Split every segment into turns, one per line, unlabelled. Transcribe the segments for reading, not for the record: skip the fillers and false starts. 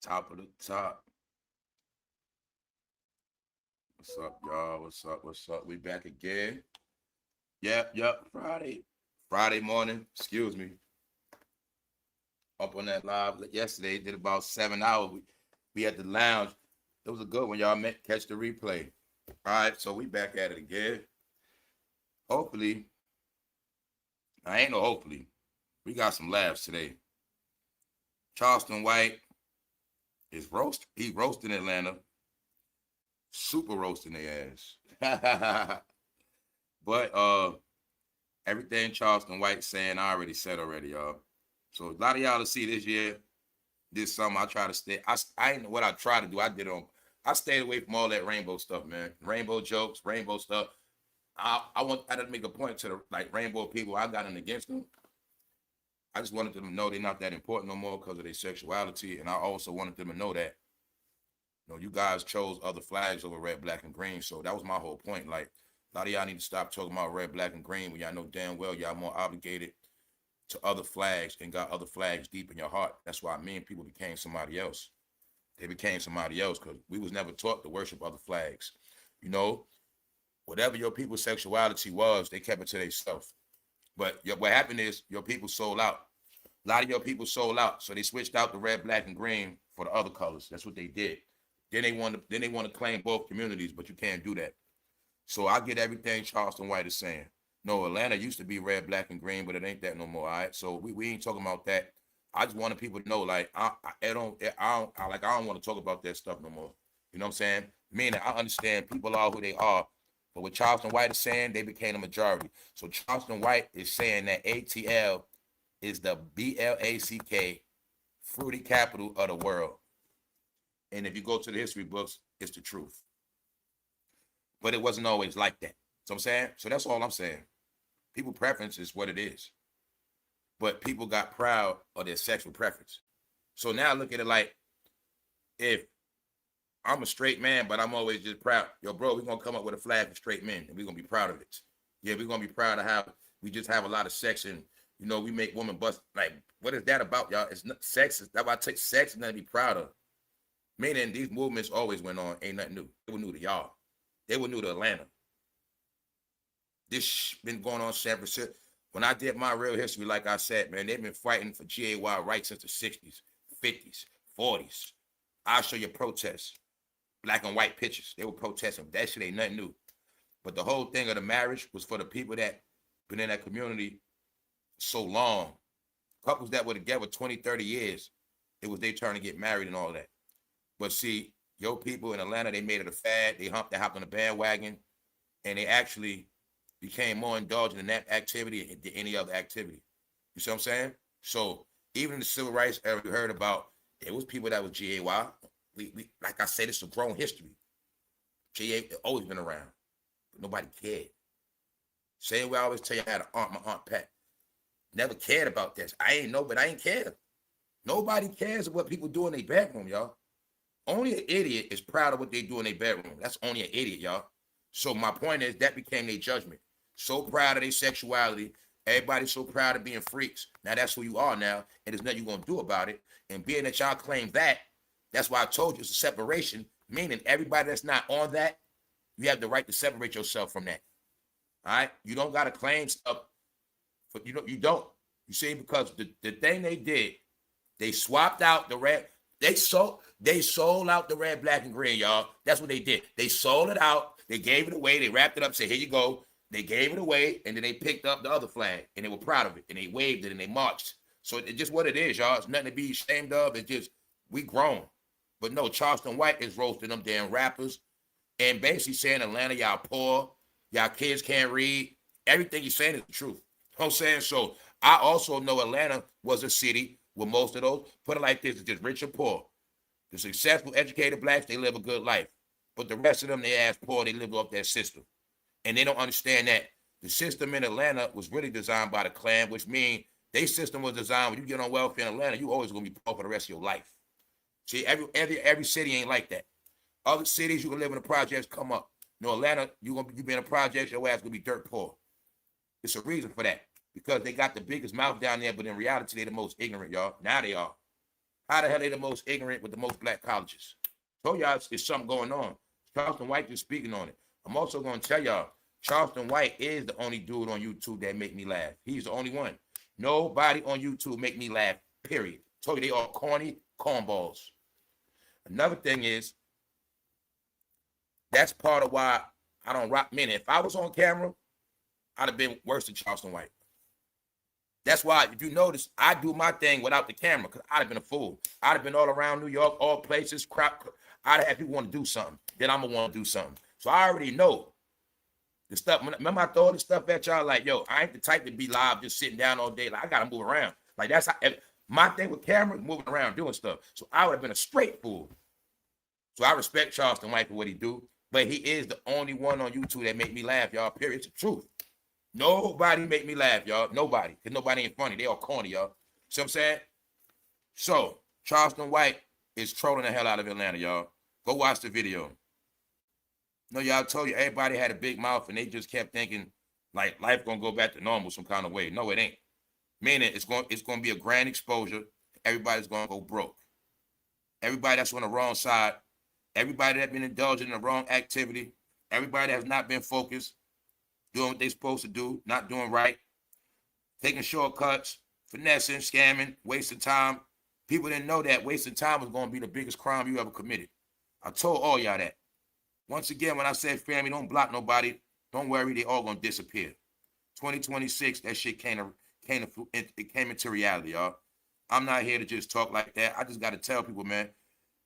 Top of the top. What's up, y'all? What's up? What's up? We back again. Yep. Friday. Friday morning. Excuse me. Up on that live yesterday. Did about 7 hours. We at the lounge. It was a good one, y'all. Catch the replay. All right, so we back at it again. Hopefully, I ain't no hopefully. We got some laughs today. Charleston White is roast. He roasting Atlanta. Super roasting their ass. But everything Charleston White saying, I already said already, y'all. So a lot of y'all to see this year, this summer, I try to stay. I ain't know what I try to do. I stayed away from all that rainbow stuff, man. Rainbow jokes, rainbow stuff. I had to make a point to the rainbow people. I got in against them. I just wanted them to know they're not that important no more because of their sexuality. And I also wanted them to know that, you guys chose other flags over red, black, and green. So that was my whole point. Like, a lot of y'all need to stop talking about red, black, and green when y'all know damn well y'all more obligated to other flags and got other flags deep in your heart. That's why people became somebody else. They became somebody else because we was never taught to worship other flags. Whatever your people's sexuality was, they kept it to themselves. But what happened is your people sold out. A lot of your people sold out. So they switched out the red, black, and green for the other colors. That's what they did. Then they want to claim both communities, but you can't do that. So I get everything Charleston White is saying. No, Atlanta used to be red, black, and green, but it ain't that no more. All right. So we ain't talking about that. I just wanted people to know, like, I don't want to talk about that stuff no more. You know what I'm saying? Meaning, I understand people are who they are, but what Charleston White is saying, they became the majority. So Charleston White is saying that ATL is the BLACK fruity capital of the world. And if you go to the history books, it's the truth. But it wasn't always like that. So I'm saying? So that's all I'm saying. People preference is what it is. But people got proud of their sexual preference. So now look at it like, if I'm a straight man, but I'm always just proud. Yo, bro, we're going to come up with a flag for straight men, and we're going to be proud of it. Yeah, we're going to be proud of how we just have a lot of sex, and, we make women bust. Like, what is that about, y'all? It's not sex. That's why I take sex and nothing to be proud of. Meaning these movements always went on. Ain't nothing new. They were new to y'all. They were new to Atlanta. This been going on San Francisco. When I did my real history, like I said, man, they've been fighting for GAY rights since the 60s, 50s, 40s. I'll show you protests. Black and white pictures. They were protesting. That shit ain't nothing new. But the whole thing of the marriage was for the people that been in that community so long. Couples that were together 20, 30 years, it was their turn to get married and all that. But see, your people in Atlanta, they made it a fad. They hopped on the bandwagon, and they actually became more indulgent in that activity than any other activity. You see what I'm saying? So even in the civil rights era, you heard about, there was people that was GAY. We like I said, it's a grown history. GA always been around, but nobody cared. Same way I always tell you, I had an aunt, my Aunt Pat. Never cared about this. I ain't care. Nobody cares what people do in their bedroom, y'all. Only an idiot is proud of what they do in their bedroom. That's only an idiot, y'all. So my point is that became their judgment. So proud of their sexuality. Everybody's so proud of being freaks. Now that's who you are now, and there's nothing you're going to do about it. And being that y'all claim that, that's why I told you it's a separation, meaning everybody that's not on that, you have the right to separate yourself from that. All right? You don't got to claim stuff. But you don't. You see, because the thing they did, they swapped out the red. They sold out the red, black, and green, y'all. That's what they did. They sold it out. They gave it away. They wrapped it up, said, here you go. They gave it away, and then they picked up the other flag, and they were proud of it, and they waved it, and they marched. So it's just what it is, y'all. It's nothing to be ashamed of. It's just, we grown. But no, Charleston White is roasting them damn rappers and basically saying Atlanta, y'all poor, y'all kids can't read. Everything he's saying is the truth. You know what I'm saying? So I also know Atlanta was a city with most of those, put it like this, it's just rich and poor. The successful, educated blacks, they live a good life. But the rest of them, they ass poor, they live off that system. And they don't understand that the system in Atlanta was really designed by the Klan, which means their system was designed, when you get on welfare in Atlanta, you always going to be poor for the rest of your life. See, every city ain't like that. Other cities, you can live in the projects, come up. No, Atlanta, you be in a project, your ass going to be dirt poor. It's a reason for that. Because they got the biggest mouth down there, but in reality, they're the most ignorant, y'all. Now they are. How the hell they the most ignorant with the most black colleges? Told y'all it's something going on. Charleston White just speaking on it. I'm also going to tell y'all, Charleston White is the only dude on YouTube that make me laugh. He's the only one. Nobody on YouTube make me laugh, period. Told you they all corny cornballs. Another thing is, that's part of why I don't rock men. If I was on camera, I'd have been worse than Charleston White. That's why, if you notice, I do my thing without the camera, because I'd have been a fool. I'd have been all around New York, all places, crap. I'd have people want to do something. Then I'm going to want to do something. So I already know the stuff. Remember I throw the stuff at y'all like, yo, I ain't the type to be live just sitting down all day. Like, I got to move around. Like, that's how, my thing with camera, moving around, doing stuff. So I would have been a straight fool. So I respect Charleston White for what he do. But he is the only one on YouTube that make me laugh, y'all. Period. It's the truth. Nobody make me laugh, y'all. Nobody. Because nobody ain't funny. They all corny, y'all. See what I'm saying? So, Charleston White is trolling the hell out of Atlanta, y'all. Go watch the video. No, y'all told you everybody had a big mouth and they just kept thinking like life gonna go back to normal some kind of way. No, it ain't. Meaning it's gonna be a grand exposure. Everybody's gonna go broke. Everybody that's on the wrong side, everybody that's been indulging in the wrong activity, everybody that has not been focused, doing what they're supposed to do, not doing right, taking shortcuts, finessing, scamming, wasting time. People didn't know that wasting time was going to be the biggest crime you ever committed. I told all y'all that. Once again, when I said family, don't block nobody. Don't worry, they all going to disappear. 2026, that shit came into reality, y'all. I'm not here to just talk like that. I just got to tell people, man,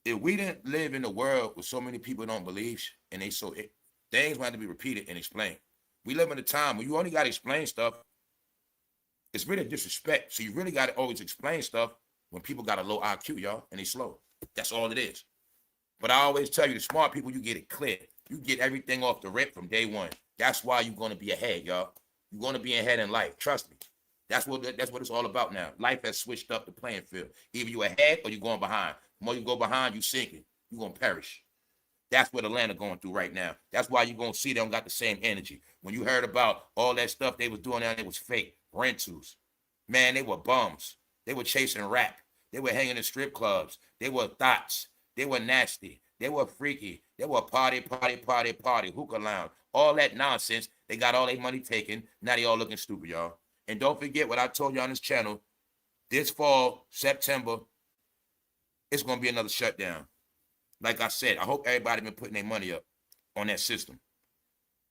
if we didn't live in a world where so many people don't believe and things want to be repeated and explained. We live in a time where you only got to explain stuff. It's really disrespect. So you really got to always explain stuff when people got a low IQ, y'all, and they slow. That's all it is. But I always tell you, the smart people, you get it clear. You get everything off the rip from day one. That's why you're going to be ahead, y'all. You're going to be ahead in life. Trust me. That's what it's all about now. Life has switched up the playing field. Either you're ahead or you're going behind. The more you go behind, you're sinking. You're going to perish. That's what Atlanta going through right now. That's why you're going to see they don't got the same energy. When you heard about all that stuff they was doing down there, it was fake. Rentals. Man, they were bums. They were chasing rap. They were hanging in strip clubs. They were thoughts. They were nasty. They were freaky. They were party, hookah lounge. All that nonsense. They got all their money taken. Now they all looking stupid, y'all. And don't forget what I told you on this channel. This fall, September, it's going to be another shutdown. Like I said, I hope everybody been putting their money up on that system.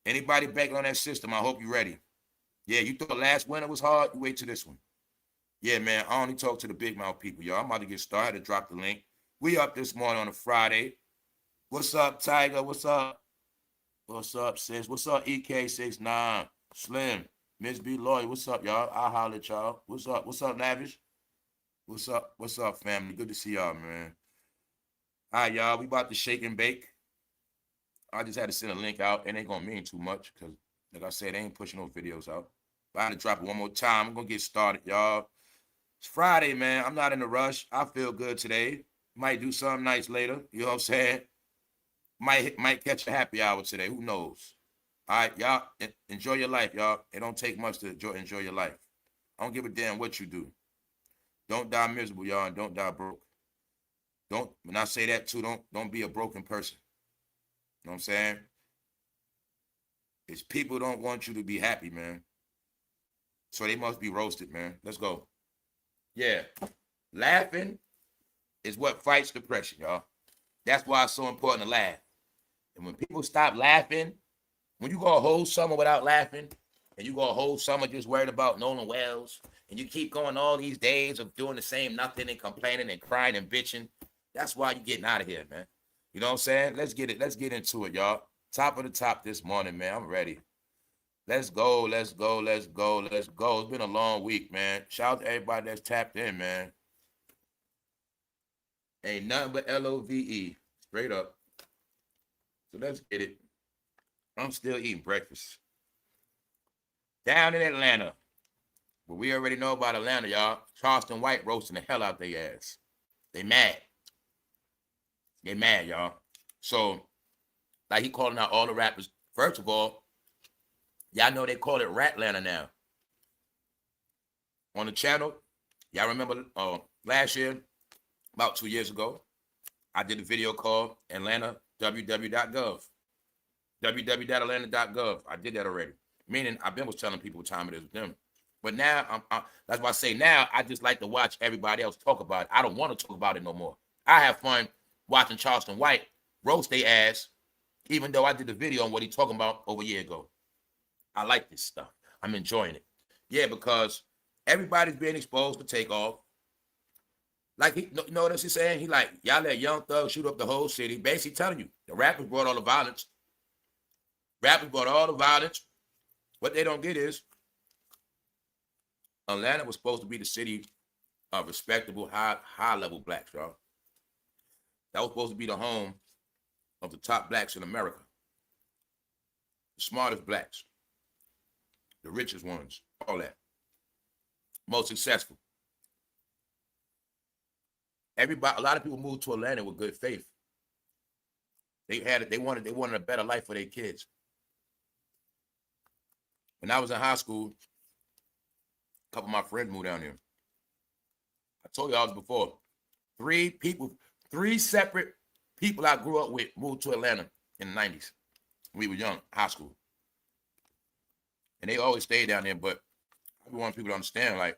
Anybody banking on that system, I hope you're ready. Yeah, you thought last winter was hard, you wait till this one. Yeah, man, I only talk to the big mouth people, y'all. I'm about to get started to drop the link. We up this morning on a Friday. What's up, Tiger? What's up? What's up, sis? What's up, EK69? Slim, Miss B. Lloyd, what's up, y'all? I'll holler at y'all. What's up? What's up, Lavish? What's up? What's up, family? Good to see y'all, man. All right, y'all, we about to shake and bake. I just had to send a link out. It ain't going to mean too much because, like I said, they ain't pushing no videos out. But I had to drop it one more time. I'm going to get started, y'all. It's Friday, man. I'm not in a rush. I feel good today. Might do something nice later. You know what I'm saying? Might catch a happy hour today. Who knows? All right, y'all, enjoy your life, y'all. It don't take much to enjoy your life. I don't give a damn what you do. Don't die miserable, y'all, and don't die broke. When I say that too, don't be a broken person. You know what I'm saying? It's people don't want you to be happy, man. So they must be roasted, man. Let's go. Yeah. Laughing is what fights depression, y'all. That's why it's so important to laugh. And when people stop laughing, when you go a whole summer without laughing, and you go a whole summer just worried about Nolan Wells, and you keep going all these days of doing the same nothing and complaining and crying and bitching, that's why you're getting out of here, man. You know what I'm saying? Let's get into it, y'all. Top of the top this morning, man. I'm ready. Let's go. It's been a long week, man. Shout out to everybody that's tapped in, man. Ain't nothing but LOVE. Straight up. So let's get it. I'm still eating breakfast. Down in Atlanta. But we already know about Atlanta, y'all. Charleston White roasting the hell out their ass. They mad. They mad, y'all. So, like he calling out all the rappers. First of all, y'all know they call it Ratlanta now. On the channel, y'all remember last year, about 2 years ago. I did a video called Atlanta www.gov. www.atlanta.gov. I did that already. Meaning I've been was telling people what time it is with them. But now, that's why I say now I just like to watch everybody else talk about it. I don't want to talk about it no more. I have fun watching Charleston White roast their ass, even though I did the video on what he talking about over a year ago. I like this stuff. I'm enjoying it. Yeah, because everybody's being exposed to Takeoff. Like, you know what he's saying? He like, y'all let Young Thug shoot up the whole city. Basically telling you, the rappers brought all the violence. Rappers brought all the violence. What they don't get is, Atlanta was supposed to be the city of respectable, high-level blacks, y'all. That was supposed to be the home of the top blacks in America. The smartest blacks. The richest ones. All that. Most successful. Everybody, a lot of people moved to Atlanta with good faith. They wanted a better life for their kids. When I was in high school, a couple of my friends moved down here. I told y'all this before. Three separate people I grew up with moved to Atlanta in the 90s. We were young, high school. And they always stayed down there, but I want people to understand, like,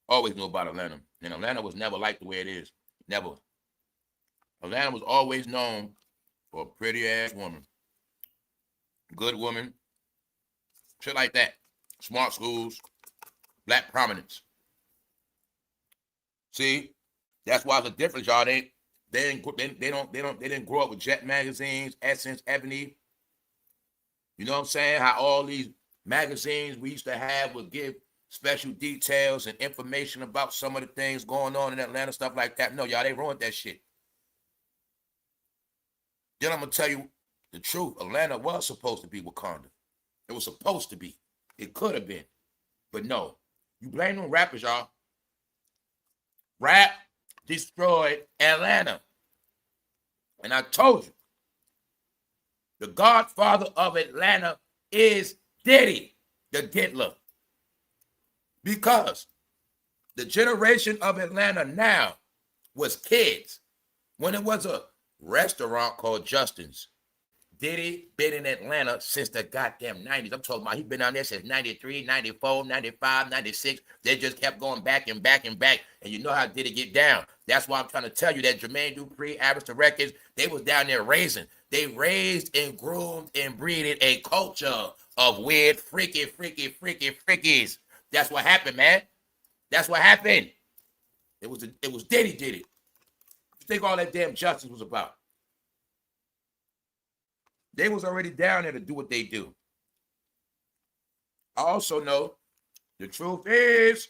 always knew about Atlanta. And Atlanta was never like the way it is. Never. Atlanta was always known for a pretty-ass woman. Good woman. Shit like that. Smart schools. Black prominence. See? That's why it's a difference, y'all. They didn't grow up with Jet magazines, Essence, Ebony. You know what I'm saying? How all these magazines we used to have would give special details and information about some of the things going on in Atlanta, stuff like that. No, y'all, they ruined that shit. Then I'm going to tell you the truth. Atlanta was supposed to be Wakanda. It was supposed to be. It could have been. But no. You blame them rappers, y'all. Rap destroyed Atlanta. And I told you, the godfather of Atlanta is Diddy, the Diddler. Because the generation of Atlanta now was kids. When it was a restaurant called Justin's, Diddy been in Atlanta since the goddamn 90s. I'm talking about he been down there since 93, 94, 95, 96. They just kept going back and back and back. And you know how Diddy get down. That's why I'm trying to tell you that Jermaine Dupri, Arista Records, they was down there raising. They raised and groomed and breeded a culture of weird, freakies. That's what happened, man. That's what happened. It was Diddy did it. You think all that damn justice was about? They was already down there to do what they do. I also know the truth is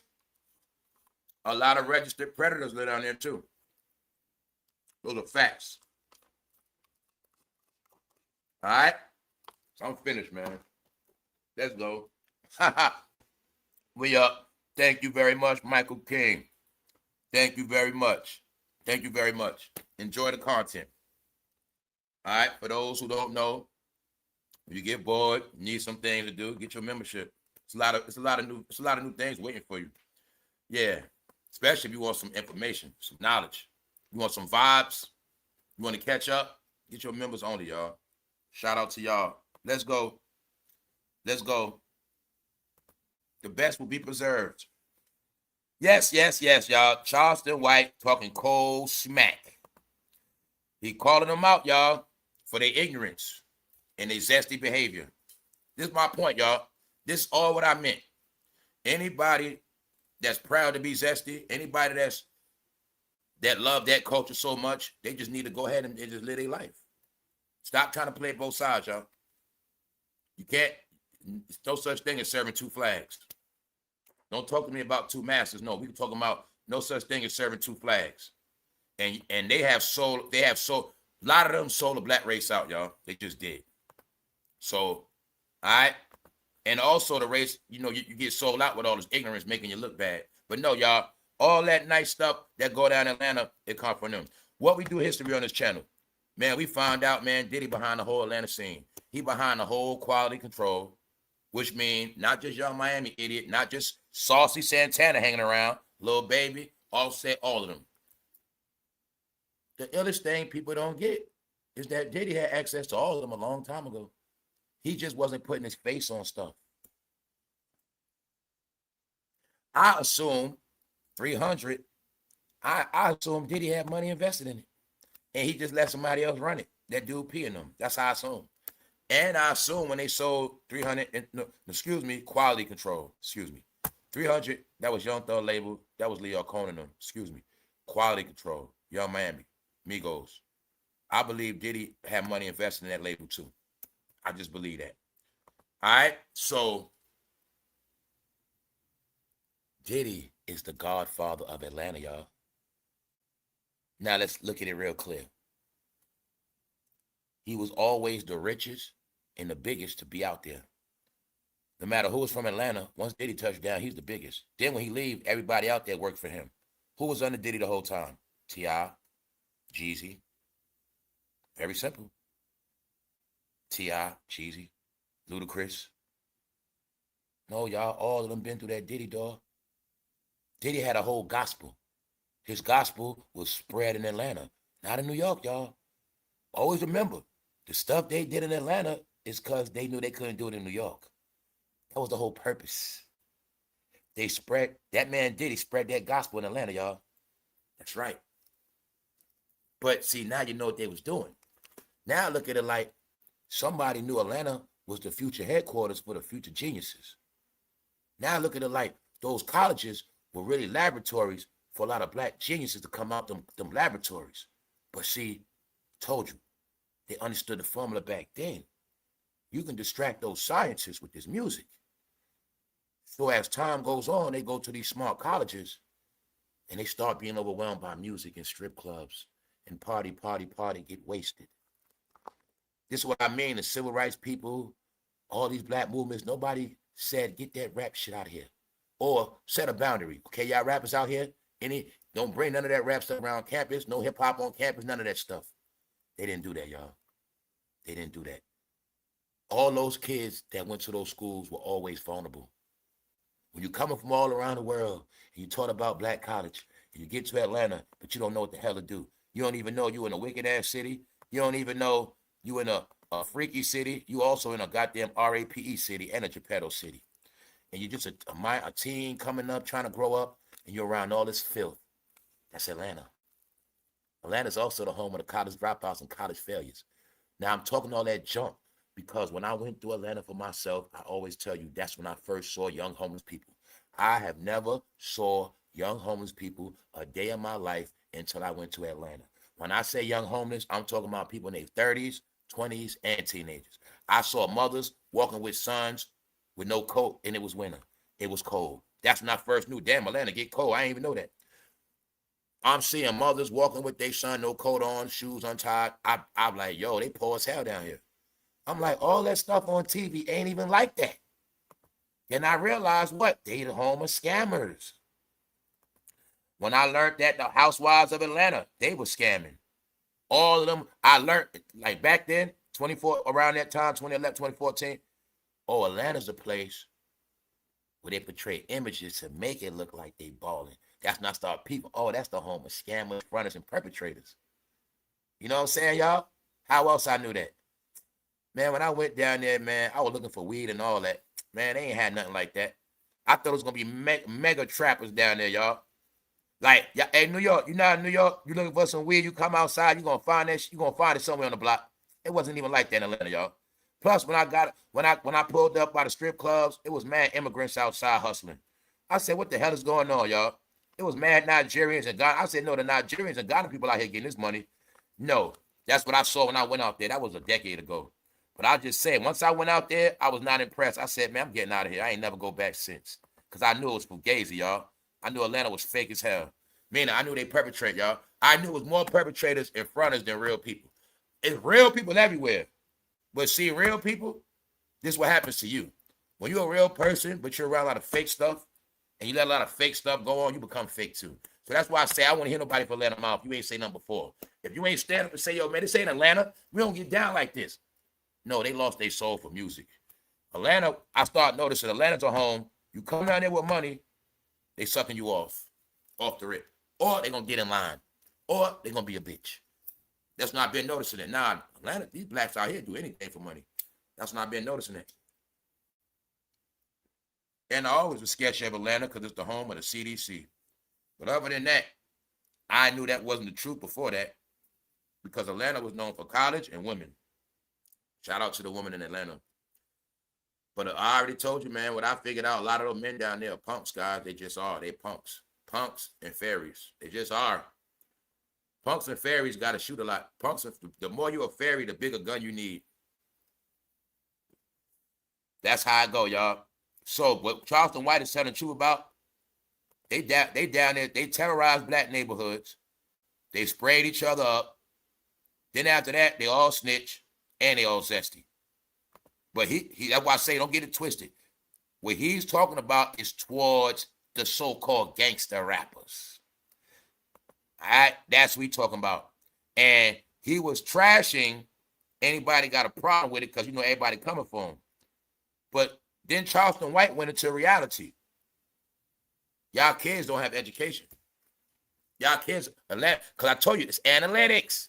a lot of registered predators live down there too. Those are facts. All right? So I'm finished, man. Let's go. We up. Thank you very much, Michael King. Thank you very much. Thank you very much. Enjoy the content. All right, for those who don't know, if you get bored, need some things to do, get your membership. It's a lot of new things waiting for you. Yeah, especially if you want some information, some knowledge. You want some vibes, you want to catch up, get your members only, y'all. Shout out to y'all. Let's go. Let's go. The best will be preserved. Yes, y'all. Charleston White talking cold smack. He calling them out, y'all, for their ignorance and their zesty behavior. This is my point, y'all. This is all what I meant. Anybody that's proud to be zesty, anybody that love that culture so much, they just need to go ahead and just live their life. Stop trying to play both sides, y'all. You can't. There's no such thing as serving two flags. Don't talk to me about two masters. No, we can talk about no such thing as serving two flags. And they have sold, a lot of them sold the black race out, y'all. They just did. So, all right. And also the race, you get sold out with all this ignorance making you look bad. But no, y'all, all that nice stuff that go down in Atlanta, it comes from them. What we do history on this channel, man, we found out, man, Diddy behind the whole Atlanta scene. He behind the whole quality control, which means not just Young Miami Idiot, not just Saucy Santana hanging around, Lil Baby, Offset, all of them. the illest thing people don't get is that Diddy had access to all of them a long time ago. He just wasn't putting his face on stuff. I assume 300, I assume Diddy had money invested in it. And he just let somebody else run it. That dude peeing them. That's how I assume. And I assume when they sold 300, Quality Control, 300, that was Young Thug label. That was Leo Conan them, Quality Control, Young Miami, Migos. I believe Diddy had money invested in that label too. I just believe that. All right, so Diddy is the godfather of Atlanta, y'all. Now let's look at it real clear. He was always the richest and the biggest to be out there. No matter who was from Atlanta, once Diddy touched down, he's the biggest. Then when he leave, everybody out there worked for him. Who was under Diddy the whole time? T.I., Jeezy. Very simple. T.I., Jeezy, Ludacris. No, y'all, all of them been through that Diddy, dog. Diddy had a whole gospel. His gospel was spread in Atlanta, not in New York, y'all. Always remember, the stuff they did in Atlanta is because they knew they couldn't do it in New York. That was the whole purpose. They spread, that man Diddy spread that gospel in Atlanta, y'all. That's right. But see, now you know what they was doing. Now look at it like somebody knew Atlanta was the future headquarters for the future geniuses. Now look at it like those colleges were really laboratories for a lot of black geniuses to come out them laboratories. But see, told you, they understood the formula back then. You can distract those scientists with this music. So as time goes on, they go to these smart colleges and they start being overwhelmed by music and strip clubs and party, get wasted. This is what I mean, the civil rights people, all these black movements, nobody said, get that rap shit out of here. Or set a boundary. Okay, y'all rappers out here, don't bring none of that rap stuff around campus, no hip hop on campus, none of that stuff. They didn't do that, y'all. They didn't do that. All those kids that went to those schools were always vulnerable. When you're coming from all around the world and you taught about black college and you get to Atlanta, but you don't know what the hell to do. You don't even know you in a wicked ass city. You don't even know you in a freaky city. You also in a goddamn RAPE city and a Geppetto city. And you're just a teen coming up, trying to grow up, and you're around all this filth. That's Atlanta. Atlanta's also the home of the college dropouts and college failures. Now, I'm talking all that junk because when I went through Atlanta for myself, I always tell you that's when I first saw young homeless people. I have never saw young homeless people a day in my life until I went to Atlanta. When I say young homeless, I'm talking about people in their 30s, 20s, and teenagers. I saw mothers walking with sons with no coat, and it was winter. It was cold. That's when I first knew, damn, Atlanta get cold. I didn't even know that. I'm seeing mothers walking with their son, no coat on, shoes untied. I'm like, yo, they poor as hell down here. I'm like, all that stuff on TV ain't even like that. Then I realized what? They the home of scammers. When I learned that the housewives of Atlanta, they were scamming. All of them, I learned, like back then, around that time, 2011, 2014, oh, Atlanta's a place where they portray images to make it look like they balling. That's when I start people. Oh, that's the home of scammers, fronters, and perpetrators. You know what I'm saying, y'all? How else I knew that? Man, when I went down there, man, I was looking for weed and all that. Man, they ain't had nothing like that. I thought it was going to be mega trappers down there, y'all. Like, hey, New York, you're not in New York, you looking for some weed, you come outside, you're going to find that shit, you're going to find it somewhere on the block. It wasn't even like that in Atlanta, y'all. Plus, when I pulled up by the strip clubs, it was mad immigrants outside hustling. I said, what the hell is going on, y'all? It was mad Nigerians and Ghana. I said, no, the Nigerians and Ghana people out here getting this money. No, that's what I saw when I went out there. That was a decade ago. But I just said, once I went out there, I was not impressed. I said, man, I'm getting out of here. I ain't never go back since. Because I knew it was fugazi, y'all. I knew Atlanta was fake as hell. Meaning, I knew they perpetrate, y'all. I knew it was more perpetrators and fronters than real people. It's real people everywhere. But see, real people, this is what happens to you. When you're a real person, but you're around a lot of fake stuff, and you let a lot of fake stuff go on, you become fake too. So that's why I say I want to hear nobody for letting them out. You ain't say nothing before. If you ain't stand up and say, yo, man, this ain't Atlanta, we don't get down like this. No, they lost their soul for music. Atlanta, I start noticing Atlanta's a home. You come down there with money, they sucking you off the rip. Or they going to get in line. Or they going to be a bitch. That's not been noticing it. Nah, Atlanta, these blacks out here do anything for money. That's not been noticing it. And I always was sketchy of Atlanta because it's the home of the CDC. But other than that, I knew that wasn't the truth before that, because Atlanta was known for college and women. Shout out to the women in Atlanta. But I already told you, man, what I figured out, a lot of those men down there are punks, guys. They just are. They punks. Punks and fairies. They just are. Punks and fairies got to shoot a lot. Punks, the more you're a fairy, the bigger gun you need. That's how I go, y'all. So what Charleston White is telling you about, they down there, they terrorized black neighborhoods. They sprayed each other up. Then after that, they all snitch and they all zesty. But he that's why I say don't get it twisted. What he's talking about is towards the so-called gangster rappers. All right, that's what he's talking about. And he was trashing anybody got a problem with it because, you know, everybody coming for him. But then Charleston White went into reality. Y'all kids don't have education. Y'all kids, because I told you, it's analytics.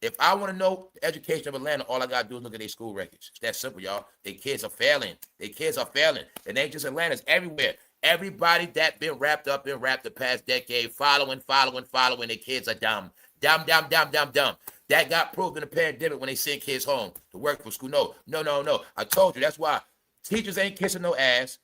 If I want to know the education of Atlanta, all I got to do is look at their school records. It's that simple, y'all. Their kids are failing. Their kids are failing. It ain't just Atlanta. It's everywhere. Everybody that been wrapped up in rap the past decade, following, their kids are dumb. Dumb. That got proved in the pandemic when they sent kids home to work for school. No. I told you, that's why teachers ain't kissing no ass.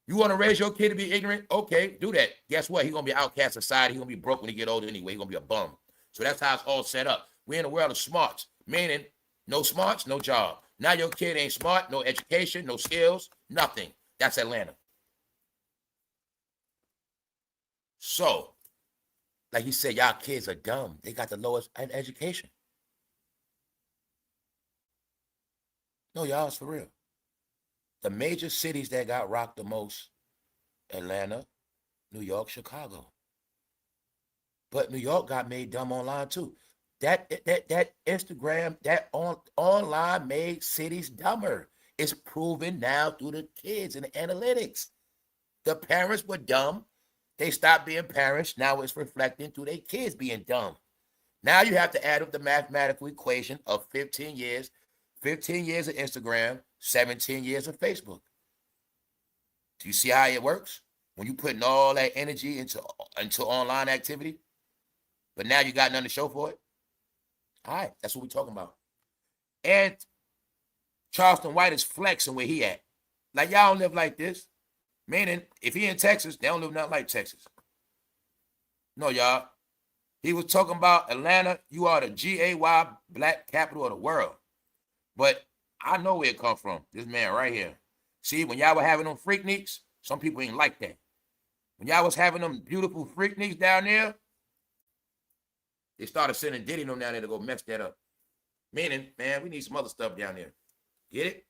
You want to raise your kid to be ignorant? Okay, do that. Guess what? He's going to be an outcast society. He's going to be broke when he get older anyway. He's going to be a bum. So that's how it's all set up. We're in a world of smarts, meaning no smarts, no job. Now your kid ain't smart, no education, no skills, nothing. That's Atlanta. So, like you said, y'all kids are dumb. They got the lowest education. No, y'all, it's for real. The major cities that got rocked the most, Atlanta, New York, Chicago. But New York got made dumb online too. That Instagram, that online made cities dumber. It's proven now through the kids and the analytics. The parents were dumb. They stopped being parents. Now it's reflecting through their kids being dumb. Now you have to add up the mathematical equation of 15 years. 15 years of Instagram, 17 years of Facebook. Do you see how it works? When you putting all that energy into online activity, but now you got nothing to show for it? All right, that's what we're talking about. And Charleston White is flexing where he at. Like, y'all don't live like this. Meaning, if he in Texas, they don't live nothing like Texas. No, y'all. He was talking about Atlanta. You are the GAY black capital of the world. But I know where it come from. This man right here. See, when y'all were having them freakniks, some people ain't like that. When y'all was having them beautiful freakniks down there, they started sending Diddy them down there to go mess that up. Meaning, man, we need some other stuff down there. Get it?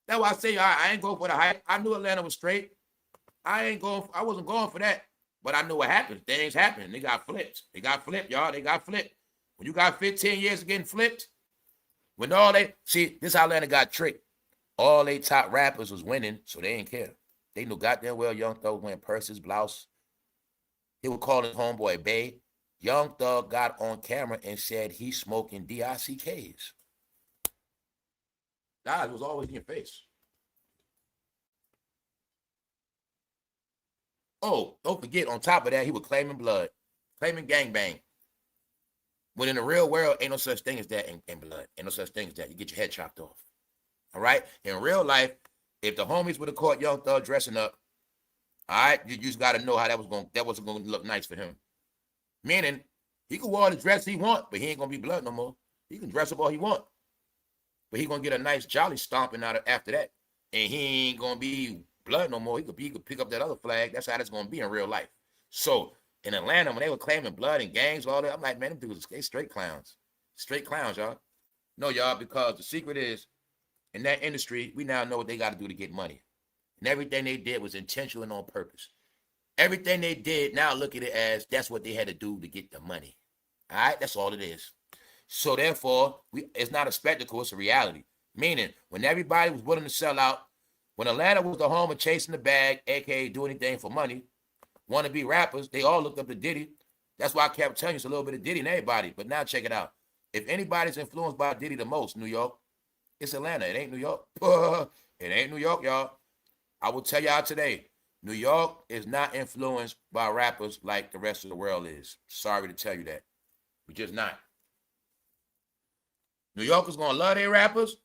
That's why I say I ain't going for the hype. I knew Atlanta was straight. I wasn't going for that. But I knew what happened. Things happened. They got flipped. Y'all. They got flipped. When you got 15 years of getting flipped, this how Atlanta got tricked. All they top rappers was winning, so they didn't care. They knew goddamn well Young Thug was wearing purses, blouse. He would call his homeboy Bay. Young Thug got on camera and said he's smoking DICKs. Guys, was always in your face. Oh, don't forget, on top of that, he was claiming blood, claiming gangbang. But in the real world, ain't no such thing as that in blood. Ain't no such thing as that. You get your head chopped off. All right? In real life, if the homies would have caught Young Thug dressing up, all right, you just got to know how that wasn't going to look nice for him. Meaning, he can wear the dress he want, but he ain't going to be blood no more. He can dress up all he want. But he going to get a nice jolly stomping out after that. And he ain't going to be blood no more. He could pick up that other flag. That's how that's going to be in real life. So, in Atlanta, when they were claiming blood and gangs, all that, I'm like, man, them dudes, they straight clowns. Straight clowns, y'all. No, y'all, because the secret is, in that industry, we now know what they got to do to get money. And everything they did was intentional and on purpose. Everything they did, now look at it as that's what they had to do to get the money. All right? That's all it is. So, therefore, it's not a spectacle, it's a reality. Meaning, when everybody was willing to sell out, when Atlanta was the home of chasing the bag, a.k.a. do anything for money, want to be rappers, they all looked up to Diddy. That's why I kept telling you it's a little bit of Diddy and everybody. But now check it out. If anybody's influenced by Diddy the most, New York, it's Atlanta. It ain't New York. It ain't New York, y'all. I will tell y'all today, New York is not influenced by rappers like the rest of the world is. Sorry to tell you that. We're just not. New Yorkers gonna love their rappers.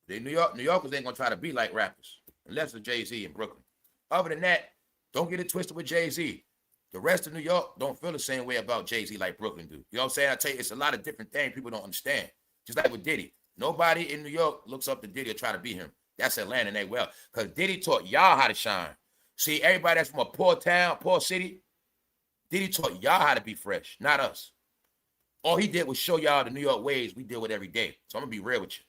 New Yorkers ain't gonna try to be like rappers, unless it's Jay-Z in Brooklyn. Other than that, don't get it twisted with Jay-Z. The rest of New York don't feel the same way about Jay-Z like Brooklyn do. You know what I'm saying? I tell you, it's a lot of different things people don't understand. Just like with Diddy. Nobody in New York looks up to Diddy or try to be him. That's Atlanta and they well. Because Diddy taught y'all how to shine. See, everybody that's from a poor town, poor city, Diddy taught y'all how to be fresh, not us. All he did was show y'all the New York ways we deal with every day. So I'm going to be real with you.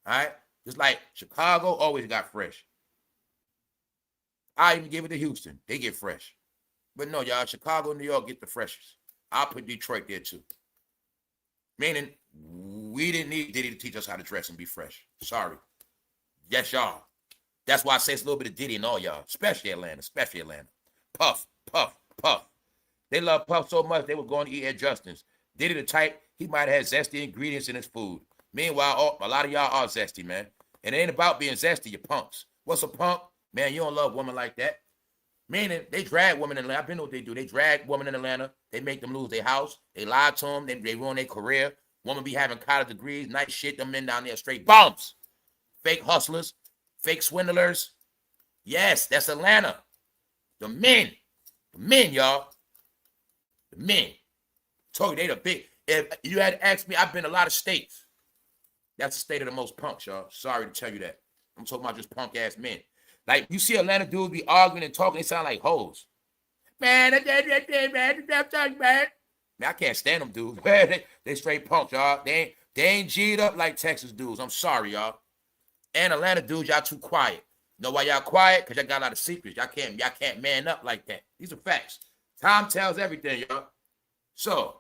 All right? Just like Chicago always got fresh. I even give it to Houston. They get fresh. But no, y'all, Chicago, New York get the freshest. I'll put Detroit there too. Meaning, we didn't need Diddy to teach us how to dress and be fresh. Sorry. Yes, y'all. That's why I say it's a little bit of Diddy and all y'all, especially Atlanta, Puff, Puff, Puff. They love Puff so much, they were going to eat at Justin's. Diddy the type, he might have had zesty ingredients in his food. Meanwhile, a lot of y'all are zesty, man. And it ain't about being zesty, you punks. What's a punk? Man, you don't love women like that. Meaning, they drag women in Atlanta. I've been what they do. They drag women in Atlanta. They make them lose their house. They lie to them. They ruin their career. Women be having college degrees. Nice shit. Them men down there straight bums. Fake hustlers. Fake swindlers. Yes, that's Atlanta. The men. The men, y'all. The men. Told you they the big. If you had to ask me, I've been in a lot of states. That's the state of the most punks, y'all. Sorry to tell you that. I'm talking about just punk ass men. Like, you see Atlanta dudes be arguing and talking, they sound like hoes. Man, man, I can't stand them dudes. They straight punks, y'all. They ain't G'd up like Texas dudes. I'm sorry, y'all. And Atlanta dudes, y'all too quiet. Know why y'all quiet? Because y'all got a lot of secrets. Y'all can't man up like that. These are facts. Time tells everything, y'all. So,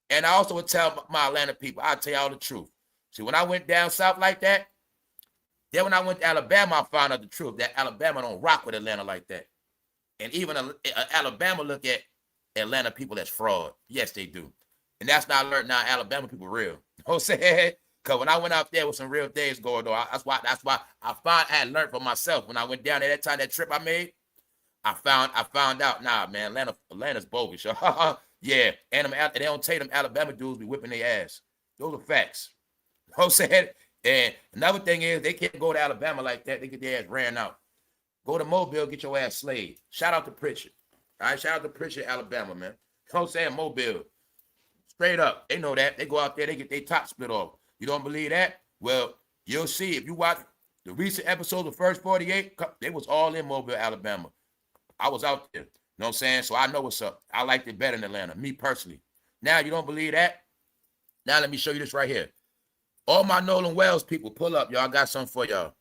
and I also would tell my Atlanta people, I'll tell y'all the truth. See, when I went down south like that, then when I went to Alabama, I found out the truth, that Alabama don't rock with Atlanta like that. And even Alabama look at Atlanta people as fraud. Yes, they do. And that's not learned now. Alabama people real. You know what I'm saying? Because when I went out there with some real things going on, that's why I had learned for myself. When I went down there that time, that trip I made, I found out, nah, man, Atlanta's bogus. Yeah, and they don't tell them Alabama dudes be whipping their ass. Those are facts. You know what I'm saying? And another thing is, they can't go to Alabama like that. They get their ass ran out. Go to Mobile, get your ass slayed. Shout out to Pritchard. All right, shout out to Pritchard, Alabama, man. You know what I'm saying? Mobile. Straight up. They know that. They go out there, they get their top split off. You don't believe that? Well, you'll see. If you watch the recent episodes of First 48, they was all in Mobile, Alabama. I was out there. You know what I'm saying? So I know what's up. I liked it better in Atlanta, me personally. Now, you don't believe that? Now, let me show you this right here. All my Nolan Wells people, pull up. Y'all, I got something for y'all.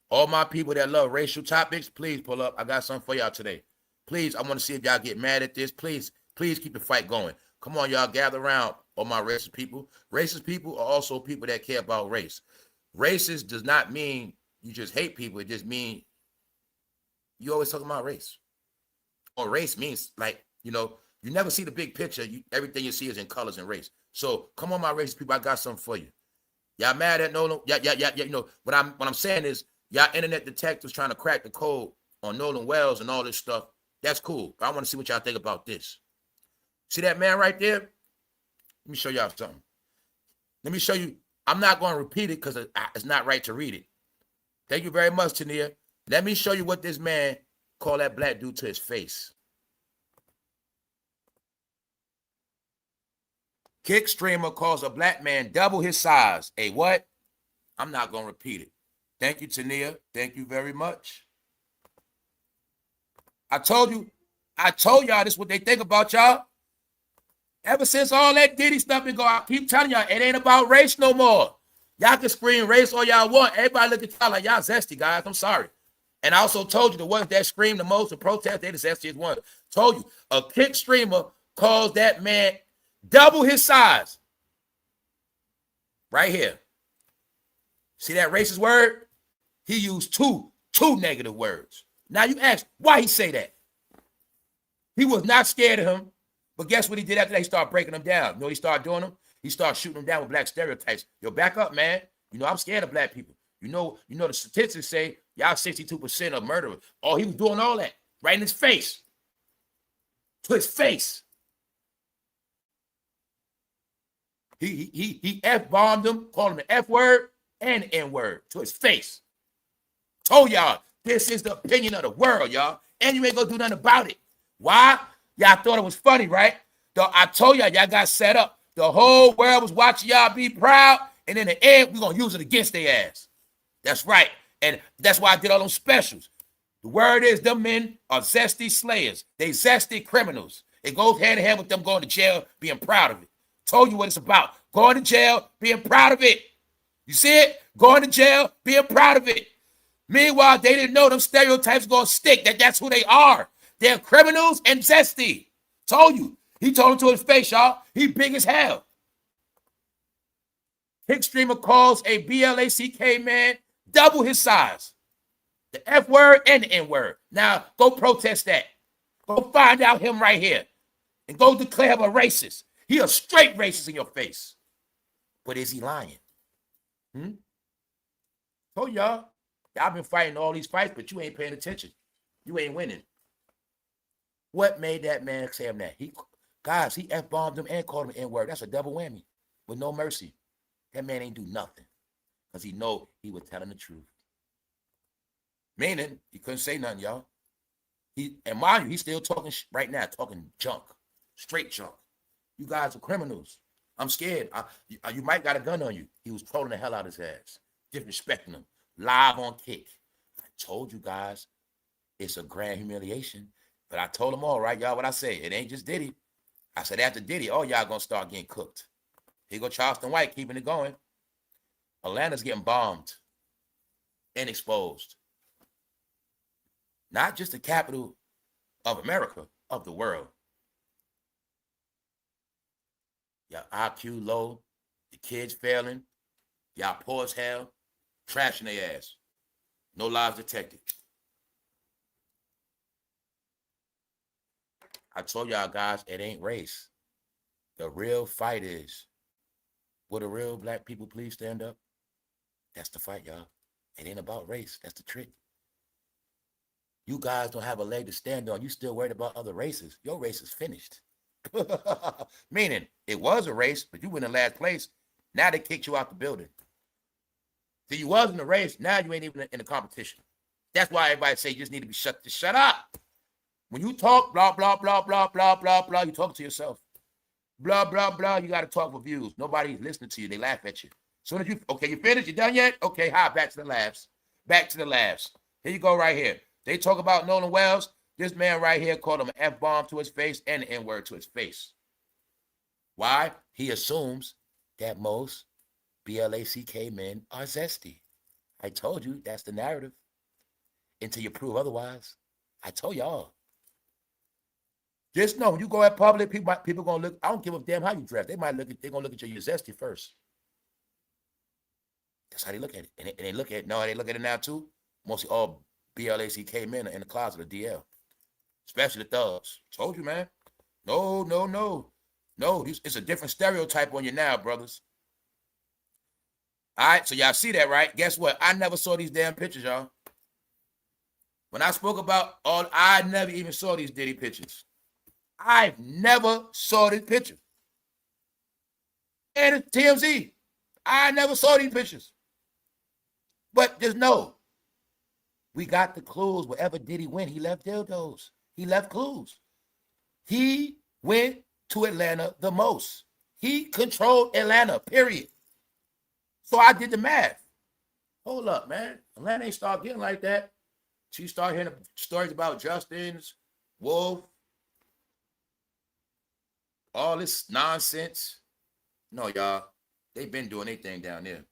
All my people that love racial topics, please pull up. I got something for y'all today. Please, I want to see if y'all get mad at this. Please keep the fight going. Come on, y'all, gather around, all my racist people. Racist people are also people that care about race. Racist does not mean you just hate people. It just means you always talking about race. Or race means, like, you never see the big picture. Everything you see is in colors and race. So come on, my racist people, I got something for you. Y'all mad at Nolan? Yeah. What I'm saying is, y'all internet detectives trying to crack the code on Nolan Wells and all this stuff. That's cool. But I want to see what y'all think about this. See that man right there? Let me show y'all something. Let me show you. I'm not going to repeat it because it's not right to read it. Thank you very much, Tania. Let me show you what this man called that black dude to his face. Kick streamer calls a black man double his size. A what? I'm not going to repeat it. Thank you, Tania. Thank you very much. I told y'all this is what they think about y'all. Ever since all that Diddy stuff been going, I keep telling y'all, it ain't about race no more. Y'all can scream race all y'all want. Everybody look at y'all like y'all zesty, guys. I'm sorry. And I also told you the ones that scream the most and protest, they the zestiest ones. Told you, a kick streamer calls that man double his size. Right here. See that racist word? He used two negative words. Now you ask, why he say that? He was not scared of him. But guess what he did after that? He started breaking them down. You know what he started doing them? He started shooting them down with black stereotypes. Yo, back up, man. You know, I'm scared of black people. You know the statistics say y'all 62% of murderers. Oh, he was doing all that right in his face. To his face. He F-bombed him, called him an F-word and an N-word to his face. Told y'all, this is the opinion of the world, y'all. And you ain't gonna do nothing about it. Why? Y'all thought it was funny, right? I told y'all got set up. The whole world was watching y'all be proud, and in the end, we're gonna use it against their ass. That's right. And that's why I did all those specials. The word is them men are zesty slayers. They zesty criminals. It goes hand in hand with them going to jail, being proud of it. Told you what it's about. Going to jail, being proud of it. You see it? Going to jail, being proud of it. Meanwhile, they didn't know them stereotypes going to stick, that's who they are. They're criminals and zesty. Told you. He told him to his face, y'all. He big as hell. Kick streamer calls a BLACK man double his size. The F word and the N word. Now, go protest that. Go find out him right here. And go declare him a racist. He a straight racist in your face. But is he lying? Told y'all. Y'all been fighting all these fights, but you ain't paying attention. You ain't winning. What made that man say him that? He F-bombed him and called him an N-word. That's a double whammy with no mercy. That man ain't do nothing because he know he was telling the truth. Meaning, he couldn't say nothing, y'all. And mind you, he's still talking right now, talking junk, straight junk. You guys are criminals. I'm scared. You might got a gun on you. He was trolling the hell out of his ass, disrespecting him, live on Kick. I told you guys, it's a grand humiliation. But I told them all, right, y'all, what I say. It ain't just Diddy. I said after Diddy, all y'all gonna start getting cooked. Here go Charleston White, keeping it going. Atlanta's getting bombed and exposed. Not just the capital of America, of the world. Y'all IQ low, the kids failing, y'all poor as hell, trashing their ass. No lies detected. I told y'all guys, it ain't race. The real fight is, will the real black people please stand up? That's the fight, y'all. It ain't about race. That's the trick. You guys don't have a leg to stand on. You still worried about other races. Your race is finished. Meaning, it was a race, but you were in last place. Now they kicked you out the building. So you was in the race. Now you ain't even in the competition. That's why everybody say you just need to be shut up. When you talk, blah, blah, blah, blah, blah, blah, blah, you talk to yourself. Blah, blah, blah, you got to talk for views. Nobody's listening to you. They laugh at you. As soon as you finished? You done yet? Okay, hi, back to the labs. Back to the labs. Here you go right here. They talk about Nolan Wells. This man right here called him an F-bomb to his face and an N-word to his face. Why? He assumes that most BLACK men are zesty. I told you that's the narrative. Until you prove otherwise. I told y'all. Just know when you go at public, people gonna look. I don't give a damn how you dress. They're gonna look at your zesty first. That's how they look at it. And they look at it. No, they look at it now too. Mostly all BLACK men are in the closet of DL. Especially the thugs. Told you, man. No. It's a different stereotype on you now, brothers. All right, so y'all see that, right? Guess what? I never saw these damn pictures, y'all. When I spoke about I never even saw these Diddy pictures. I never saw these pictures. And it's TMZ. I never saw these pictures. But just know, we got the clues. Wherever Diddy went, he left dildos. He left clues. He went to Atlanta the most. He controlled Atlanta, period. So I did the math. Hold up, man. Atlanta ain't start getting like that. She started hearing stories about Justin's, Wolf, all this nonsense. No, y'all. They've been doing their thing down there.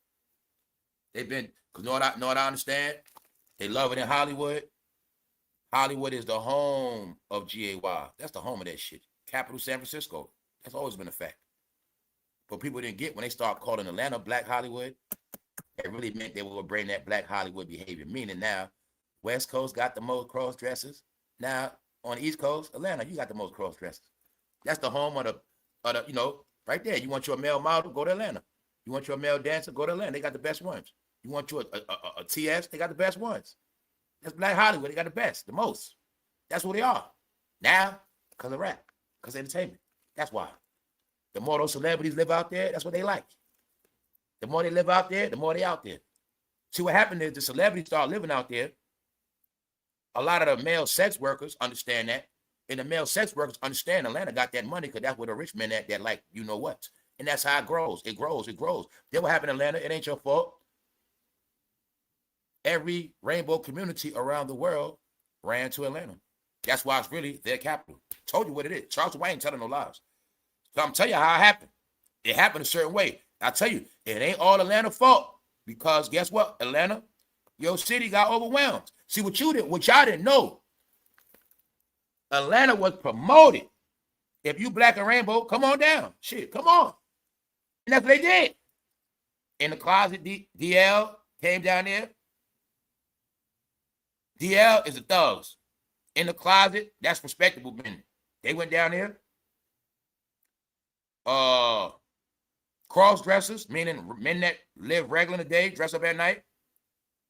They've been, because know what I understand? They love it in Hollywood. Hollywood is the home of GAY. That's the home of that shit. Capital San Francisco. That's always been a fact. But people didn't get when they start calling Atlanta Black Hollywood. It really meant they were bringing that Black Hollywood behavior. Meaning now, West Coast got the most cross dressers. Now, on the East Coast, Atlanta, you got the most cross dressers. That's the home of the, you know, right there. You want your male model, go to Atlanta. You want your male dancer, go to Atlanta. They got the best ones. You want your a TS, they got the best ones. That's Black Hollywood. They got the best, the most. That's what they are. Now, because of rap, because of entertainment. That's why. The more those celebrities live out there, that's what they like. The more they live out there, the more they out there. See, what happened is the celebrities start living out there. A lot of the male sex workers understand that. And the male sex workers understand Atlanta got that money because that's where the rich men at that like, you know what. And that's how it grows. It grows. It grows. Then what happened in Atlanta, it ain't your fault. Every rainbow community around the world ran to Atlanta. That's why it's really their capital. Told you what it is. Charleston ain't telling no lies. So I'm telling you how it happened. It happened a certain way. I tell you, it ain't all Atlanta fault because guess what? Atlanta, your city got overwhelmed. See what you did, what y'all didn't know. Atlanta was promoted. If you black and rainbow, come on down. Shit, come on. And that's what they did. In the closet, DL came down there. DL is the thugs. In the closet, that's respectable men. They went down there. Cross dressers, meaning men that live regular in the day, dress up at night.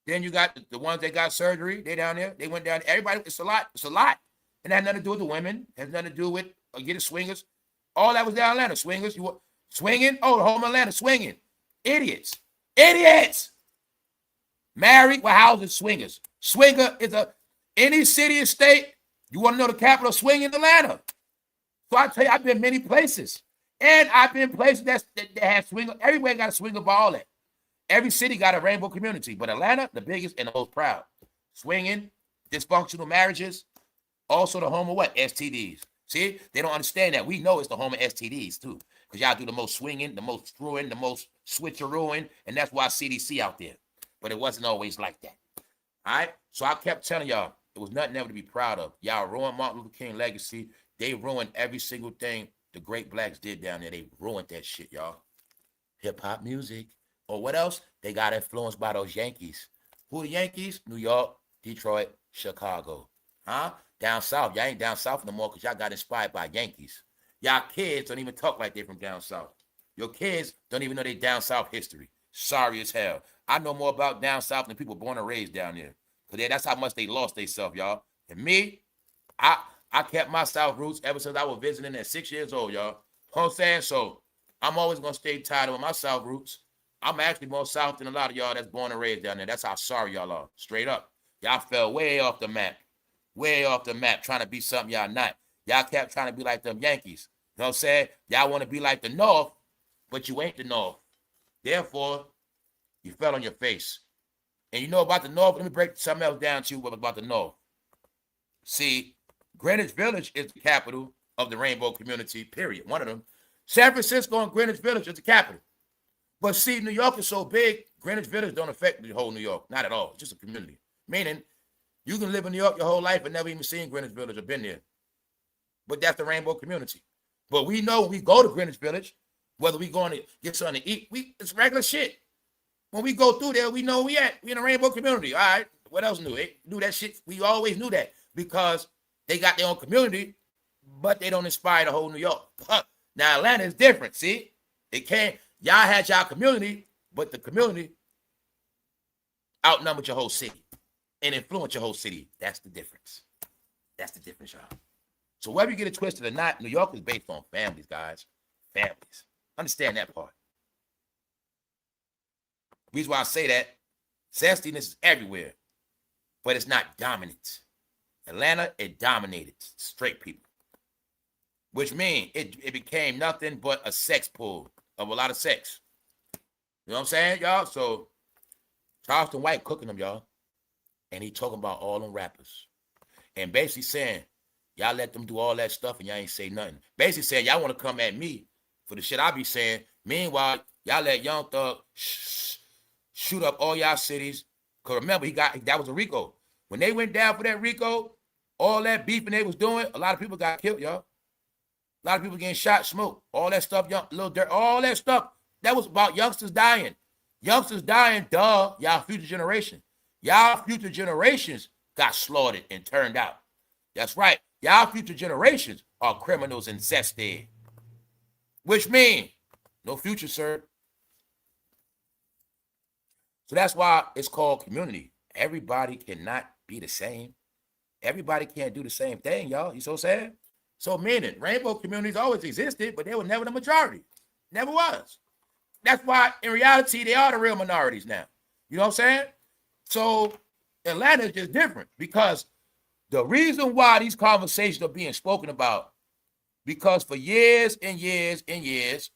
Then you got the ones that got surgery. They down there. They went down. Everybody, it's a lot. It's a lot. And that had nothing to do with the women. It has nothing to do with getting swingers. All that was down Atlanta. Swingers. You were swinging. Oh, the home Atlanta swinging. Idiots. Idiots. Married with houses, swingers. Swinger is any city or state. You want to know the capital of swinging? Atlanta. So I tell you, I've been many places. And I've been places that have swinger. Everywhere got a swinger for all that. Every city got a rainbow community. But Atlanta, the biggest and the most proud. Swinging, dysfunctional marriages. Also the home of what? STDs. See? They don't understand that. We know it's the home of STDs too. Because y'all do the most swinging, the most screwing, the most switcherooing. And that's why CDC out there. But it wasn't always like that. All right? So I kept telling y'all, it was nothing ever to be proud of. Y'all ruined Martin Luther King legacy. They ruined every single thing the great blacks did down there. They ruined that shit, y'all. Hip-hop music. Or what else? They got influenced by those Yankees. Who are the Yankees? New York, Detroit, Chicago. Huh? Down south. Y'all ain't down south no more because y'all got inspired by Yankees. Y'all kids don't even talk like they from down south. Your kids don't even know they down south history. Sorry as hell. I know more about down south than people born and raised down there. Because that's how much they lost themselves, y'all. And me, I kept my South roots ever since I was visiting at 6 years old, y'all. You know what I'm saying? So I'm always going to stay tied with my South roots. I'm actually more South than a lot of y'all that's born and raised down there. That's how sorry y'all are. Straight up. Y'all fell way off the map. Way off the map trying to be something y'all not. Y'all kept trying to be like them Yankees. You know what I'm saying? Y'all want to be like the North, but you ain't the North. Therefore, you fell on your face. And you know about the North? Let me break something else down to you about the North. See, Greenwich Village is the capital of the rainbow community, period. One of them. San Francisco and Greenwich Village is the capital. But see, New York is so big, Greenwich Village don't affect the whole New York. Not at all. It's just a community. Meaning, you can live in New York your whole life and never even seen Greenwich Village or been there. But that's the rainbow community. But we know when we go to Greenwich Village, whether we going to get something to eat, it's regular shit. When we go through there, we know we in a rainbow community. All right, what else new? They knew that shit. We always knew that because they got their own community, but they don't inspire the whole New York. Now, Atlanta is different, see? It can't. Y'all had y'all community, but the community outnumbered your whole city and influenced your whole city. That's the difference. That's the difference, y'all. So whether you get it twisted or not, New York is based on families, guys. Families. Understand that part. The reason why I say that, zestiness is everywhere, but it's not dominant. Atlanta, it dominated straight people, which means it became nothing but a sex pool of a lot of sex. You know what I'm saying, y'all? So Charleston White cooking them, y'all, and he talking about all them rappers and basically saying, y'all let them do all that stuff and y'all ain't say nothing. Basically saying, y'all want to come at me for the shit I be saying. Meanwhile, y'all let Young Thug shoot up all y'all cities. Because remember, that was a RICO. When they went down for that RICO, all that beefing they was doing, a lot of people got killed, y'all. A lot of people getting shot, smoked. All that stuff, little dirt, all that stuff. That was about youngsters dying. Youngsters dying, duh, y'all future generation. Y'all future generations got slaughtered and turned out. That's right. Y'all future generations are criminals and zested. Which means no future, sir. So that's why it's called community. Everybody cannot be the same. Everybody can't do the same thing, y'all. You so sad? So meaning rainbow communities always existed, but they were never the majority. Never was. That's why in reality they are the real minorities now. You know what I'm saying? So Atlanta is just different because the reason why these conversations are being spoken about, because for years and years and years,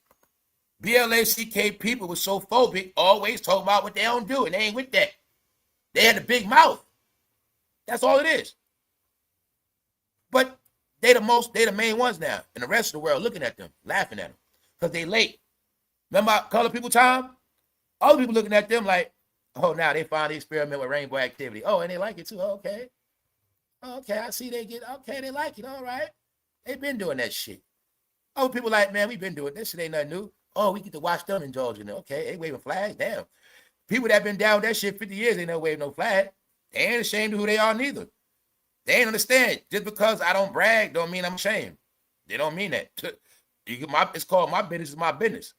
BLACK people were so phobic, always talking about what they don't do, and they ain't with that. They had a big mouth. That's all it is. But they the main ones now, and the rest of the world looking at them, laughing at them, because they late. Remember colored people time? Other people looking at them like, oh, now they finally experiment with rainbow activity. Oh, and they like it too. Oh, okay. Oh, okay, I see they like it. All right. They've been doing that shit. Other people like, man, we've been doing this shit, ain't nothing new. Oh, we get to watch them in Georgia. Okay, they waving flags. Damn. People that been down with that shit 50 years, they never wave no flag. They ain't ashamed of who they are neither. They ain't understand. Just because I don't brag don't mean I'm ashamed. They don't mean that. It's called my business is my business.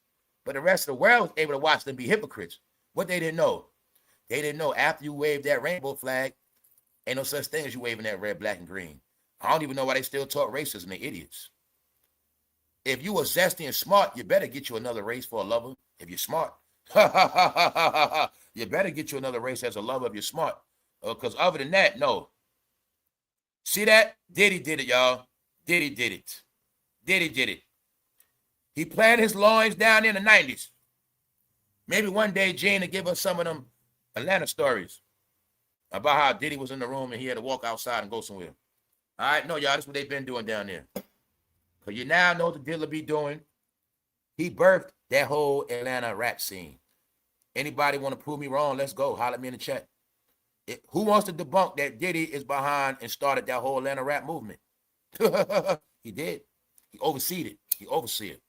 But the rest of the world was able to watch them be hypocrites. What they didn't know. They didn't know after you wave that rainbow flag, ain't no such thing as you waving that red, black, and green. I don't even know why they still talk racism. They idiots. If you were zesty and smart, you better get you another race for a lover if you're smart. You better get you another race as a lover if you're smart. Because other than that, no. See that? Diddy did it, y'all. Diddy did it. Diddy did it. He planted his loins down in the 90s. Maybe one day Gene will give us some of them Atlanta stories about how Diddy was in the room and he had to walk outside and go somewhere. All right, no, y'all, that's what they've been doing down there. Because you now know what the dealer be doing. He birthed that whole Atlanta rap scene. Anybody want to prove me wrong? Let's go. Holler at me in the chat. Who wants to debunk that Diddy is behind and started that whole Atlanta rap movement? He did. He overseed it. He overseed it.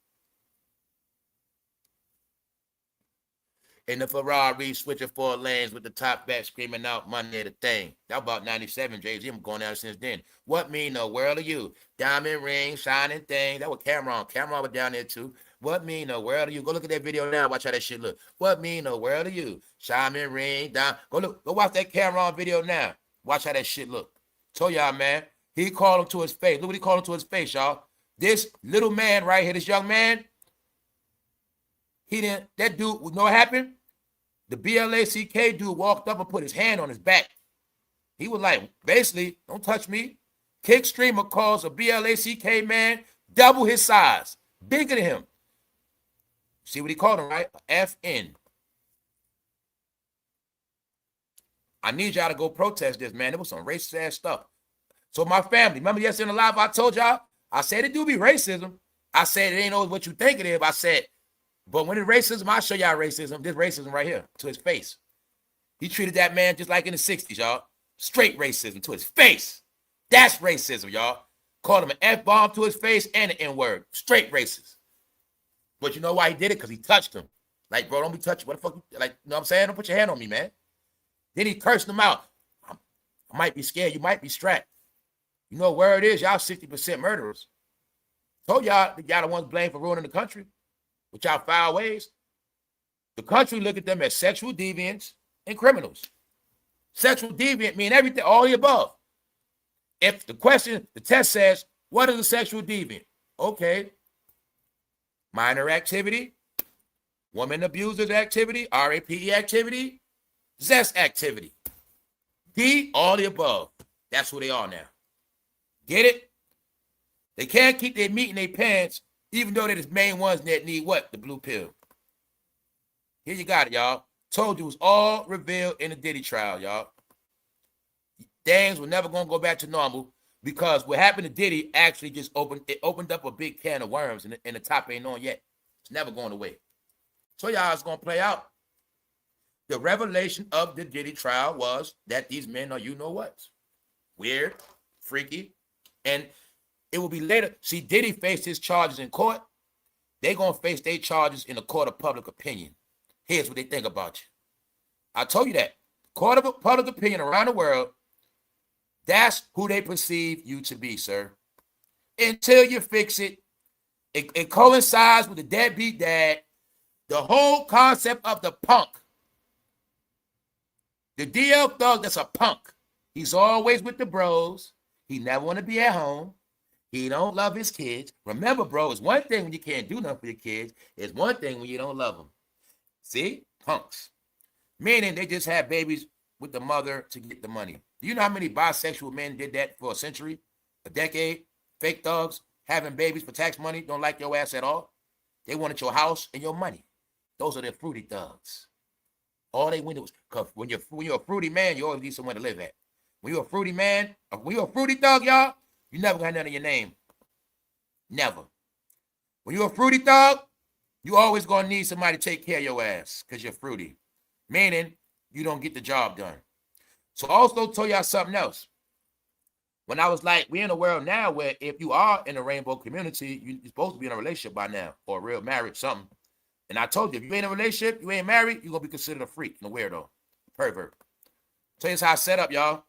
In the Ferrari, switching 4 lanes with the top back, screaming out money at the thing. That was about 97, Jayz. I'm going out since then. What mean the world of you? Diamond ring, shining thing. That was Cameron. Cameron was down there too. What mean the world of you? Go look at that video now. Watch how that shit look. What mean the world of you? Shining ring, down. Go watch that Cameron video now. Watch how that shit look. Told y'all, man. He called him to his face. Look what he called him to his face, y'all. This little man right here, this young man, that dude, you know what happened? The BLACK dude walked up and put his hand on his back. He was like, basically, don't touch me. Kick Streamer calls a BLACK man double his size, bigger than him. See what he called him, right? FN. I need y'all to go protest this, man. It was some racist ass stuff. So my family, remember yesterday in the live, I told y'all, I said it do be racism. I said it ain't always what you think it is. I said, but when it's racism, I'll show y'all racism. This racism right here to his face. He treated that man just like in the 60s, y'all. Straight racism to his face. That's racism, y'all. Called him an F-bomb to his face and an N-word. Straight racist. But you know why he did it? Because he touched him. Like, bro, don't be touching. What the fuck? Like, you know what I'm saying? Don't put your hand on me, man. Then he cursed him out. I might be scared. You might be strapped. You know where it is? Y'all 60% murderers. Told y'all the ones blamed for ruining the country. With y'all foul ways. The country look at them as sexual deviants and criminals. Sexual deviant mean everything, all the above. If the test says, what is a sexual deviant? Okay. Minor activity, woman abusers activity, RAPE activity, zest activity. D, all the above. That's who they are now. Get it? They can't keep their meat in their pants, even though they're the main ones that need what? The blue pill. Here you got it, y'all. Told you it was all revealed in the Diddy trial, y'all. Things were never going to go back to normal because what happened to Diddy actually just opened up a big can of worms and the top ain't on yet. It's never going away. So y'all, it's going to play out. The revelation of the Diddy trial was that these men are you-know-whats. Weird, freaky, and it will be later. See, Diddy faced his charges in court. They're going to face their charges in a court of public opinion. Here's what they think about you. I told you that. Court of public opinion around the world, That's who they perceive you to be, sir. Until you fix it, it coincides with the deadbeat dad. The whole concept of the punk. The DL thug that's a punk. He's always with the bros. He never want to be at home. He don't love his kids. Remember, bro, it's one thing when you can't do nothing for your kids. It's one thing when you don't love them. See? Punks. Meaning they just have babies with the mother to get the money. Do you know how many bisexual men did that for a century? A decade? Fake thugs having babies for tax money, don't like your ass at all. They wanted your house and your money. Those are the fruity thugs. All they wanted was, because when you're a fruity man, you always need somewhere to live at. When you're a fruity man, when you're a fruity thug, y'all, you never got nothing in your name. Never. When you're a fruity thug, you always gonna need somebody to take care of your ass because you're fruity. Meaning you don't get the job done. So I also told y'all something else. When I was like, we're in a world now where if you are in a rainbow community, you're supposed to be in a relationship by now, or a real marriage, something. And I told you, if you ain't in a relationship, you ain't married, you're going to be considered a freak and a weirdo, pervert. Tell you how I set up, y'all.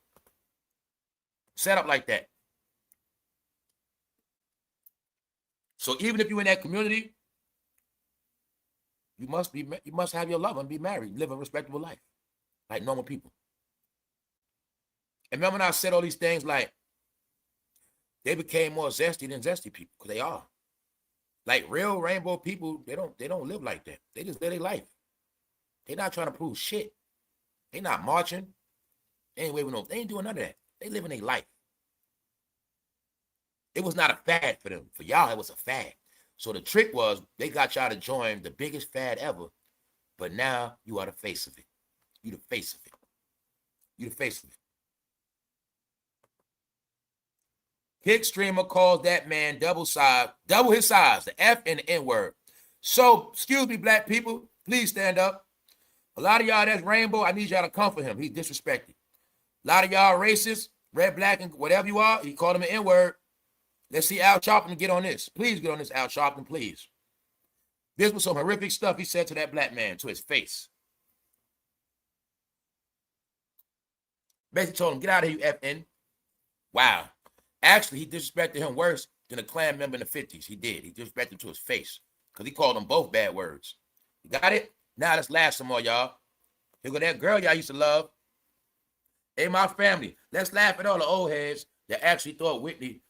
Set up like that. So even if you're in that community, you must have your lover and be married, live a respectable life, like normal people. And remember when I said all these things, like, they became more zesty than zesty people, because they are. Like real rainbow people, they don't live like that. They just live their life. They're not trying to prove shit. They're not marching. They ain't waving no. They ain't doing none of that. They living their life. It was not a fad for them. For y'all, it was a fad. So the trick was they got y'all to join the biggest fad ever, but now you are the face of it. You the face of it. You the face of it. Kick streamer calls that man double his size, the F and the N word. So, excuse me, black people, please stand up. A lot of y'all that's rainbow, I need y'all to comfort him. He's disrespected. A lot of y'all racist, red, black, and whatever you are, he called him an N word. Let's see Al Sharpton get on this. Please get on this, Al Sharpton, please. This was some horrific stuff he said to that black man, to his face. Basically told him, get out of here, you FN. Wow. Actually, he disrespected him worse than a Klan member in the 50s. He did. He disrespected him to his face because he called them both bad words. You got it? Now let's laugh some more, y'all. Here go that girl y'all used to love. Hey, my family, let's laugh at all the old heads that actually thought Whitney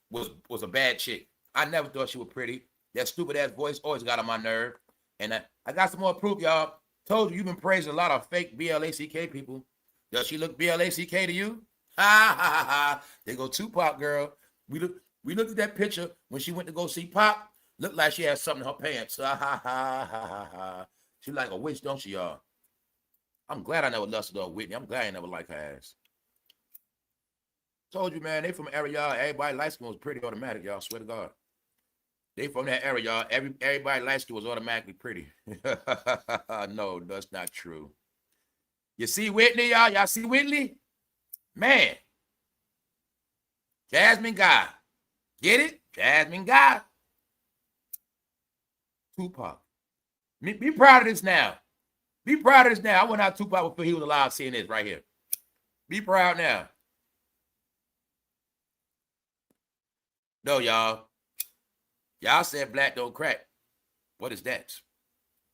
was a bad chick. I never thought she was pretty. That stupid-ass voice always got on my nerve. And I got some more proof, y'all. Told you, you've been praising a lot of fake BLACK people. Does she look BLACK to you? Ha, ha, ha, ha. They go Tupac, girl. We looked at that picture when she went to go see Pop. Looked like she had something in her pants. Ha, ha, ha, ha, ha, ha. She like a witch, don't she, y'all? I'm glad I never lusted on Whitney. I'm glad I never liked her ass. Told you, man, they from an era, y'all. Everybody light skin was pretty automatic, y'all. Swear to God. They from that era, y'all. Everybody light skin was automatically pretty. No, that's not true. You see Whitney, y'all? Y'all see Whitney? Man. Jasmine Guy. Get it? Jasmine Guy. Tupac. Be proud of this now. Be proud of this now. I wonder how Tupac would feel he was alive seeing this right here. Be proud now. No, y'all. Y'all said black don't crack. What is that?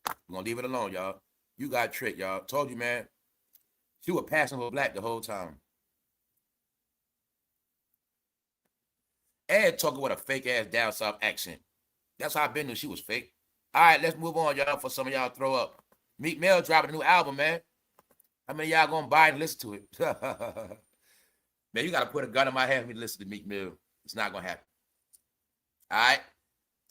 We're going to leave it alone, y'all. You got tricked, y'all. Told you, man. She was passing for black the whole time. And talking with a fake-ass down south accent. That's how I been knew she was fake. All right, let's move on, y'all, for some of y'all throw up. Meek Mill dropping a new album, man. How many y'all going to buy and listen to it? Man, you got to put a gun in my hand for me to listen to Meek Mill. It's not going to happen. All right?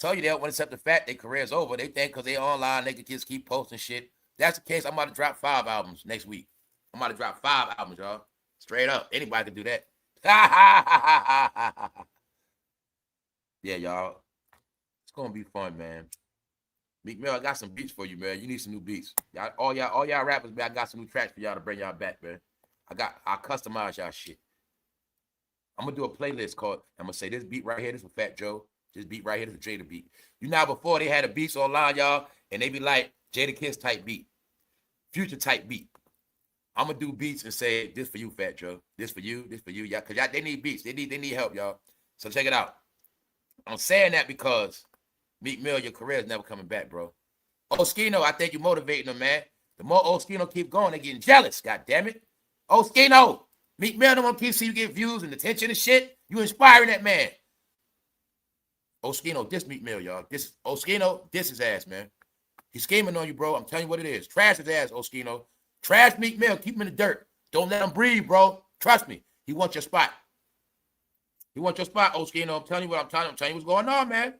Told you they don't want to accept the fact their career's over. They think because they're online, they can just keep posting shit. That's the case. I'm about to drop 5 albums next week. I'm about to drop 5 albums, y'all. Straight up. Anybody can do that. Yeah, y'all. It's going to be fun, man. Meek Mill, I got some beats for you, man. You need some new beats. Y'all, all y'all rappers, man, I got some new tracks for y'all to bring y'all back, man. I customize y'all shit. I'm going to do a playlist called, I'm going to say this beat right here, this is Fat Joe. This beat right here, this is a Jada beat. You know, before they had the beats online, y'all, and they be like Jada Kiss type beat, Future type beat. I'm gonna do beats and say this for you, Fat Joe. This for you. This for you. Yeah, cause y'all, they need beats. They need help, y'all. So check it out. I'm saying that because Meek Mill, your career is never coming back, bro. Oskino, I think you're motivating them, man. The more Oskino keep going, they're getting jealous. God damn it. Oskino, Meek Mill don't want to keep seeing you get views and attention and shit. You inspiring that man. Oskino, this Meek Mill, y'all. This Oskino, this his ass, man. He's scheming on you, bro. I'm telling you what it is. Trash his ass, Oskino. Trash Meek Mill. Keep him in the dirt. Don't let him breathe, bro. Trust me. He wants your spot. He wants your spot, Oskino. I'm telling you what I'm telling you what's going on, man.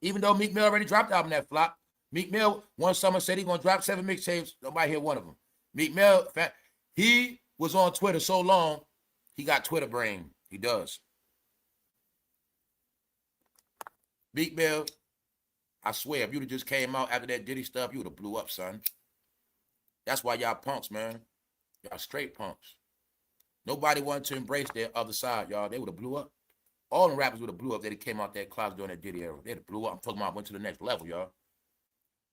Even though Meek Mill already dropped the album that flop, Meek Mill one summer said he's gonna drop 7 mixtapes. Nobody hear one of them. Meek Mill, he was on Twitter so long, he got Twitter brain. He does. Meek Mill, I swear, if you'd have just came out after that Diddy stuff, you would have blew up, son. That's why y'all punks, man. Y'all straight punks. Nobody wanted to embrace their other side, y'all. They would have blew up. All the rappers would have blew up. They came out that closet during that Diddy era. They'd have blew up. I'm talking about went to the next level, y'all.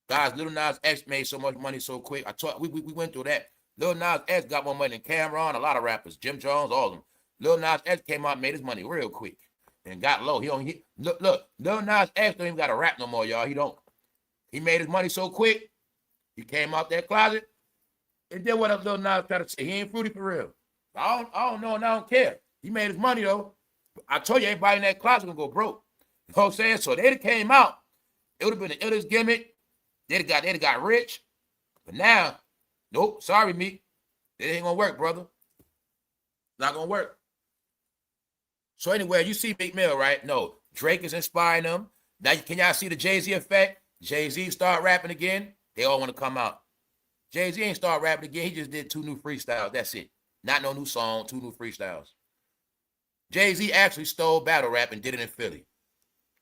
Guys, Lil Nas X made so much money so quick. We went through that. Lil Nas X got more money than Cameron, a lot of rappers, Jim Jones, all of them. Lil Nas X came out and made his money real quick and got low. Look, Lil Nas X don't even got to rap no more, y'all. He don't. He made his money so quick. He came out that closet. And then what Lil Nas tried to say? He ain't fruity for real. I don't know and I don't care. He made his money though. I told you everybody in that closet gonna go broke. You know what I'm saying? So they'd have came out. It would have been the illest gimmick. They'd have got rich. But now, nope, sorry, Meek. It ain't gonna work, brother. It's not gonna work. So anyway, you see Meek Mill, right? No, Drake is inspiring them. Now, can y'all see the Jay-Z effect? Jay-Z start rapping again. They all want to come out. Jay-Z ain't start rapping again. He just did 2 new freestyles. That's it. Not no new song, 2 new freestyles. Jay-Z actually stole battle rap and did it in Philly.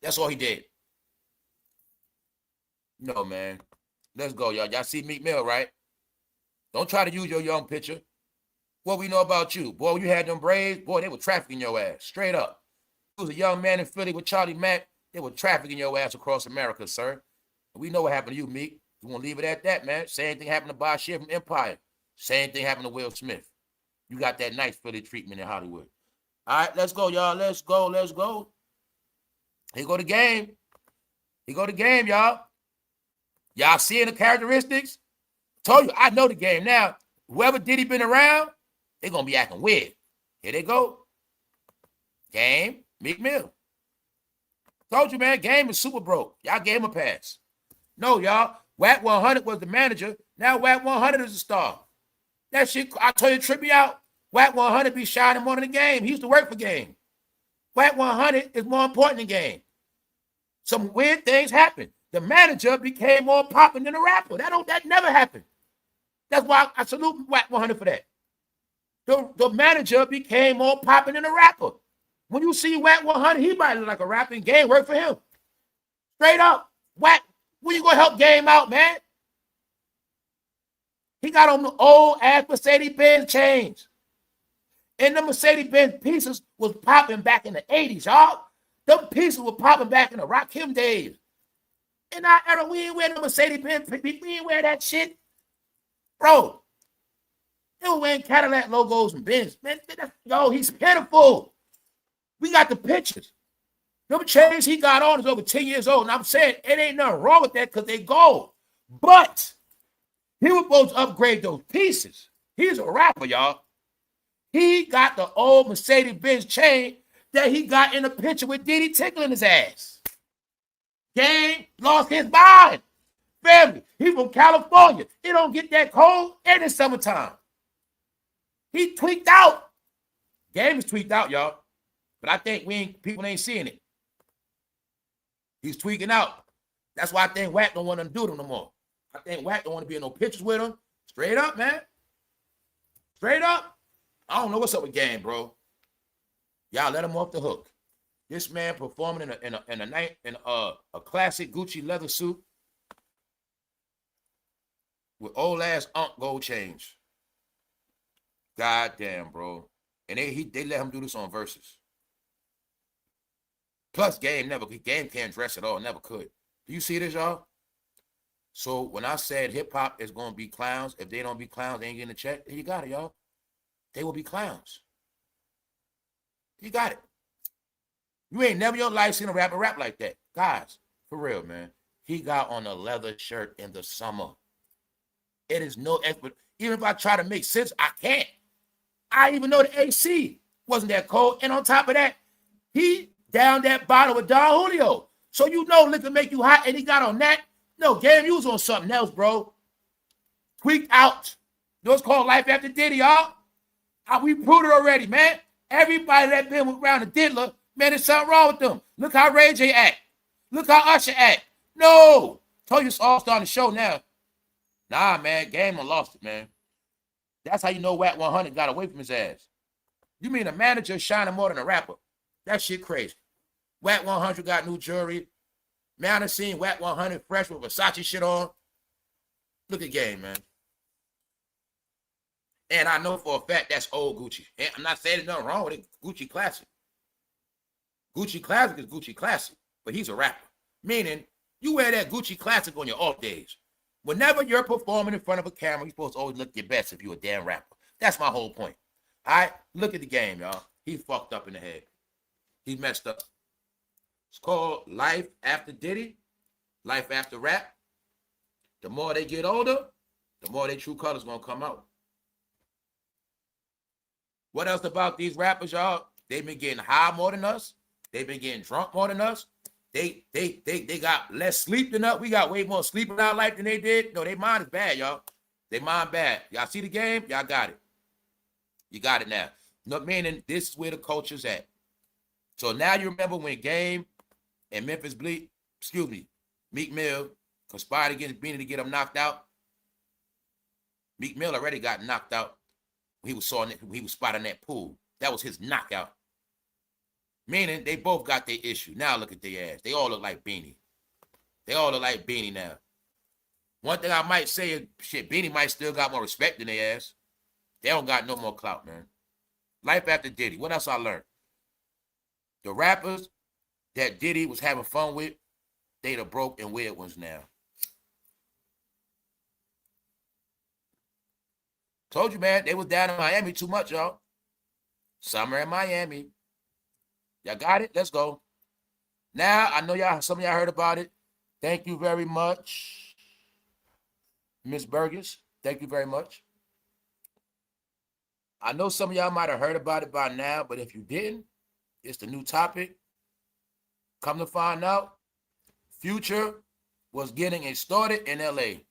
That's all he did. No, man. Let's go, y'all. Y'all see Meek Mill, right? Don't try to use your young picture. What we know about you? Boy, when you had them braids, boy, they were trafficking your ass. Straight up. You was a young man in Philly with Charlie Mack. They were trafficking your ass across America, sir. We know what happened to you, Meek. You want to leave it at that, man. Same thing happened to Bashir from Empire. Same thing happened to Will Smith. You got that nice Philly treatment in Hollywood. All right, let's go, y'all. Let's go. Here go the game. Y'all. Y'all seeing the characteristics? Told you, I know the game now. Whoever Diddy been around, they're going to be acting weird. Here they go. Game, Meek Mill. Told you, man, Game is super broke. Y'all gave him a pass. No, y'all. Wack 100 was the manager. Now Wack 100 is a star. That shit, I told you, trip me out. Wack 100 be shining more than the Game. He used to work for Game. Wack 100 is more important than Game. Some weird things happen. The manager became more popular than the rapper. That never happened. That's why I salute Wack 100 for that. The manager became more popular than the rapper. When you see Wack 100, he might look like a rapper and Game work for him. Straight up. Wack, when you gonna help Game out, man? He got on the old ass Mercedes-Benz chains. And the Mercedes-Benz pieces was popping back in the 80s, y'all. Them pieces were popping back in the Rakim days. In our era, we ain't wearing the Mercedes-Benz. We ain't wear that shit. Bro, they were wearing Cadillac logos and Benz. Man, yo, he's pitiful. We got the pictures. Them chains he got on is over 10 years old. And I'm saying it ain't nothing wrong with that because they gold. But he was supposed to upgrade those pieces. He's a rapper, y'all. He got the old Mercedes-Benz chain that he got in a picture with Diddy tickling his ass. Game lost his mind. Family, he from California. It don't get that cold in the summertime. He tweaked out. Game is tweaked out, y'all. But I think people ain't seeing it. He's tweaking out. That's why I think Wack don't want to do them no more. I think Wack don't want to be in no pictures with him. Straight up, man. Straight up. I don't know what's up with Game, bro. Y'all let him off the hook. This man performing in a classic Gucci leather suit with old ass gold chains. God damn, bro. And they let him do this on Versus. Plus, Game can't dress at all. Never could. Do you see this, y'all? So when I said hip hop is gonna be clowns, if they don't be clowns, they ain't getting a check. You got it, y'all. They will be clowns. You got it. You ain't never in your life seen a rapper rap like that. Guys, for real, man. He got on a leather shirt in the summer. It is no expert. Even if I try to make sense, I can't. I even know the AC wasn't that cold. And on top of that, he downed that bottle with Don Julio. So you know liquor make you hot, and he got on that. No, game, you was on something else, bro. Tweaked out. You know what's called life after Diddy, y'all? We proved it already, man. Everybody that been around the diddler, man, there's something wrong with them. Look how Ray J act. Look how Usher act. No. Told you it's all starting to show now. Nah, man, game done lost it, man. That's how you know Wack 100 got away from his ass. You mean a manager shining more than a rapper? That shit crazy. Wack 100 got new jewelry. Man, I seen Wack 100 fresh with Versace shit on. Look at game, man. And I know for a fact that's old Gucci. And I'm not saying there's nothing wrong with it. Gucci classic. Gucci classic is Gucci classic. But he's a rapper. Meaning, you wear that Gucci classic on your off days. Whenever you're performing in front of a camera, you're supposed to always look your best if you're a damn rapper. That's my whole point. All right? Look at the game, y'all. He fucked up in the head. He messed up. It's called Life After Diddy. Life After Rap. The more they get older, the more their true colors gonna come out. What else about these rappers, y'all? They've been getting high more than us. They've been getting drunk more than us. They got less sleep than us. We got way more sleep in our life than they did. No, their mind is bad, y'all. Their mind bad. Y'all see the game? Y'all got it. You got it now. No, meaning this is where the culture's at. So now you remember when Game and Memphis Bleak, Meek Mill conspired against Beanie to get him knocked out. Meek Mill already got knocked out. He was spotted in that pool. That was his knockout. Meaning they both got their issue. Now look at their ass. They all look like Beanie. They all look like Beanie now. One thing I might say is, shit, Beanie might still got more respect than their ass. They don't got no more clout, man. Life after Diddy. What else I learned? The rappers that Diddy was having fun with, they the broke and weird ones now. Told you, man, they was down in Miami too much, y'all. Summer in Miami. Y'all got it? Let's go. Now, I know y'all, some of y'all heard about it. Thank you very much, Miss Burgess. Thank you very much. I know some of y'all might have heard about it by now, but if you didn't, it's the new topic. Come to find out, Future was getting extorted in LA.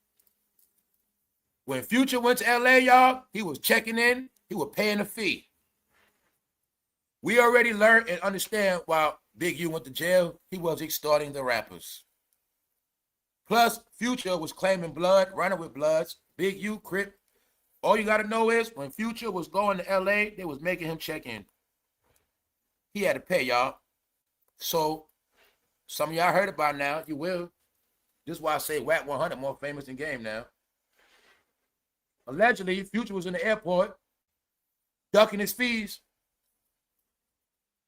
When Future went to LA, y'all, he was checking in, he was paying a fee. We already learned and understand while Big U went to jail, he was extorting the rappers. Plus, Future was claiming blood, running with Bloods, Big U, Crip. All you got to know is when Future was going to LA, they was making him check in. He had to pay, y'all. So, some of y'all heard about now. You will. This is why I say Wack 100 more famous than Game now. Allegedly, Future was in the airport, ducking his fees.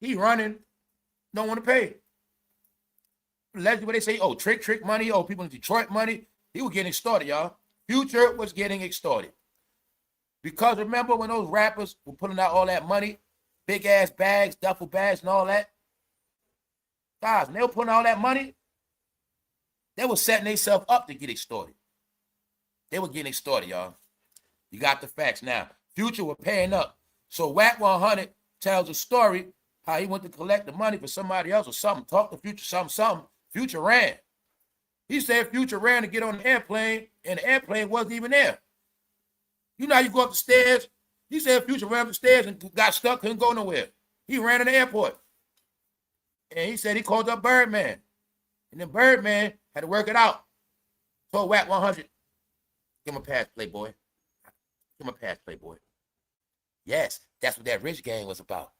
He running, don't want to pay. Allegedly, what they say, oh, trick money, oh, people in Detroit money. He was getting extorted, y'all. Future was getting extorted. Because remember when those rappers were pulling out all that money, big ass bags, duffel bags, and all that? Guys, when they were pulling all that money, they were setting themselves up to get extorted. They were getting extorted, y'all. You got the facts now. Future was paying up. So Wack 100 tells a story how he went to collect the money for somebody else or something. Talk to Future, something. Future ran. He said Future ran to get on the airplane, and the airplane wasn't even there. You know how you go up the stairs? He said Future ran up the stairs and got stuck, couldn't go nowhere. He ran to the airport. And he said he called up Birdman. And then Birdman had to work it out. Told Wack 100, give him a pass, Playboy. Give him a pass, Playboy. Yes, that's what that rich gang was about.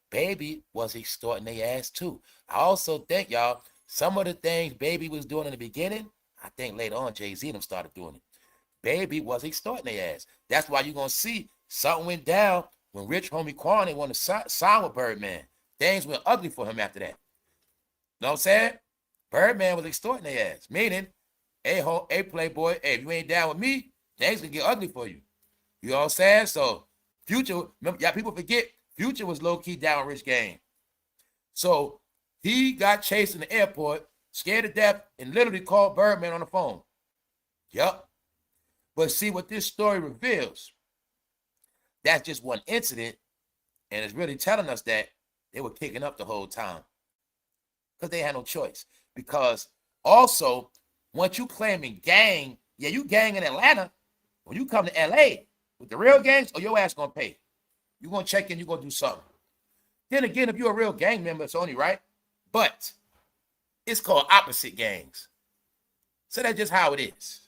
Baby was extorting their ass too. I also think, y'all, some of the things Baby was doing in the beginning, I think later on Jay-Z them started doing it. Baby was extorting their ass. That's why you're going to see something went down when Rich Homie Kwame wanted to sign with Birdman. Things went ugly for him after that. Know what I'm saying? Birdman was extorting their ass. Meaning, Hey, Playboy, hey, if you ain't down with me, things gonna get ugly for you. You know what I'm saying? So Future, remember, yeah, people forget Future was low-key down with Rich Gang. So he got chased in the airport, scared to death, and literally called Birdman on the phone. Yup. But see what this story reveals. That's just one incident, and it's really telling us that they were kicking up the whole time because they had no choice. Because also, once you claiming gang, yeah, you gang in Atlanta. When you come to LA with the real gangs, oh, your ass gonna pay. You gonna check in, you gonna do something. Then again, if you're a real gang member, it's only right. But it's called opposite gangs. So that's just how it is.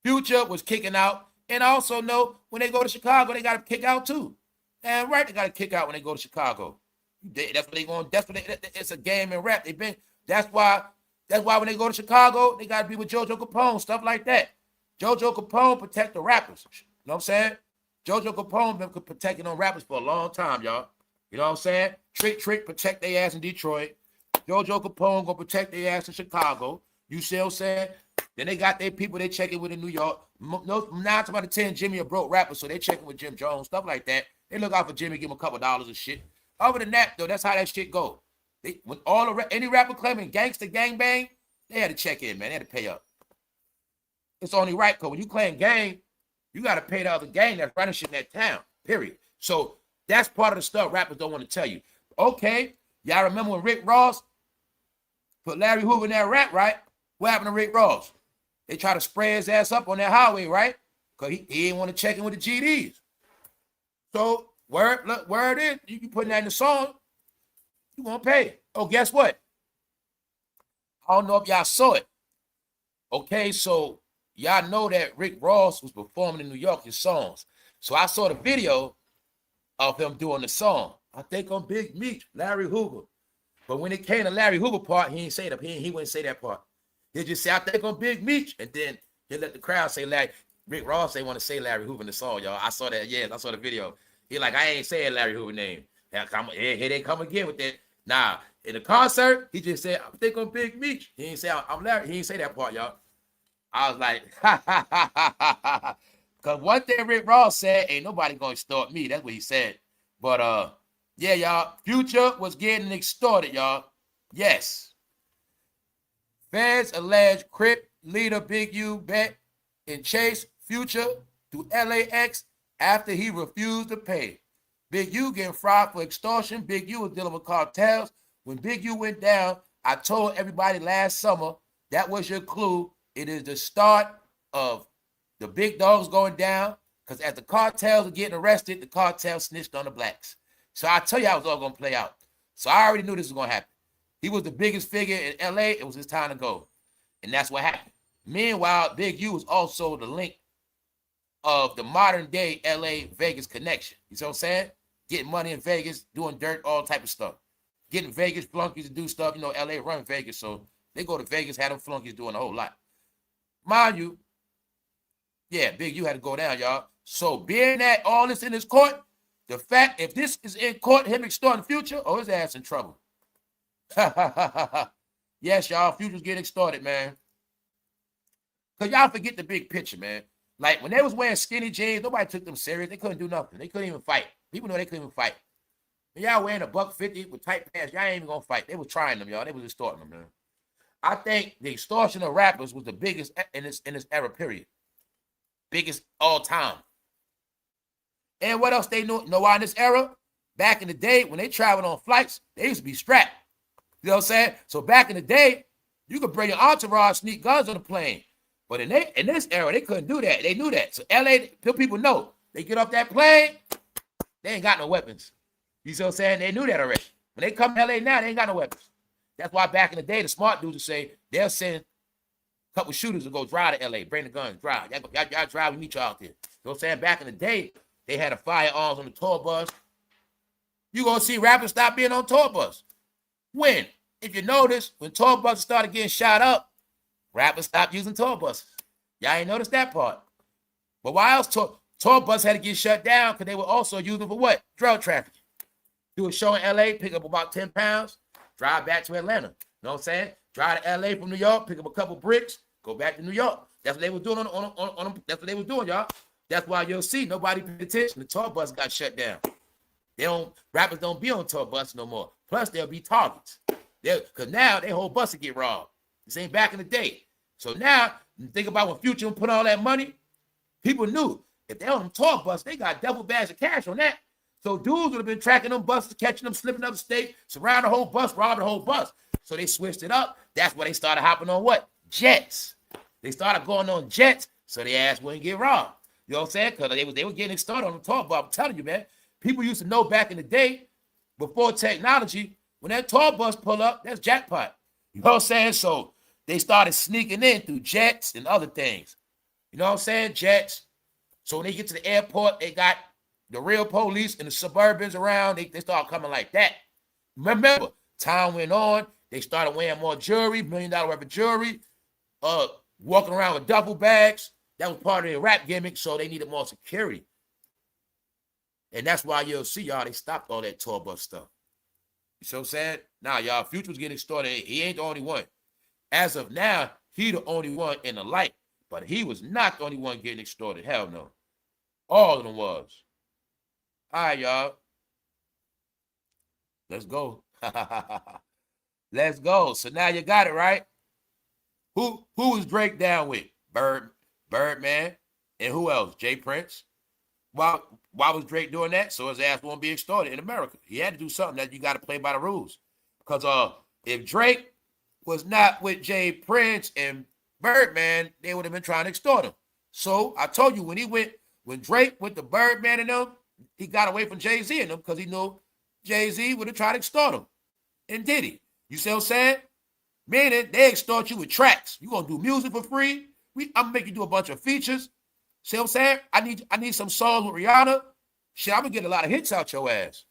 Future was kicking out. And I also know when they go to Chicago, they got to kick out too. And right, they got to kick out when they go to Chicago. That's what they going. That's what it's a game in rap. That's why when they go to Chicago, they got to be with JoJo Capone, stuff like that. JoJo Capone protect the rappers. You know what I'm saying? JoJo Capone been protecting on rappers for a long time, y'all. You know what I'm saying? Trick protect their ass in Detroit. JoJo Capone gonna protect their ass in Chicago. You see what I'm saying? Then they got their people they checking with in New York. No, 9 times out of 10, Jimmy a broke rapper, so they checking with Jim Jones, stuff like that. They look out for Jimmy, give him a couple dollars and shit. Other than that, though, that's how that shit go. When any rapper claiming gangster gangbang, they had to check in, man. They had to pay up. It's only right, because when you claim gang, you got to pay the other gang that's running shit in that town, period. So that's part of the stuff rappers don't want to tell you. Okay, y'all remember when Rick Ross put Larry Hoover in that rap, right? What happened to Rick Ross? They try to spray his ass up on that highway, right? Because he didn't want to check in with the GDs. So, word is, you can put that in the song, you won't pay. Oh, guess what? I don't know if y'all saw it. Okay, so y'all know that Rick Ross was performing in New York his songs. So I saw the video of him doing the song. I think on Big Meech, Larry Hoover. But when it came to Larry Hoover part, he ain't say that. He wouldn't say that part. He just say, I think on Big Meech. And then he let the crowd say Larry. Rick Ross they want to say Larry Hoover in the song, y'all. I saw that. Yes, I saw the video. He like, I ain't saying Larry Hoover name. Here they come again with that. Nah, in the concert, he just said, I think on Big Meech. He ain't say I'm Larry. He ain't say that part, y'all. I was like, ha, ha, ha, ha, ha, ha. Because one thing Rick Ross said, ain't nobody going to extort me. That's what he said. But, yeah, y'all, Future was getting extorted, y'all. Yes. Feds allege Crip leader Big U bet and chase Future through LAX after he refused to pay. Big U getting fried for extortion. Big U was dealing with cartels. When Big U went down, I told everybody last summer, that was your clue. It is the start of the big dogs going down, because as the cartels are getting arrested, the cartels snitched on the blacks. So I tell you how it was all going to play out. So I already knew this was going to happen. He was the biggest figure in L.A. It was his time to go. And that's what happened. Meanwhile, Big U was also the link of the modern day L.A. Vegas connection. You see what I'm saying? Getting money in Vegas, doing dirt, all type of stuff. Getting Vegas flunkies to do stuff. You know, L.A. run Vegas, so they go to Vegas, had them flunkies doing a whole lot. Mind you, yeah, Big U had to go down, y'all. So being that all this in his court, the fact, if this is in court, him extorting Future, oh, his ass in trouble. Yes, y'all, Future's getting extorted, man. Because y'all forget the big picture, man. Like, when they was wearing skinny jeans, nobody took them serious. They couldn't do nothing. They couldn't even fight. People know they couldn't even fight. When y'all wearing a $150 with tight pants, y'all ain't even gonna fight. They was trying them, y'all. They was extorting them, man. I think the extortion of rappers was the biggest in this era, period. Biggest all time. And what else they know why in this era? Back in the day, when they traveled on flights, they used to be strapped. You know what I'm saying? So back in the day, you could bring your entourage, sneak guns on the plane. But in this era, they couldn't do that. They knew that. So LA, people know. They get off that plane, they ain't got no weapons. You see what I'm saying? They knew that already. When they come to LA now, they ain't got no weapons. That's why back in the day, the smart dudes would say, they'll send a couple shooters to go drive to LA, bring the guns, drive. Y'all drive, we meet y'all out there. You know what I'm saying? Back in the day, they had a firearms on the tour bus. You gonna see rappers stop being on tour bus. When? If you notice, when tour buses started getting shot up, rappers stopped using tour buses. Y'all ain't noticed that part. But why else tour bus had to get shut down? Because they were also using for what? Drug trafficking. Do a show in LA, pick up about 10 pounds, drive back to Atlanta. You know what I'm saying? Drive to LA from New York, pick up a couple bricks, go back to New York. That's what they were doing on that's what they were doing, y'all. That's why you'll see nobody paid attention. The tour bus got shut down. Rappers don't be on tour bus no more. Plus, there'll be targets. Because now their whole bus will get robbed. This ain't back in the day. So now, think about when Future put all that money, people knew if they on them tour bus, they got double bags of cash on that. So dudes would have been tracking them buses, catching them, slipping up the state, surround the whole bus, rob the whole bus. So they switched it up. That's why they started hopping on what? Jets. They started going on jets, so their ass wouldn't get robbed. You know what I'm saying? Because they were getting started on the tour bus. I'm telling you, man. People used to know back in the day, before technology, when that tour bus pull up, that's jackpot. You know what I'm saying? So they started sneaking in through jets and other things. You know what I'm saying? Jets. So when they get to the airport, they got the real police and the Suburbans around. They start coming like that. Remember, time went on. They started wearing more jewelry, $1 million worth of jewelry, walking around with duffel bags. That was part of their rap gimmick, so they needed more security. And that's why you'll see, y'all, they stopped all that tour bus stuff. You see what I'm saying? Now, y'all, Future was getting started. He ain't the only one. As of now, he the only one in the light. But he was not the only one getting extorted. Hell no. All of them was. All right, y'all. Let's go. Let's go. So now you got it, right? Who was Drake down with? Birdman. And who else? Jay Prince. Why was Drake doing that? So his ass won't be extorted in America. He had to do something that you got to play by the rules. Because if Drake was not with Jay Prince and Birdman, they would have been trying to extort him. So I told you when Drake went to Birdman and them, he got away from Jay-Z and them because he knew Jay-Z would have tried to extort him. And did he? You see what I'm saying? Meaning they extort you with tracks. You gonna do music for free? I'm gonna make you do a bunch of features. See what I'm saying? I need some songs with Rihanna. Shit, I'm gonna get a lot of hits out your ass.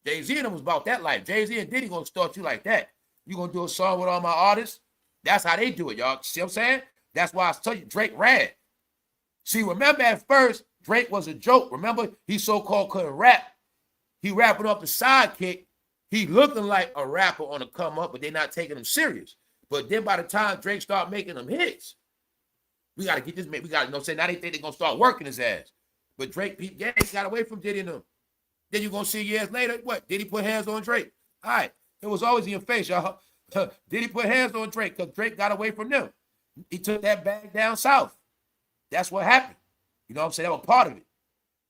Jay-Z and them was about that life. Jay-Z and Diddy gonna extort you like that. You gonna do a song with all my artists? That's how they do it, y'all. See what I'm saying? That's why I tell you, Drake ran. See, remember at first, Drake was a joke. Remember, he so-called couldn't rap. He rapping off the sidekick. He looking like a rapper on the come up, but they're not taking him serious. But then by the time Drake start making them hits, we got to get this man. We got to, you know what I'm saying? Now they think they're going to start working his ass. But Drake, he got away from Diddy and them. Then you're going to see years later, what? Diddy put hands on Drake. All right. It was always in your face, y'all. Diddy put hands on Drake because Drake got away from them. He took that bag down south. That's what happened. You know what I'm saying? That was part of it.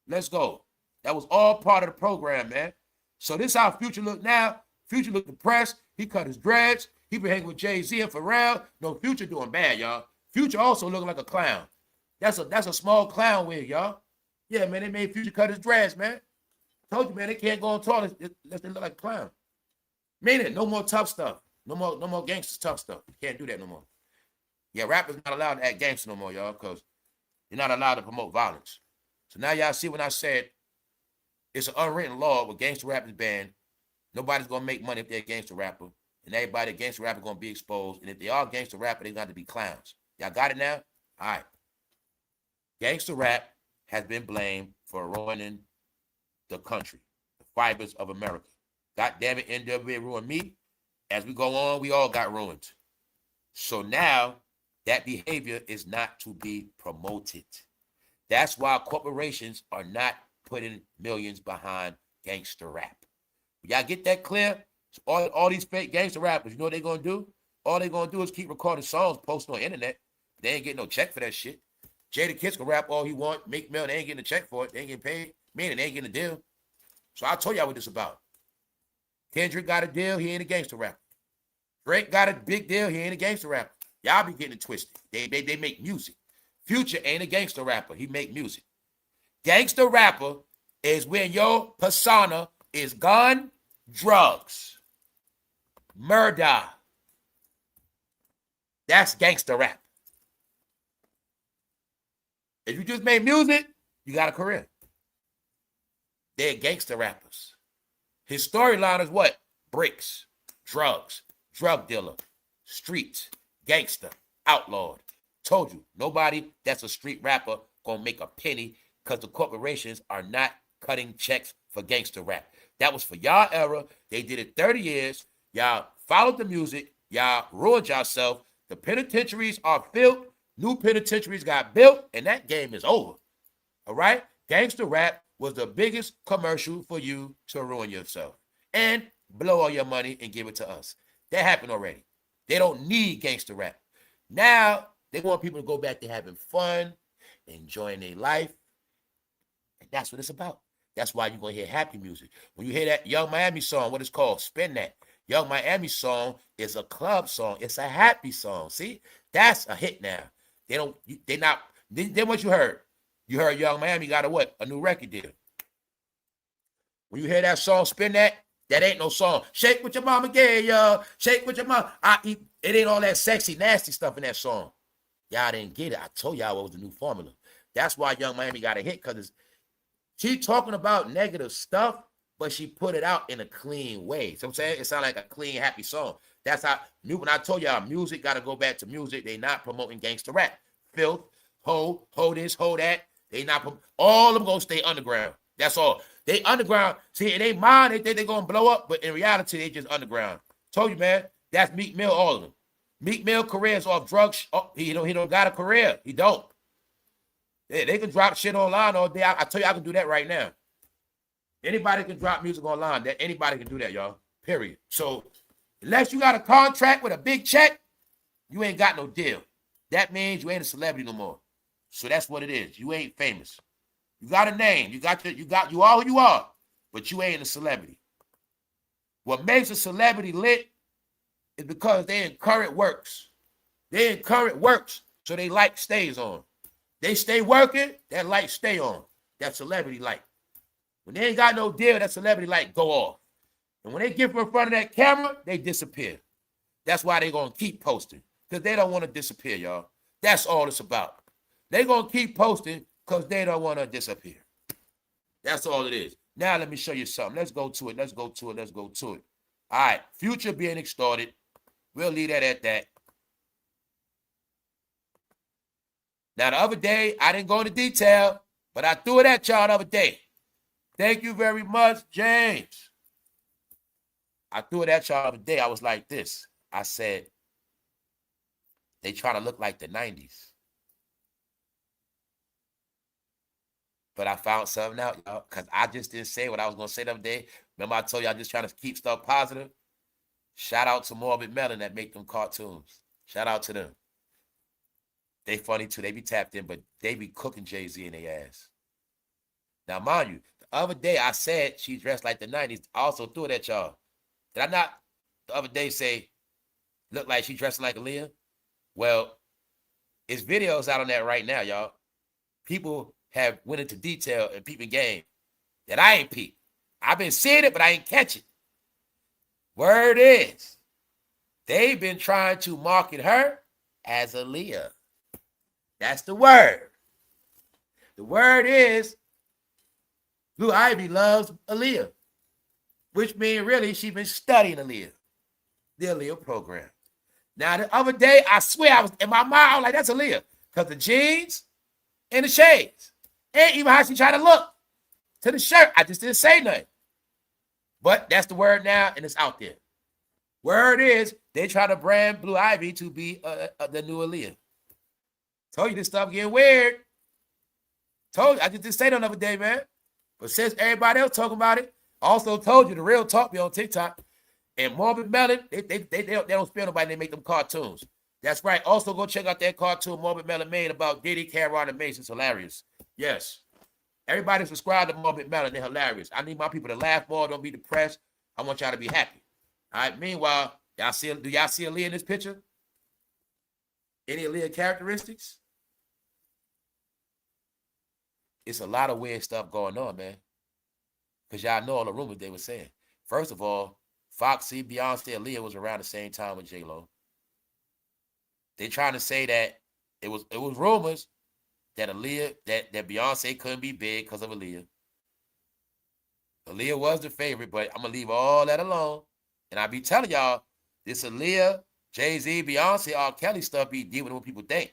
Let's go. That was all part of the program, man. So this is how Future look now. Future look depressed. He cut his dreads. He been hanging with Jay-Z and Pharrell. No, Future doing bad, y'all. Future also looking like a clown. That's a small clown wig, y'all. Yeah, man, they made Future cut his dreads, man. Told you, man, they can't go on tour unless they look like a clown. Meaning, no more tough stuff. No more gangster tough stuff. You can't do that no more. Yeah, rappers not allowed to act gangster no more, y'all, because you're not allowed to promote violence. So now y'all see when I said it's an unwritten law with gangster rap is banned. Nobody's going to make money if they're a gangster rapper. And everybody, a gangster rapper, going to be exposed. And if they are gangster rapper, they're going to be clowns. Y'all got it now? All right. Gangster rap has been blamed for ruining the country, the fibers of America. God damn it, NWA ruined me. As we go on, we all got ruined. So now that behavior is not to be promoted. That's why corporations are not putting millions behind gangster rap. Y'all get that clear? So all these fake gangster rappers, you know what they're going to do? All they're going to do is keep recording songs, posting on the internet. They ain't getting no check for that shit. Jada Kiss can rap all he want, make million, they ain't getting a check for it. They ain't getting paid. Meaning they ain't getting a deal. So I told y'all what this about. Kendrick got a deal, he ain't a gangster rapper. Drake got a big deal, he ain't a gangster rapper. Y'all be getting it twisted. They make music. Future ain't a gangster rapper, he make music. Gangster rapper is when your persona is gun, drugs, murder. That's gangster rap. If you just made music, you got a career. They're gangster rappers. His storyline is what? Bricks, drugs, drug dealer, street, gangster, outlawed. Told you, nobody that's a street rapper gonna make a penny because the corporations are not cutting checks for gangster rap. That was for y'all era. They did it 30 years. Y'all followed the music. Y'all ruined yourself. The penitentiaries are filled. New penitentiaries got built, and that game is over. All right? Gangster rap was the biggest commercial for you to ruin yourself and blow all your money and give it to us. That happened already. They don't need gangster rap. Now, they want people to go back to having fun, enjoying their life, and that's what it's about. That's why you're going to hear happy music. When you hear that Young Miami song, what it's called, Spin That. Young Miami song is a club song. It's a happy song. See? That's a hit now. Then what you heard? You heard Young Miami got a new record deal. When you hear that song, Spin That, that ain't no song. Shake what your mama gave y'all. Shake what your mama. It ain't all that sexy, nasty stuff in that song. Y'all didn't get it. I told y'all what was the new formula. That's why Young Miami got a hit, because she talking about negative stuff, but she put it out in a clean way. So I'm saying it sounds like a clean, happy song. That's how, when I told y'all music got to go back to music, they not promoting gangster rap. Filth, ho this, ho that. They not, all of them going to stay underground. That's all. They underground. See, in their mind, they think they're going to blow up, but in reality, they just underground. Told you, man, that's Meek Mill, all of them. Meek Mill career is off drugs. Oh, he don't got a career. He don't. They can drop shit online all day. I tell you, I can do that right now. Anybody can drop music online. Anybody can do that, y'all. Period. So unless you got a contract with a big check, you ain't got no deal. That means you ain't a celebrity no more. So that's what it is. You ain't famous. You got a name. You are who you are, but you ain't a celebrity. What makes a celebrity lit is because they encourage works. They encourage works, so they light stays on. They stay working, that light stay on. That celebrity light. When they ain't got no deal, that celebrity light go off. And when they get in front of that camera, they disappear. That's why they going to keep posting, because they don't want to disappear, y'all. That's all it's about. They going to keep posting because they don't want to disappear. That's all it is. Now let me show you something. Let's go to it. All right, Future being extorted. We'll leave that at that. Now, the other day, I didn't go into detail, but I threw it at y'all the other day. Thank you very much, James. I threw it at y'all the other day. I was like this. I said, they trying to look like the 90s. But I found something out, y'all, because I just didn't say what I was going to say the other day. Remember I told you I just trying to keep stuff positive? Shout out to Morbid Melon that make them cartoons. Shout out to them. They funny too. They be tapped in, but they be cooking Jay-Z in their ass. Now, mind you, the other day I said she dressed like the 90s. I also threw it at y'all. Did I not the other day say, look like she dressing like Aaliyah? Well, it's videos out on that right now, y'all. People have went into detail and peeping game that I ain't peeped. I've been seeing it, but I ain't catch it. Word is, they've been trying to market her as Aaliyah. That's the word. The word is Blue Ivy loves Aaliyah, which means really she's been studying Aaliyah, the Aaliyah program. Now, the other day, I swear I was in my mind, I was like, that's Aaliyah, because the jeans and the shades, and even how she tried to look to the shirt. I just didn't say nothing. But that's the word now, and it's out there. Word is they try to brand Blue Ivy to be the new Aaliyah. Told you this stuff getting weird. Told you, I just didn't say that the other day, man. But since everybody else talking about it, also told you the real talk be on TikTok. And Morbid Melon, they don't spare nobody, they make them cartoons. That's right. Also go check out that cartoon Morbid Melon made about Diddy, Cameron, and Mace. It's hilarious. Yes. Everybody subscribe to Morbid Melon. They're hilarious. I need my people to laugh more, don't be depressed. I want y'all to be happy. All right. Meanwhile, do y'all see Aaliyah in this picture? Any Aaliyah characteristics? It's a lot of weird stuff going on, man. Because y'all know all the rumors they were saying. First of all, Foxy, Beyonce, Aaliyah was around the same time with J-Lo. They trying to say that it was rumors that Aaliyah, that Beyonce couldn't be big because of Aaliyah. Aaliyah was the favorite, but I'm going to leave all that alone. And I be telling y'all, this Aaliyah, Jay-Z, Beyonce, R. Kelly stuff be dealing with what people think.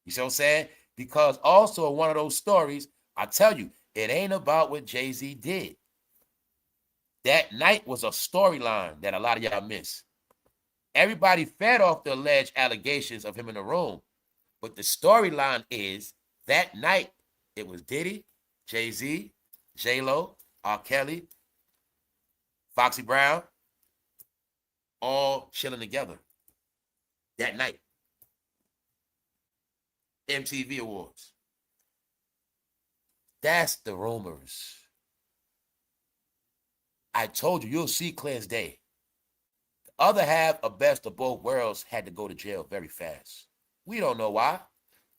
You see what I'm saying? Because also in one of those stories, I tell you, it ain't about what Jay-Z did. That night was a storyline that a lot of y'all miss. Everybody fed off the alleged allegations of him in the room. But the storyline is that night, it was Diddy, Jay-Z, J-Lo, R. Kelly, Foxy Brown, all chilling together that night. MTV Awards. That's the rumors. I told you, you'll see clear as day. The other half of Best of Both Worlds had to go to jail very fast. We don't know why.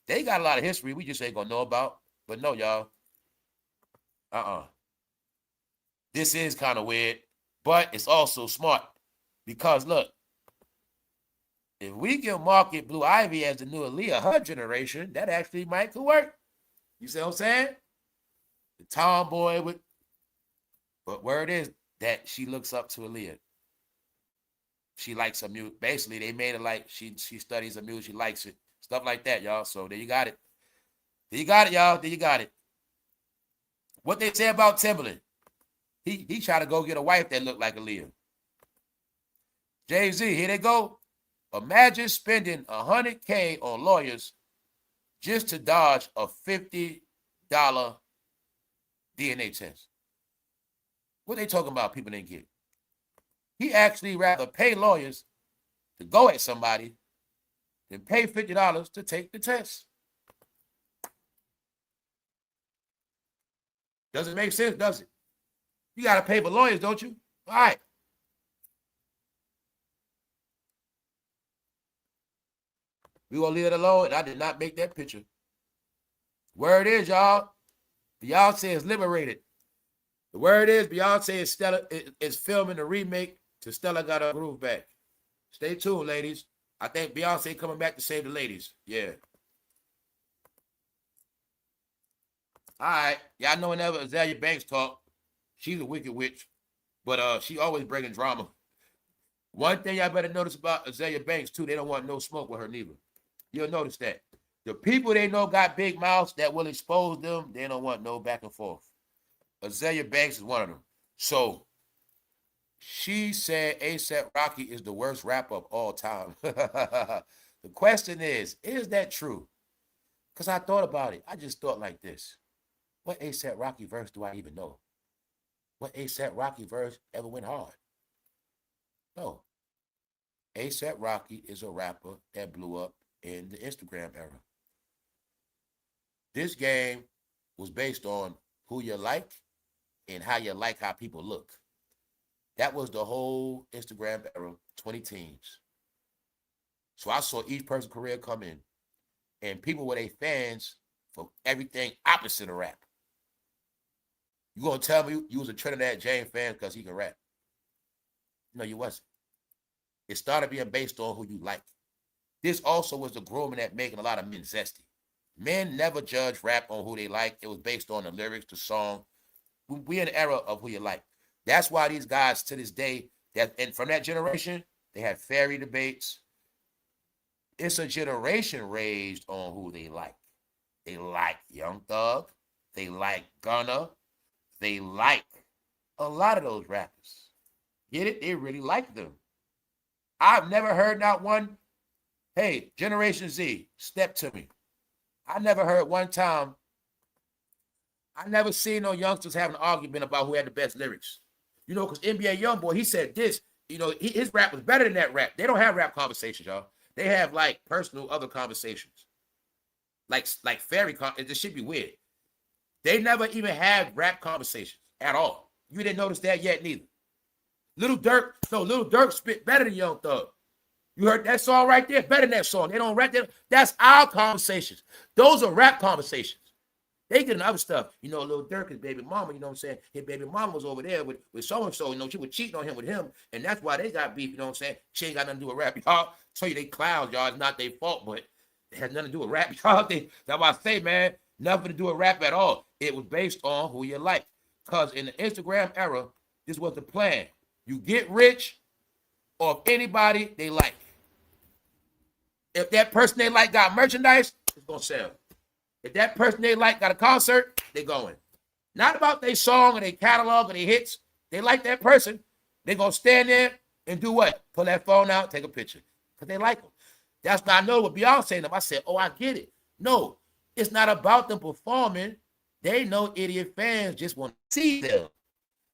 They got a lot of history we just ain't gonna know about. But no, y'all. This is kind of weird, but it's also smart. Because look, if we can market Blue Ivy as the new AALIYAH, her generation, that actually might could work. You see what I'm saying? The tomboy with, but word is that she looks up to AALIYAH. She likes her music. Basically, they made it like she studies her music, she likes it. Stuff like that, y'all. So there you got it. There you got it, y'all. There you got it. What they say about Timberland? He tried to go get a wife that looked like AALIYAH. Jay-Z, here they go. Imagine spending $100K on lawyers just to dodge a $50 DNA test. What they talking about people didn't get? He actually rather pay lawyers to go at somebody than pay $50 to take the test. Doesn't make sense, does it? You got to pay for lawyers, don't you? All right. We're going to leave it alone, and I did not make that picture. Word is, y'all, Beyonce is liberated. The word is Beyonce is filming a remake to Stella Got Her Groove Back. Stay tuned, ladies. I think Beyonce coming back to save the ladies. Yeah. All right. Y'all know whenever Azealia Banks talk, she's a wicked witch, but she always bringing drama. One thing y'all better notice about Azealia Banks, too, they don't want no smoke with her neither. You'll notice that. The people they know got big mouths that will expose them, they don't want no back and forth. Azealia Banks is one of them. So she said ASAprocky is the worst rapper of all time. The question is that true? Because I thought about it. I just thought like this. What ASAprocky verse do I even know? What ASAprocky verse ever went hard? No. ASAprocky is a rapper that blew up in the Instagram era. This game was based on who you like and how you like how people look. That was the whole Instagram era, 20 teens. So I saw each person's career come in, and people were their fans for everything opposite of rap. You gonna tell me you was a Trinidad James fan because he can rap? No, you wasn't. It started being based on who you like. This also was the grooming that making a lot of men zesty. Men never judge rap on who they like. It was based on the lyrics, the song. We're in the era of who you like. That's why these guys to this day, and from that generation, they had fairy debates. It's a generation raised on who they like. They like Young Thug. They like Gunna. They like a lot of those rappers. Get it? They really like them. I've never heard not one, hey, Generation Z, step to me. I never heard one time, I never seen no youngsters having an argument about who had the best lyrics. You know, because NBA Youngboy, he said this, you know, his rap was better than that rap. They don't have rap conversations, y'all. They have like personal other conversations. Like fairy, this should be weird. They never even had rap conversations at all. You didn't notice that yet neither. Lil Durk spit better than Young Thug. You heard that song right there? Better than that song. They don't rap that. That's our conversations. Those are rap conversations. They get other stuff. You know, Lil Durk, his baby mama, you know what I'm saying? His baby mama was over there with so-and-so, you know, she was cheating on him with him, and that's why they got beef, you know what I'm saying? She ain't got nothing to do with rap, y'all. Tell you they clowns, y'all. It's not their fault, but it has nothing to do with rap, y'all. That's why I say, man, nothing to do with rap at all. It was based on who you like. Because in the Instagram era, this was the plan. You get rich or if anybody they like. If that person they like got merchandise, it's going to sell. If that person they like got a concert, they going. Not about their song or their catalog or their hits. They like that person. They going to stand there and do what? Pull that phone out, take a picture. Because they like them. That's why I know what Beyonce and them. I said, oh, I get it. No, it's not about them performing. They know idiot fans just want to see them.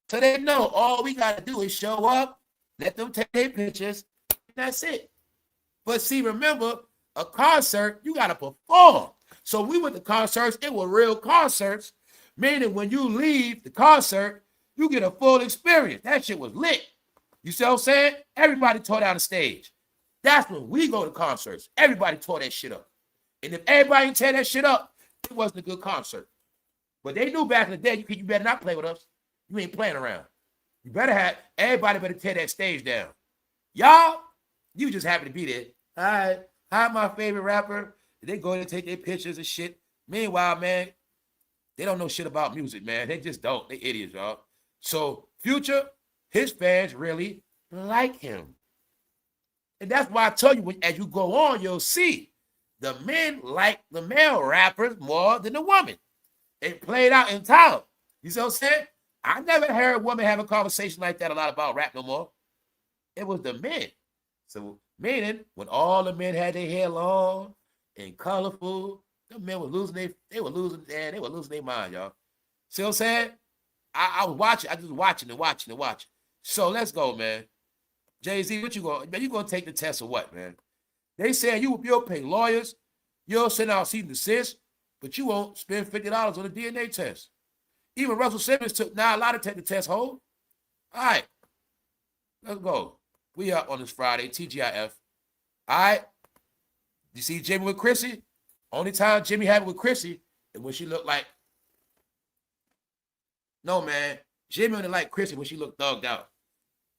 So they know all we got to do is show up, let them take their pictures, and that's it. But see, remember, a concert, you got to perform. So we went to concerts, it were real concerts, meaning when you leave the concert, you get a full experience. That shit was lit. You see what I'm saying? Everybody tore down the stage. That's when we go to concerts. Everybody tore that shit up. And if everybody didn't tear that shit up, it wasn't a good concert. But they knew back in the day, you better not play with us. You ain't playing around. You better have, everybody better tear that stage down. Y'all, you just happy to be there. All right, hi, my favorite rapper. They go and take their pictures and shit. Meanwhile, man, they don't know shit about music, man. They just don't. They idiots, y'all. So Future, his fans really like him. And that's why I tell you, as you go on, you'll see the men like the male rappers more than the woman. It played out in time. You see what I'm saying? I never heard a woman have a conversation like that a lot about rap no more. It was the men. So meaning when all the men had their hair long and colorful, the men were losing they were losing their mind, y'all. See what I'm saying? I was watching, I just watching and watching and watching. So let's go, man. Jay-Z, what you going? Man, you gonna take the test or what, man? They said you'll pay lawyers, you'll send out cease and desist, but you won't spend $50 on a DNA test. Even Russell Simmons took now a lot to take the test hold. All right, let's go. We up on this Friday, TGIF. All right. You see Jimmy with Chrissy? Only time Jimmy had it with Chrissy is when she looked like. No, man. Jimmy only liked Chrissy when she looked thugged out.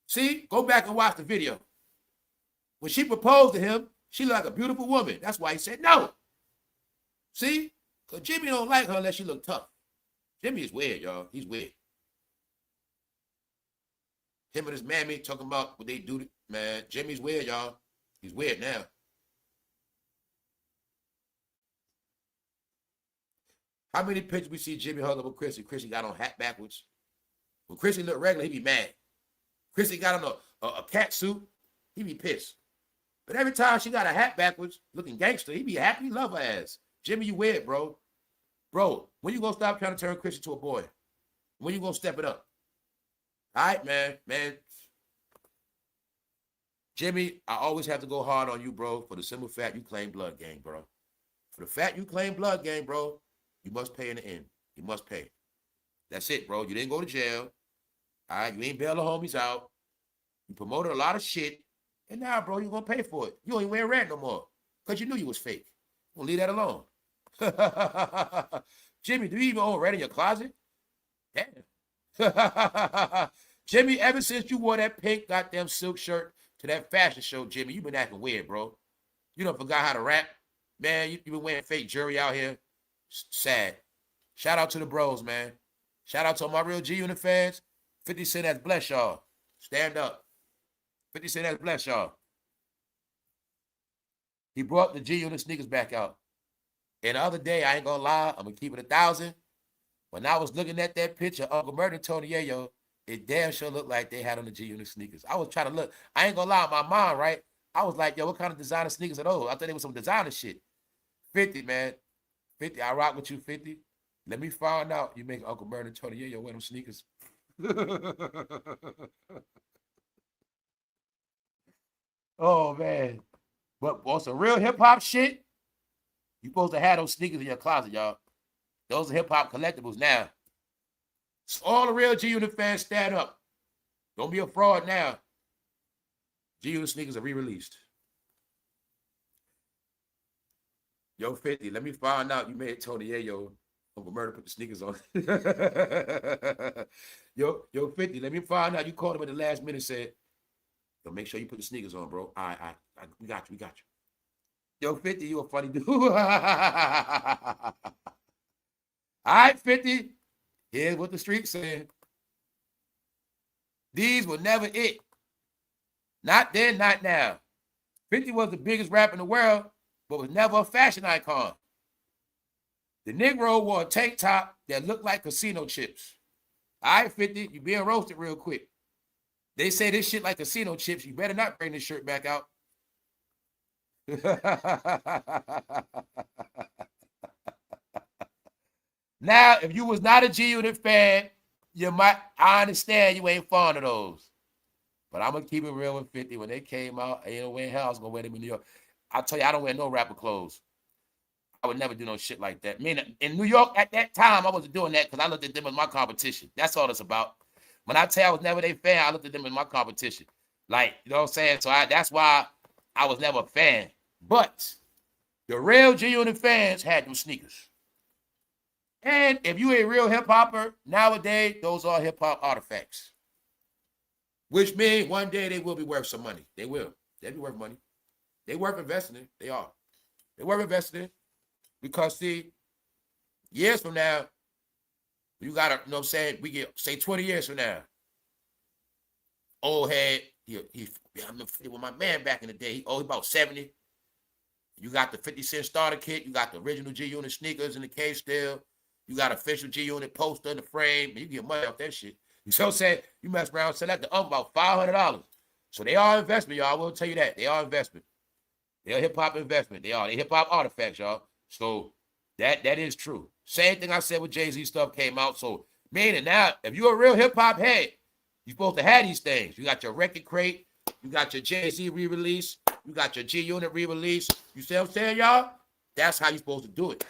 See? Go back and watch the video. When she proposed to him, she looked like a beautiful woman. That's why he said no. See? Because Jimmy don't like her unless she look tough. Jimmy is weird, y'all. He's weird. Him and his mammy talking about what they do. Man, Jimmy's weird, y'all. He's weird now. How many pictures we see Jimmy hug up with Chrissy? Chrissy got on hat backwards. When Chrissy look regular, he be mad. Chrissy got on a cat suit, he be pissed. But every time she got a hat backwards, looking gangster, he be happy, love her ass. Jimmy, you weird, bro. Bro, when you gonna stop trying to turn Chrissy to a boy? When you gonna step it up? All right, man. Jimmy, I always have to go hard on you, bro, for the simple fact you claim blood gang, bro. For the fact you claim blood gang, bro, you must pay in the end. You must pay. That's it, bro. You didn't go to jail. All right, you ain't bail the homies out. You promoted a lot of shit. And now, bro, you're going to pay for it. You ain't wearing red no more because you knew you was fake. We'll leave that alone. Jimmy, do you even own red in your closet? Damn. Jimmy, ever since you wore that pink goddamn silk shirt to that fashion show, Jimmy, you been acting weird, bro. You done forgot how to rap. Man, you been wearing fake jewelry out here. Sad. Shout out to the bros, man. Shout out to all my real G-Unit fans. 50 Cent has blessed y'all. Stand up. 50 Cent has blessed y'all. He brought the G-Unit sneakers back out. And the other day, I ain't gonna lie, I'm gonna keep it 1,000. When I was looking at that picture, Uncle Murder and Tony Yayo, it damn sure looked like they had on the G-Unit sneakers. I was trying to look. I ain't gonna lie, my mind, right? I was like, yo, what kind of designer sneakers are those? I thought they was some designer shit. 50, man. 50, I rock with you, 50. Let me find out you make Uncle Murder and Tony Yayo wear them sneakers. Oh, man. But on some real hip-hop shit, you supposed to have those sneakers in your closet, y'all. Those are hip-hop collectibles now. So all the real G-Unit fans, stand up. Don't be a fraud now. G-Unit sneakers are re-released. Yo, 50, let me find out you made Tony Yayo Uncle Murder put the sneakers on. Yo, 50, let me find out you called him at the last minute and said, yo, make sure you put the sneakers on, bro. All right, we got you. Yo, 50, you a funny dude. All right, 50, here's what the street's saying. These were never it. Not then, not now. 50 was the biggest rapper in the world, but was never a fashion icon. The Negro wore a tank top that looked like casino chips. All right, 50, you being roasted real quick. They say this shit like casino chips. You better not bring this shirt back out. Now, if you was not a G-Unit fan, I understand you ain't fond of those. But I'm going to keep it real with 50. When they came out, ain't no way in hell I was going to wear them in New York. I tell you, I don't wear no rapper clothes. I would never do no shit like that. I mean, in New York at that time, I wasn't doing that because I looked at them as my competition. That's all it's about. When I tell you I was never their fan, I looked at them as my competition. Like, you know what I'm saying? So that's why I was never a fan. But the real G-Unit fans had them sneakers. And if you a real hip-hopper, nowadays, those are hip-hop artifacts. Which means one day they will be worth some money. They will. They'll be worth money. They worth investing in. They are. They worth investing in. Because, see, years from now, you got to, you know what I'm saying, we get, say 20 years from now, old head, I'm with my man back in the day, he about 70. You got the 50 Cent starter kit. You got the original G-Unit sneakers in the case still. You got official G-Unit poster in the frame. And you get money off that shit. You know what I'm saying? You mess around, sell that to about $500. So they are investment, y'all. I will tell you that. They are investment. They are hip-hop investment. They are. They hip-hop artifacts, y'all. So that is true. Same thing I said with Jay-Z stuff came out. So meaning now, if you're a real hip-hop head, you're supposed to have these things. You got your record crate. You got your Jay-Z re-release. You got your G-Unit re-release. You see what I'm saying, y'all? That's how you're supposed to do it.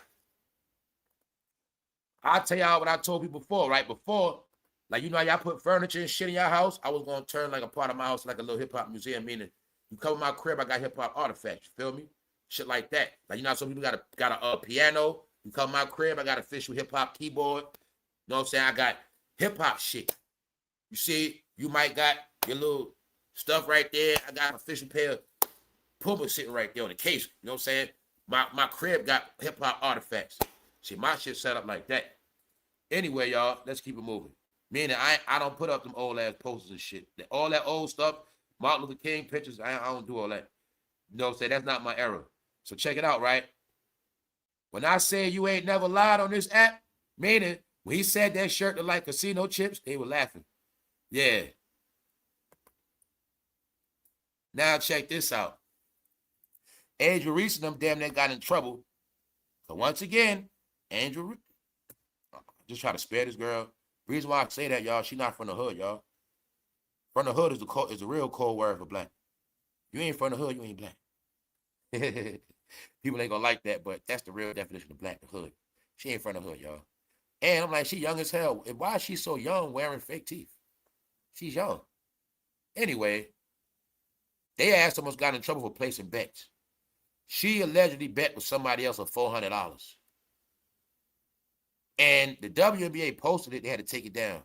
I'll tell y'all what I told people before, right? Before, like, you know, y'all put furniture and shit in your house. I was going to turn like a part of my house like a little hip-hop museum, meaning you come in my crib, I got hip-hop artifacts. You feel me? Shit like that. Like, you know, some people got a piano. You come in my crib, I got official hip-hop keyboard. You know what I'm saying? I got hip-hop shit. You see, you might got your little stuff right there. I got an official pair of Pumas sitting right there on the case. You know what I'm saying? My crib got hip-hop artifacts. See, my shit set up like that. Anyway, y'all, let's keep it moving. Meaning, I don't put up them old-ass posters and shit. All that old stuff, Martin Luther King pictures, I don't do all that. You know what I'm saying? That's not my era. So check it out, right? When I say you ain't never lied on this app, meaning, when he said that shirt looked like casino chips, they were laughing. Yeah. Now check this out. Angel Reese and them damn near got in trouble. So once again, Angel Reese, just try to spare this girl. Reason why I say that, y'all, she not from the hood, y'all. From the hood is the real cold word for black. You ain't from the hood, you ain't black. People ain't gonna like that, but that's the real definition of black, the hood. She ain't from the hood, y'all. And I'm like, she young as hell. And why is she so young wearing fake teeth? She's young. Anyway, they asked almost got in trouble for placing bets. She allegedly bet with somebody else for $400. And the WNBA posted it, they had to take it down.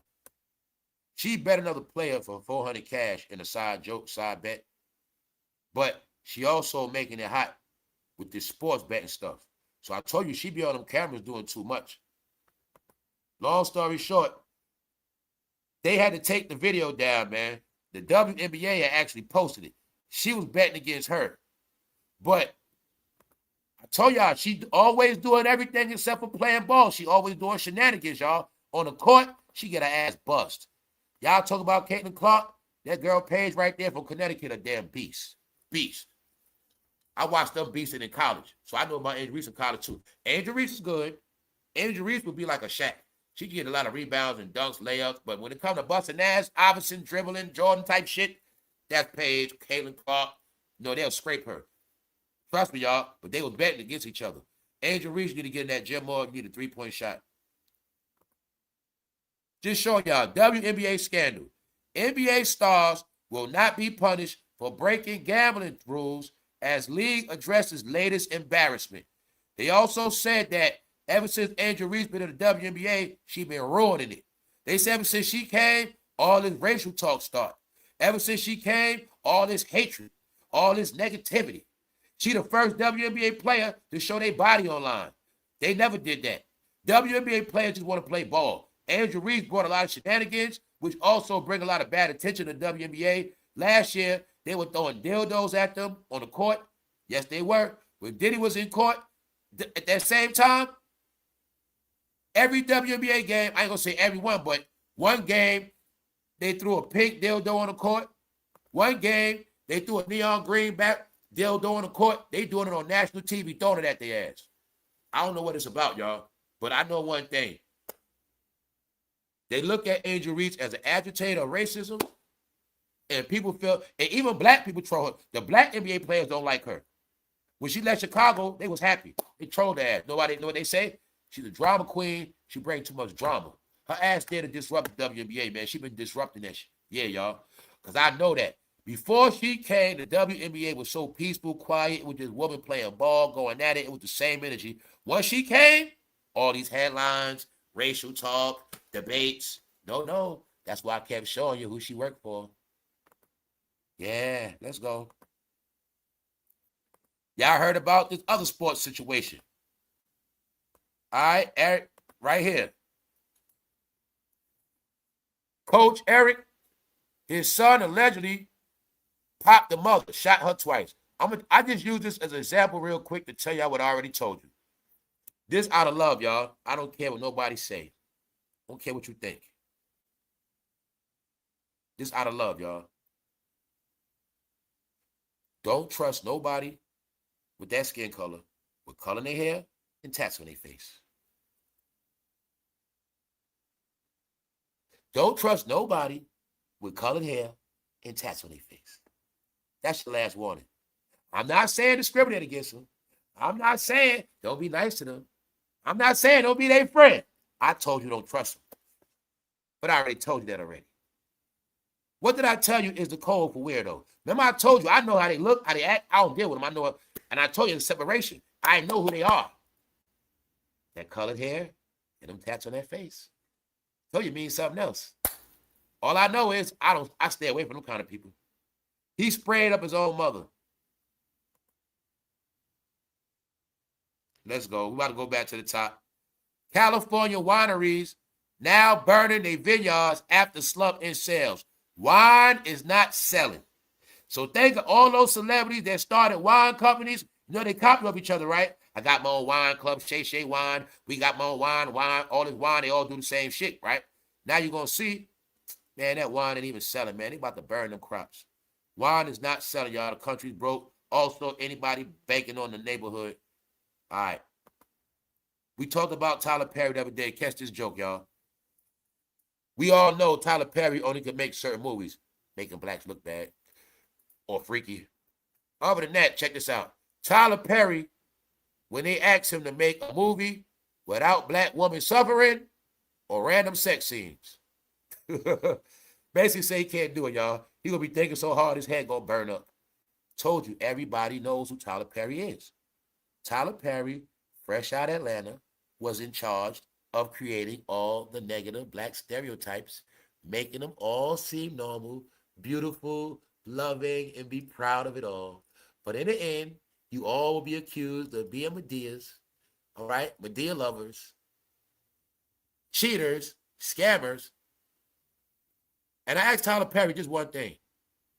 She bet another player for $400 cash in a side bet. But she also making it hot with this sports betting stuff. So I told you she be on them cameras doing too much. Long story short, they had to take the video down, man. The WNBA had actually posted it. She was betting against her. But I told y'all, she always doing everything except for playing ball. She always doing shenanigans, y'all. On the court, she get her ass bust. Y'all talk about Caitlin Clark? That girl Paige right there from Connecticut, a damn beast. Beast. I watched them beasting in college. So I know about Angel Reese in college too. Angel Reese is good. Angel Reese would be like a Shaq. She can get a lot of rebounds and dunks, layups. But when it comes to busting ass, Iverson, dribbling, Jordan type shit, that's Paige, Caitlin Clark. No, they'll scrape her. Trust me, y'all. But they was betting against each other. Angel Reese need to get in that gym more. Need a 3-point shot. Just showing y'all, WNBA scandal. NBA stars will not be punished for breaking gambling rules as league addresses latest embarrassment. They also said that ever since Angel Reese been in the WNBA, she been ruining it. They said ever since she came, all this racial talk started. Ever since she came, all this hatred, all this negativity. She the first WNBA player to show their body online. They never did that. WNBA players just want to play ball. Angel Reese brought a lot of shenanigans, which also bring a lot of bad attention to the WNBA. Last year, they were throwing dildos at them on the court. Yes, they were. When Diddy was in court, at that same time, every WNBA game, I ain't going to say every one, but one game, they threw a pink dildo on the court. One game, they threw a neon green back dildo on the court. They doing it on national TV, throwing it at their ass. I don't know what it's about, y'all, but I know one thing. They look at Angel Reese as an agitator of racism, and people feel, and even black people troll her. The black NBA players don't like her. When she left Chicago, they was happy. They trolled her ass. Nobody know what they say? She's a drama queen. She brings too much drama. Her ass there to disrupt the WNBA, man. She been disrupting that shit. Yeah, y'all. Because I know that. Before she came, the WNBA was so peaceful, quiet. It was just woman playing ball, going at it. It was the same energy. Once she came, all these headlines, racial talk, debates. No. That's why I kept showing you who she worked for. Yeah, let's go. Y'all heard about this other sports situation. All right, Eric, right here. Coach Eric, his son allegedly popped the mother, shot her twice. I just use this as an example real quick to tell y'all what I already told you. This out of love, y'all. I don't care what nobody say. I don't care what you think. This out of love, y'all. Don't trust nobody with that skin color, with color in their hair and tats on their face. Don't trust nobody with colored hair and tats on their face. That's your last warning. I'm not saying discriminate against them. I'm not saying don't be nice to them. I'm not saying don't be their friend. I told you don't trust them. But I already told you that already. What did I tell you is the code for weirdo? Remember I told you I know how they look, how they act. I don't deal with them. I know it. And I told you the separation. I know who they are. That colored hair and them tats on their face. So you mean something else. All I know is I stay away from them kind of people. He sprayed up his own mother. Let's go. We about to go back to the top. California wineries now burning their vineyards after slump in sales. Wine is not selling. So think of all those celebrities that started wine companies. You know they copy of each other, right? I got my own wine club, Shay Wine. We got my own wine, all this wine. They all do the same shit, right? Now you're going to see, man, that wine ain't even selling, man. They about to burn them crops. Wine is not selling, y'all. The country's broke. Also, anybody banking on the neighborhood. All right. We talked about Tyler Perry the other day. Catch this joke, y'all. We all know Tyler Perry only can make certain movies, making blacks look bad or freaky. Other than that, check this out. Tyler Perry, when they asked him to make a movie without black women suffering or random sex scenes, basically say he can't do it, y'all. He gonna be thinking so hard his head gonna burn up. Told you, everybody knows who Tyler Perry is. Tyler Perry, fresh out of Atlanta, was in charge of creating all the negative black stereotypes, making them all seem normal, beautiful, loving, and be proud of it all. But in the end, you all will be accused of being Medeas, all right? Medea lovers, cheaters, scammers. And I asked Tyler Perry just one thing.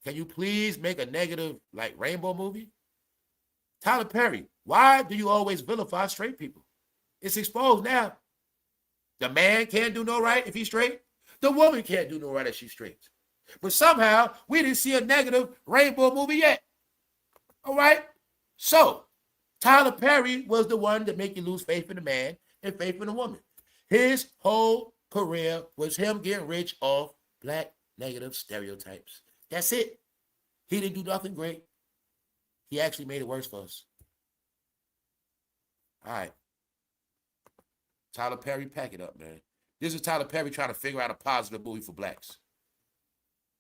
Can you please make a negative, like, rainbow movie? Tyler Perry, why do you always vilify straight people? It's exposed now. The man can't do no right if he's straight. The woman can't do no right if she's straight. But somehow, we didn't see a negative rainbow movie yet. All right? So, Tyler Perry was the one to make you lose faith in the man and faith in the woman. His whole career was him getting rich off black negative stereotypes. That's it. He didn't do nothing great. He actually made it worse for us. All right. Tyler Perry, pack it up, man. This is Tyler Perry trying to figure out a positive movie for blacks.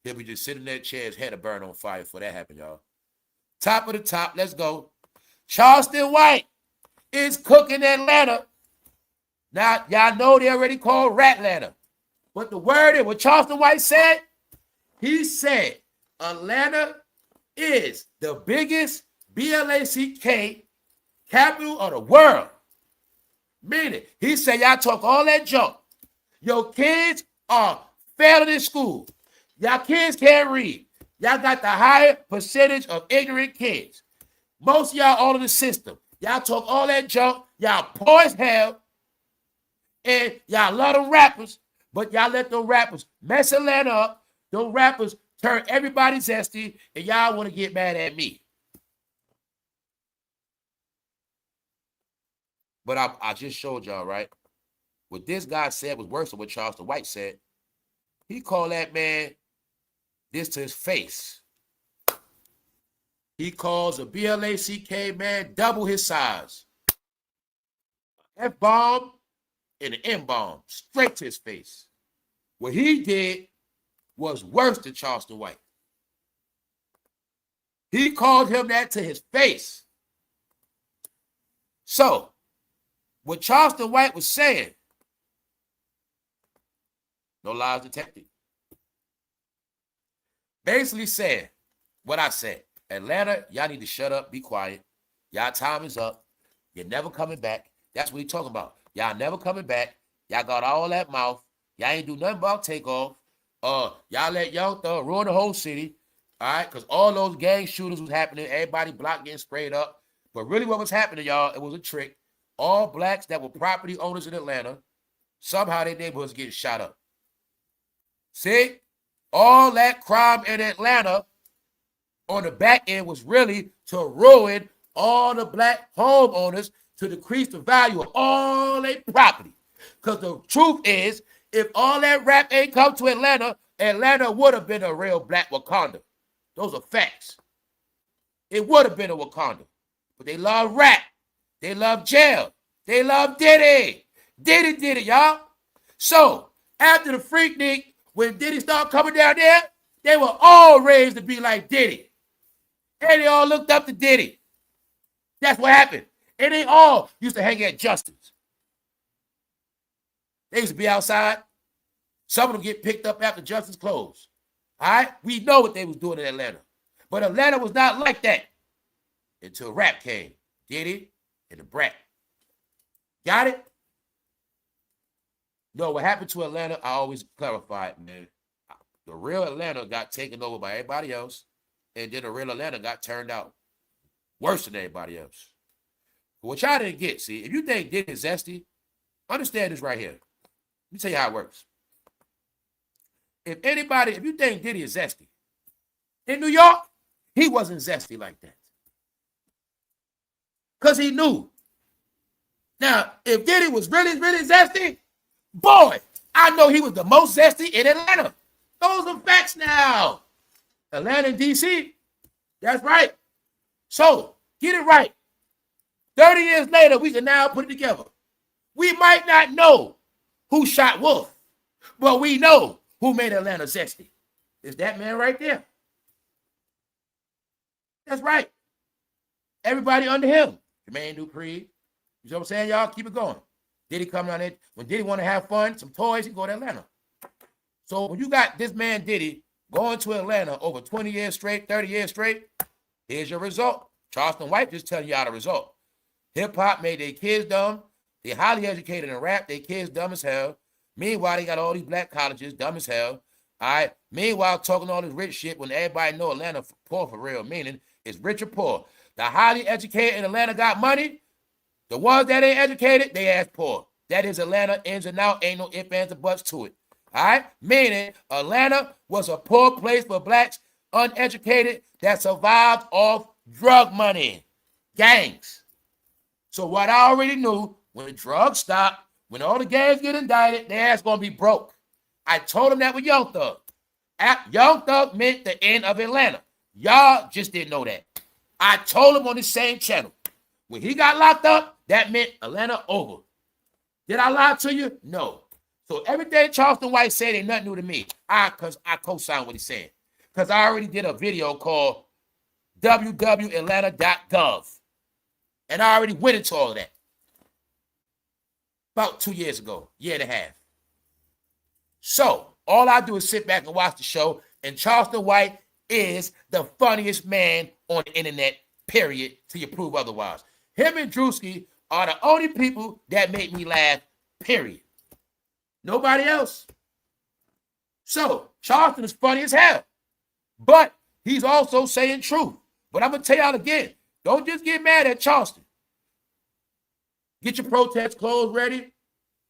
He'll be just sitting in that chair, his head to burn on fire before that happened, y'all. Top of the top, let's go. Charleston White is cooking Atlanta. Now, y'all know they already called Ratlanta. But the word is what Charleston White said, he said Atlanta is the biggest BLACK capital of the world. Meaning, he said y'all talk all that junk. Your kids are failing in school. Y'all kids can't read. Y'all got the higher percentage of ignorant kids. Most of y'all all in the system. Y'all talk all that junk. Y'all poor as hell. And y'all love them rappers. But y'all let them rappers mess Atlanta up Those rappers turn everybody zesty, and y'all want to get mad at me. But I just showed y'all, right? What this guy said was worse than what Charleston White said. He called that man this to his face. He calls a BLACK man double his size. F-bomb and an M-bomb straight to his face. What he did was worse than Charleston White. He called him that to his face. So, what Charleston White was saying, no lies detected. Basically saying what I said. Atlanta, y'all need to shut up, be quiet. Y'all time is up. You're never coming back. That's what he's talking about. Y'all never coming back. Y'all got all that mouth. Y'all ain't do nothing about takeoff. Y'all let Young Thug ruin the whole city. All right, because all those gang shooters was happening. Everybody block getting sprayed up. But really what was happening, y'all, it was a trick. All blacks that were property owners in Atlanta, somehow their neighborhoods getting shot up. See? All that crime in Atlanta on the back end was really to ruin all the black homeowners, to decrease the value of all their property. Because the truth is, if all that rap ain't come to Atlanta, Atlanta would have been a real black Wakanda. Those are facts. It would have been a Wakanda. But they love rap. They love jail. They love Diddy. Diddy did it, y'all. So, after the Freaknik, when Diddy started coming down there, they were all raised to be like Diddy. And they all looked up to Diddy. That's what happened. And they all used to hang at Justin's. They used to be outside. Some of them get picked up after Justin's closed. All right? We know what they was doing in Atlanta. But Atlanta was not like that until rap came. Diddy and the Brat. Got it? No, what happened to Atlanta, I always clarify it, man. The real Atlanta got taken over by everybody else, and then the real Atlanta got turned out worse than everybody else. But what y'all didn't get, see, if you think Diddy is zesty, understand this right here. Let me tell you how it works. If you think Diddy is zesty, in New York, he wasn't zesty like that. Because he knew. Now, if Diddy was really, really zesty, boy, I know he was the most zesty in Atlanta. Those are facts now. Atlanta and D.C., that's right. So, get it right. 30 years later, we can now put it together. We might not know who shot Wolf, but we know who made Atlanta zesty. It's that man right there. That's right. Everybody under him. Jermaine Dupri. You know what I'm saying, y'all? Keep it going. Diddy come down there. When Diddy want to have fun, some toys, he go to Atlanta. So when you got this man Diddy going to Atlanta over 20 years straight, 30 years straight, here's your result. Charleston White just telling y'all the result. Hip-hop made their kids dumb. They highly educated in rap. Their kids dumb as hell. Meanwhile, they got all these black colleges dumb as hell. All right. Meanwhile, talking all this rich shit when everybody know Atlanta poor for real, meaning it's rich or poor. The highly educated in Atlanta got money. The ones that ain't educated, they ass poor. That is Atlanta, ins and out. Ain't no ifs, ands, or buts to it. All right? Meaning Atlanta was a poor place for blacks, uneducated, that survived off drug money. Gangs. So what I already knew, when the drugs stop, when all the gangs get indicted, their ass gonna be broke. I told them that with Young Thug. Young Thug meant the end of Atlanta. Y'all just didn't know that. I told him on the same channel. When he got locked up, that meant Atlanta over. Did I lie to you? No. So everything Charleston White said ain't nothing new to me. Because I co-sign what he's saying. Because I already did a video called www.atlanta.gov. And I already went into all of that. About 2 years ago, year and a half. So all I do is sit back and watch the show. And Charleston White is the funniest man on the internet, period, till you prove otherwise. Him and Druski are the only people that make me laugh, period. Nobody else. So, Charleston is funny as hell. But he's also saying truth. But I'm going to tell y'all again, don't just get mad at Charleston. Get your protest clothes ready.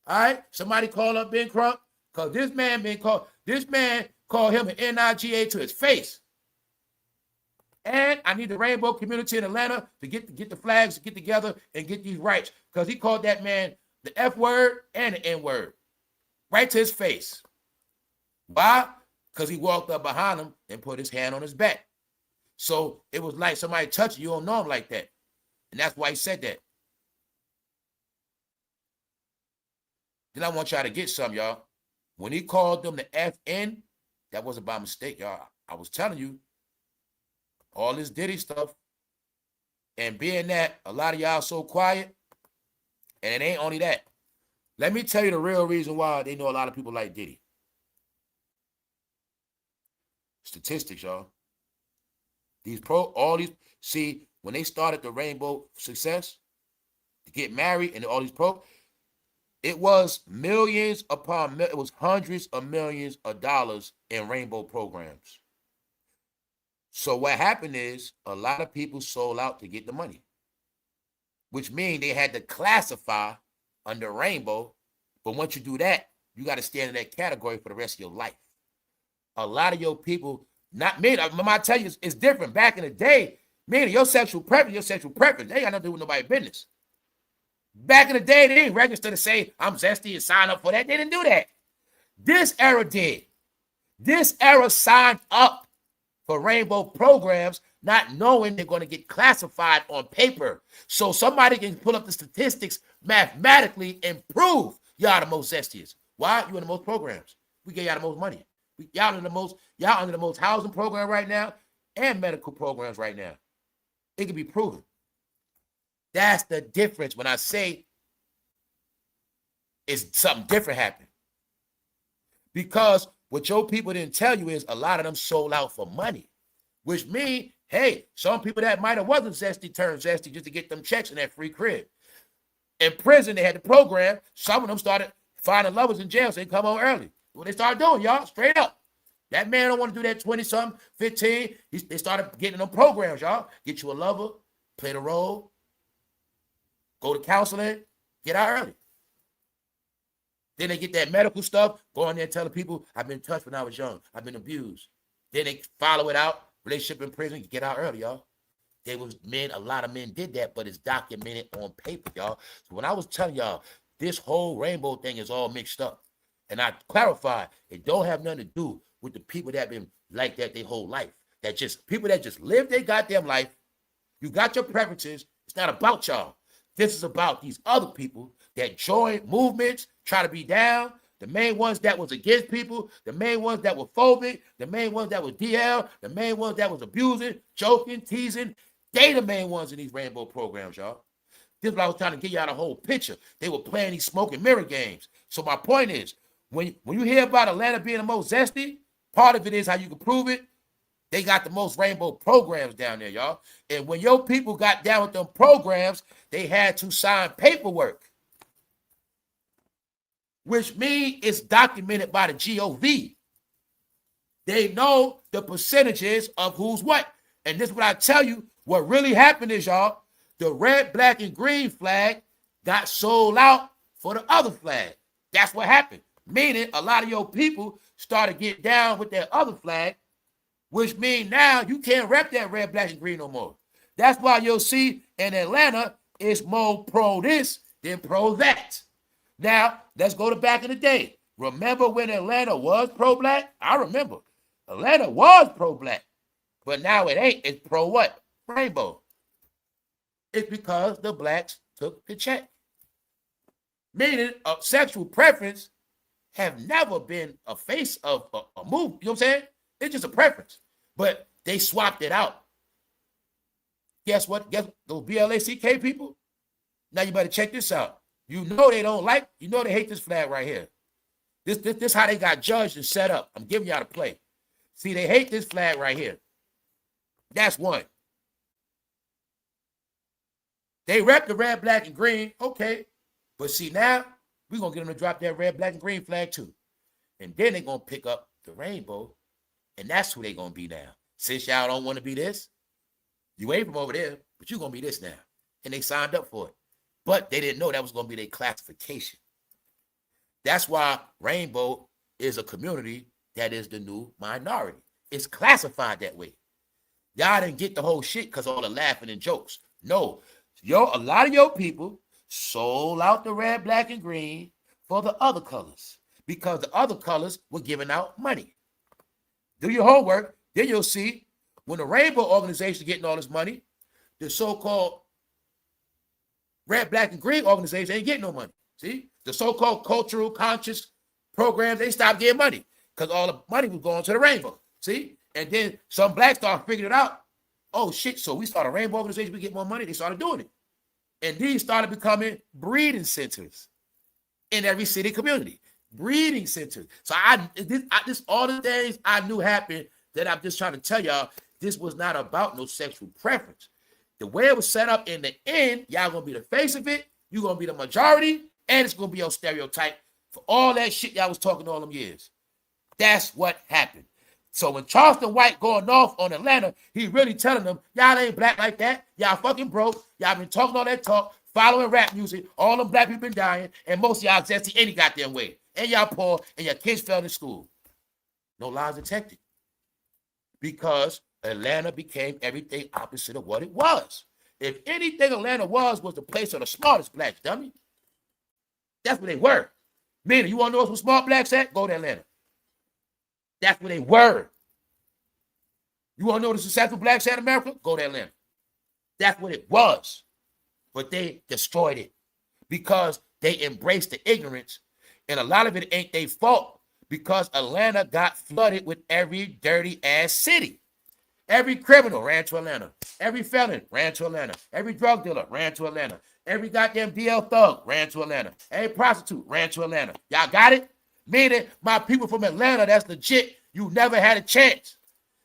All right? Somebody call up Ben Crump. Because this man Call him an NIGA to his face. And I need the rainbow community in Atlanta to get the flags, get together and get these rights. Because he called that man the F word and the N word. Right to his face. Why? Because he walked up behind him and put his hand on his back. So it was like somebody touching you, don't know him like that. And that's why he said that. Then I want y'all to get some, y'all. When he called them the FN, that wasn't by mistake, y'all. I was telling you, all this Diddy stuff, and being that a lot of y'all so quiet, and it ain't only that. Let me tell you the real reason why they know a lot of people like Diddy. Statistics, y'all. See, when they started the Rainbow Success, to get married and all these it was millions upon it was hundreds of millions of dollars in Rainbow programs. So what happened is a lot of people sold out to get the money, which means they had to classify under Rainbow. But once you do that, you got to stand in that category for the rest of your life. A lot of your people, not me, I tell you, it's different. Back in the day, meaning your sexual preference, they ain't got nothing to do with nobody's business. Back in the day, they didn't register to say, I'm zesty and sign up for that. They didn't do that. This era did. This era signed up for Rainbow programs, not knowing they're going to get classified on paper. So somebody can pull up the statistics mathematically and prove y'all the most zestiest. Why? You in the most programs. We get y'all the most money. Y'all under the most housing program right now and medical programs right now. It can be proven. That's the difference when I say it's something different happened. Because what your people didn't tell you is a lot of them sold out for money, which means, hey, some people that might have wasn't zesty turned zesty just to get them checks in that free crib. In prison, they had the program. Some of them started finding lovers in jail, so they come home early. What they started doing, y'all, straight up. That man don't want to do that 20-something, 15. They started getting them programs, y'all. Get you a lover, play the role, go to counseling, get out early. Then they get that medical stuff, go in there telling people, I've been touched when I was young. I've been abused. Then they follow it out, relationship in prison, get out early, y'all. A lot of men did that, but it's documented on paper, y'all. So when I was telling y'all, this whole Rainbow thing is all mixed up. And I clarified, it don't have nothing to do with the people that been like that their whole life. People that just live their goddamn life. You got your preferences. It's not about y'all. This is about these other people that join movements, try to be down, the main ones that was against people, the main ones that were phobic, the main ones that was DL, the main ones that was abusing, joking, teasing. They the main ones in these Rainbow programs, y'all. This is what I was trying to get y'all the whole picture. They were playing these smoke and mirror games. So my point is, when you hear about Atlanta being the most zesty, part of it is how you can prove it. They got the most Rainbow programs down there, y'all. And when your people got down with them programs, they had to sign paperwork, which means it's documented by the GOV. They know the percentages of who's what. And this is what I tell you, what really happened is, y'all, the red, black, and green flag got sold out for the other flag. That's what happened. Meaning a lot of your people started getting down with that other flag, which means now you can't rep that red, black, and green no more. That's why you'll see in Atlanta it's more pro this than pro that. Now, let's go to back in the day. Remember when Atlanta was pro-black? I remember. Atlanta was pro-black. But now it ain't. It's pro what? Rainbow. It's because the blacks took the check. Meaning sexual preference have never been a face of a move. You know what I'm saying? It's just a preference. But they swapped it out. Guess what? Guess those BLACK people? Now you better check this out. You know they don't like, you know they hate this flag right here. This how they got judged and set up. I'm giving y'all the play. See, they hate this flag right here. That's one. They rep the red, black, and green. Okay. But see, now we're going to get them to drop that red, black, and green flag too. And then they're going to pick up the rainbow. And that's who they're going to be now. Since y'all don't want to be this, you ain't from over there, but you're going to be this now. And they signed up for it. But they didn't know that was going to be their classification. That's why Rainbow is a community that is the new minority. It's classified that way. Y'all didn't get the whole shit because all the laughing and jokes. No, a lot of your people sold out the red, black, and green for the other colors because the other colors were giving out money. Do your homework, then you'll see when the rainbow organization getting all this money, the so-called red, black, and green organization ain't getting no money. See, the so-called cultural conscious programs, they stopped getting money because all the money was going to the rainbow. See, and then some blacks started figuring it out. Oh shit! So we started a rainbow organization. We get more money. They started doing it, and these started becoming breeding centers in every city community. Breeding centers. So this all the things I knew happened that I'm just trying to tell y'all. This was not about no sexual preference. The way it was set up in the end, y'all gonna be the face of it. You're gonna be the majority, and it's gonna be your stereotype for all that shit y'all was talking all them years. That's what happened. So when Charleston White going off on Atlanta, he really telling them, y'all ain't black like that. Y'all fucking broke. Y'all been talking all that talk, following rap music. All them black people been dying, and most of y'all zesty any goddamn way. And y'all poor, and your kids failed in school. No lies detected. Because Atlanta became everything opposite of what it was. If anything Atlanta was the place of the smartest blacks, dummy. That's where they were. Meaning, you want to know where smart blacks at? Go to Atlanta. That's where they were. You want to know the successful blacks at America? Go to Atlanta. That's what it was. But they destroyed it because they embraced the ignorance. And a lot of it ain't their fault because Atlanta got flooded with every dirty ass city. Every criminal ran to Atlanta. Every felon ran to Atlanta. Every drug dealer ran to Atlanta. Every goddamn DL thug ran to Atlanta. Every prostitute ran to Atlanta. Y'all got it? Meaning, my people from Atlanta, that's legit. You never had a chance.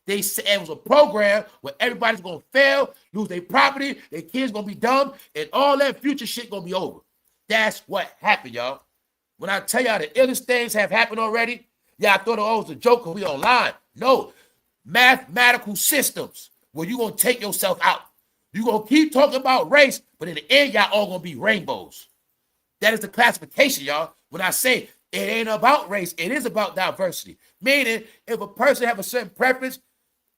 They said it was a program where everybody's going to fail, lose their property, their kids going to be dumb, and all that future shit going to be over. That's what happened, y'all. When I tell y'all the illest things have happened already, y'all thought it was a joke because we online. No. Mathematical systems where you're going to take yourself out. You're going to keep talking about race, but in the end, y'all all going to be rainbows. That is the classification, y'all. When I say it ain't about race, it is about diversity. Meaning, if a person have a certain preference,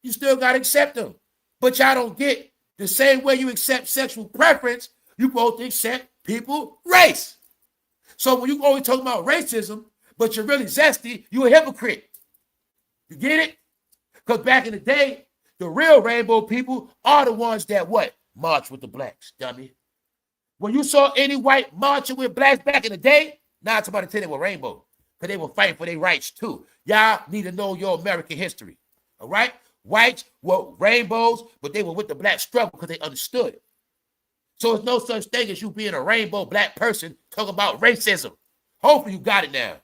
you still got to accept them. But y'all don't get the same way you accept sexual preference, you both accept people race. So when you always talk about racism, but you're really zesty, you're a hypocrite. You get it? Because back in the day, the real rainbow people are the ones that what? March with the blacks, dummy. When you saw any white marching with blacks back in the day, now somebody tell they were rainbow. Because they were fighting for their rights too. Y'all need to know your American history. All right? Whites were rainbows, but they were with the black struggle because they understood. So it's no such thing as you being a rainbow black person talking about racism. Hopefully you got it now.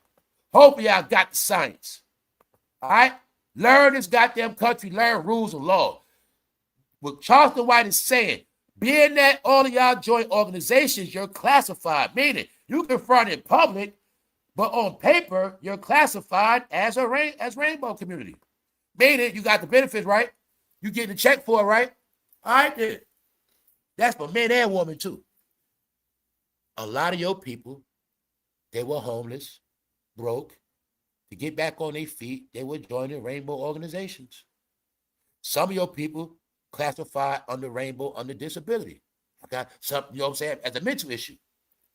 Hopefully y'all got the science. All right? Learn this goddamn country, learn rules of law. What Charleston White is saying, being that all of y'all join organizations, you're classified. Meaning, you can front in public, but on paper, you're classified as as rainbow community. Meaning, you got the benefits, right? You getting a check for it, right? All right, then. That's for men and women, too. A lot of your people, they were homeless, broke. To get back on their feet, they were joining rainbow organizations. Some of your people classified under rainbow under disability. Okay? Some, you know what I'm saying, as a mental issue.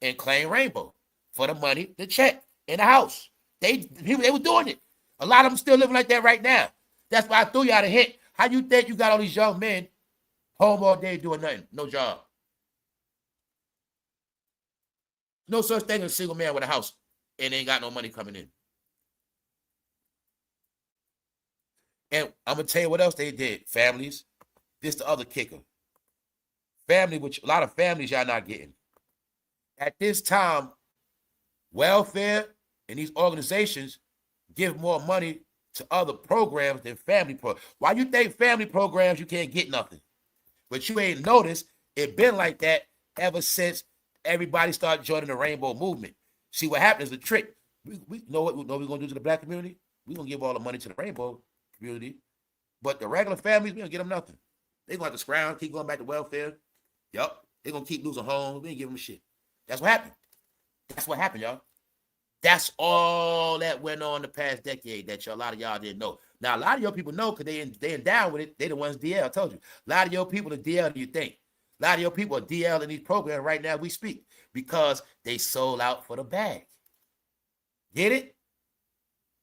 And claim rainbow for the money, the check, in the house. They were doing it. A lot of them still living like that right now. That's why I threw y'all the hint. How you think you got all these young men home all day doing nothing, no job? No such thing as a single man with a house and ain't got no money coming in. And I'm going to tell you what else they did. Families, this the other kicker. Family, which a lot of families y'all not getting. At this time, welfare and these organizations give more money to other programs than family programs. Why you think family programs you can't get nothing? But you ain't noticed it been like that ever since everybody started joining the rainbow movement. See what happens, the trick. We know what we're going to do to the black community? We're going to give all the money to the rainbow community. But the regular families, we don't get them nothing. They're going to have to scrounge, keep going back to welfare. Yup. They're going to keep losing homes. We ain't give them shit. That's what happened. That's what happened, y'all. That's all that went on the past decade that a lot of y'all didn't know. Now, a lot of your people know because they in down with it. They the ones DL. I told you. A lot of your people are DL than you think. A lot of your people are DL in these programs right now we speak because they sold out for the bag. Get it?